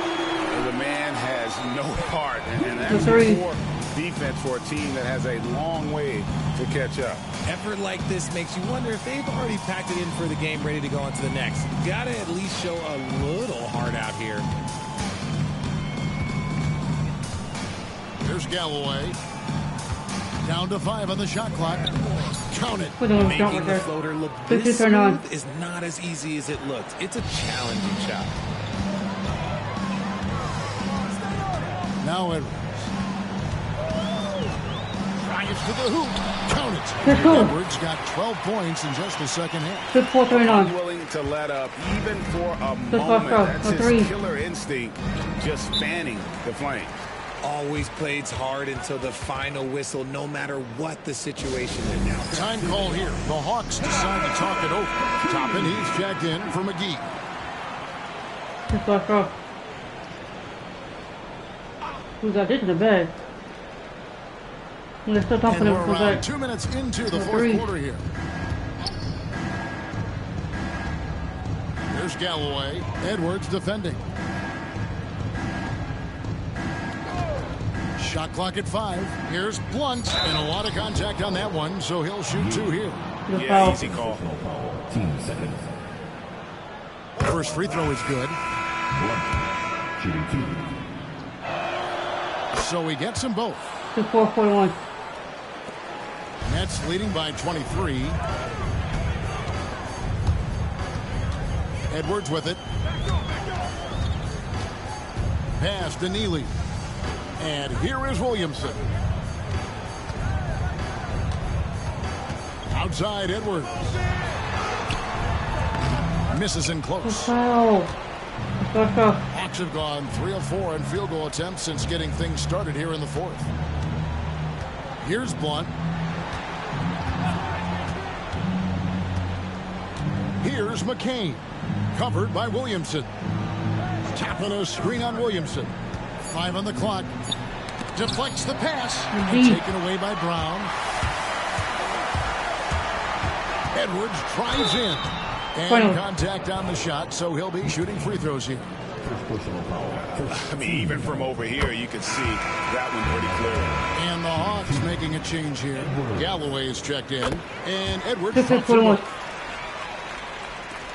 The man has no heart, and that's poor defense for a team that has a long way to catch up. Effort like this makes you wonder if they've already packed it in for the game, ready to go on to the next. Got to at least show a little heart out here. There's Galloway. Down to 5 on the shot clock. Count it. Making the floater look this smooth is not as easy as it looks. It's a challenging shot. Now Edwards. Drives to the hoop. Count it. Let's go. Edwards got 12 points in just the second half. 6-4-3-9. Unwilling to let up even for a moment. That's his killer instinct, just fanning the flame. Always plays hard until the final whistle, no matter what the situation is. Time call here. The Hawks decide to talk it over. Toppin, he's checked in for McGee. Who's got this in the bag? And we're around 2 minutes into the fourth quarter here. Here's Galloway. Edwards defending. Shot clock at 5. Here's Blunt, and a lot of contact on that one, so he'll shoot 2 here. Yeah, easy call. Team seconds. First free throw is good. Shooting 2. So he gets them both. 4:41. Nets leading by 23. Edwards with it. Pass to Neely. And here is Williamson. Outside Edwards. Misses in close. Hawks have gone 3 of 4 in field goal attempts since getting things started here in the fourth. Here's Blunt. Here's McCain. Covered by Williamson. Tapping a screen on Williamson. 5 on the clock. Deflects the pass. And taken away by Brown. Edwards tries in. And contact on the shot, so he'll be shooting free throws here. I mean, even from over here, you can see that one pretty clear. And the Hawks making a change here. Galloway's checked in. And Edwards.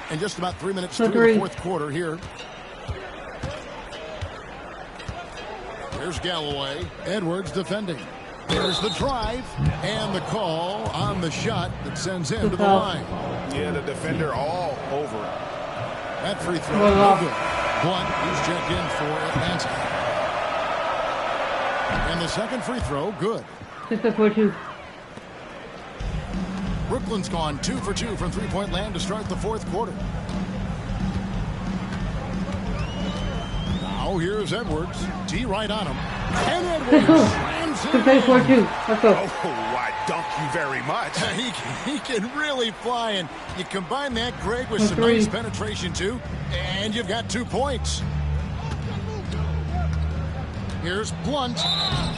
And just about 3 minutes through the fourth quarter here. Here's Galloway. Edwards defending. There's the drive and the call on the shot that sends him to the line. Yeah, the defender all over it. That free throw, no good. Blunt, he's checked in for Atlanta. And the second free throw, good. 6:42. Brooklyn's gone 2 for 2 from three-point land to start the fourth quarter. Now here's Edwards. D right on him. And Edwards slams it. 6:42. Let's go. Oh, I dunk you very much. He can really fly, and you combine that, Greg, with some nice penetration, too, and you've got 2 points. Here's Blunt,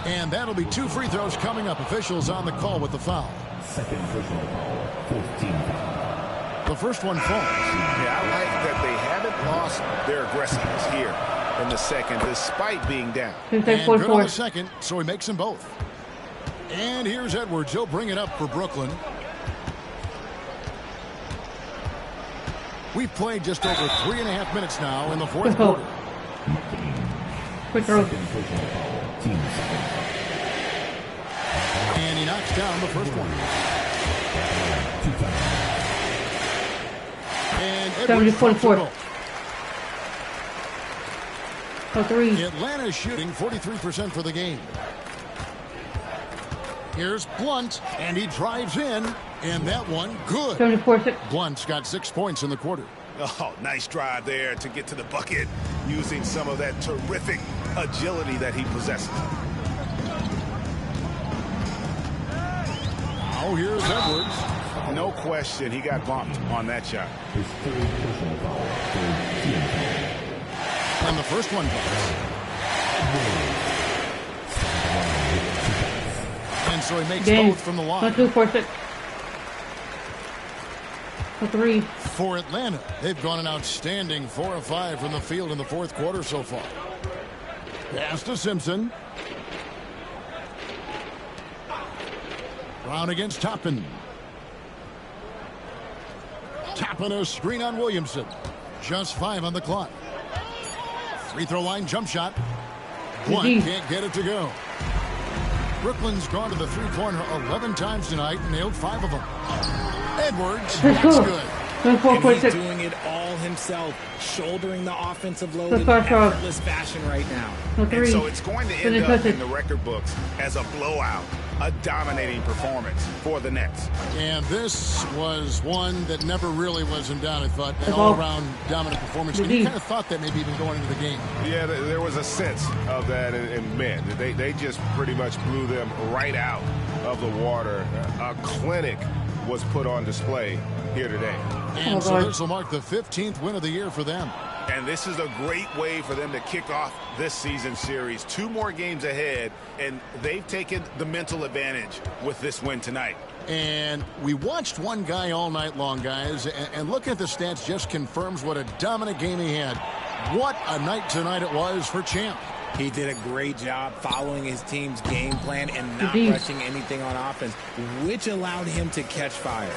and that'll be 2 free throws coming up. Officials on the call with the foul. Second personal foul. 14 foul. The first one falls. Yeah, I like that they haven't lost their aggressiveness here in the second, despite being down. And good on the second, so he makes them both. And here's Edwards. He'll bring it up for Brooklyn. We've played just over 3.5 minutes now in the fourth quarter. Quick throw. Team second. And he knocks down the first one. And Edwards 70-44. Atlanta's shooting 43% for the game. Here's Blunt, and he drives in, and that one good. 74-6. Blunt's got 6 points in the quarter. Oh, nice drive there to get to the bucket using some of that terrific agility that he possesses. Now here's Edwards. No question, he got bumped on that shot. And the first one falls. And so he makes both from the line. 1-2-4-6. For 3. For Atlanta, they've gone an outstanding 4 of 5 from the field in the fourth quarter so far. Pass to Simpson. Brown against Toppin. Toppin a screen on Williamson. Just 5 on the clock. Free throw line jump shot. Blunt can't get it to go. Brooklyn's gone to the three-pointer 11 times tonight and nailed 5 of them. Edwards, that's good. And he's doing it all himself, shouldering the offensive load in effortless fashion right now. And so it's going to end up in the record books as a blowout, a dominating performance for the Nets. And this was one that never really was in doubt, I thought. An all-around dominant performance. And you kind of thought that maybe even going into the game. Yeah, there was a sense of that in men. They just pretty much blew them right out of the water. A clinic was put on display here today. And so this will mark the 15th win of the year for them. And this is a great way for them to kick off this season series. 2 more games ahead, and they've taken the mental advantage with this win tonight. And we watched one guy all night long, guys, and looking at the stats just confirms what a dominant game he had. What a night tonight it was for Champ. He did a great job following his team's game plan and not rushing anything on offense, which allowed him to catch fire.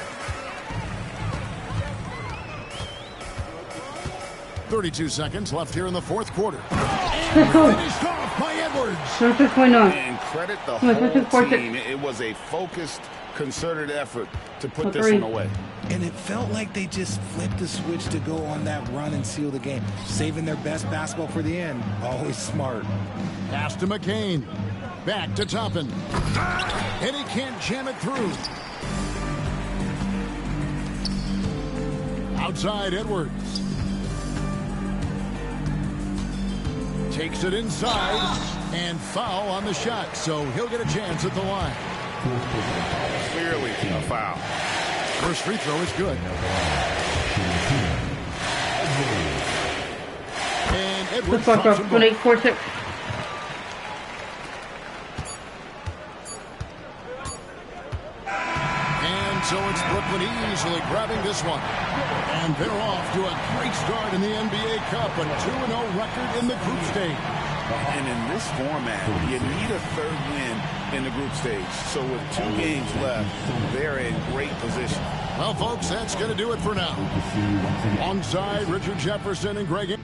32 seconds left here in the fourth quarter. And finished off by Edwards. And credit the whole team. It was a focused, concerted effort to put this one away. And it felt like they just flipped the switch to go on that run and seal the game, saving their best basketball for the end. Always smart. Pass to McCain. Back to Toppin. And he can't jam it through. Outside Edwards. Takes it inside. And foul on the shot, so he'll get a chance at the line. Clearly a foul. First free throw is good. And Edwards drops him both. 8-4-6. And so it's Brooklyn easily grabbing this one. And they're off to a great start in the NBA Cup, a 2-0 record in the group stage. And in this format, you need a third win in the group stage. So with 2 games left, they're in great position. Well, folks, that's going to do it for now. Alongside Richard Jefferson and Greg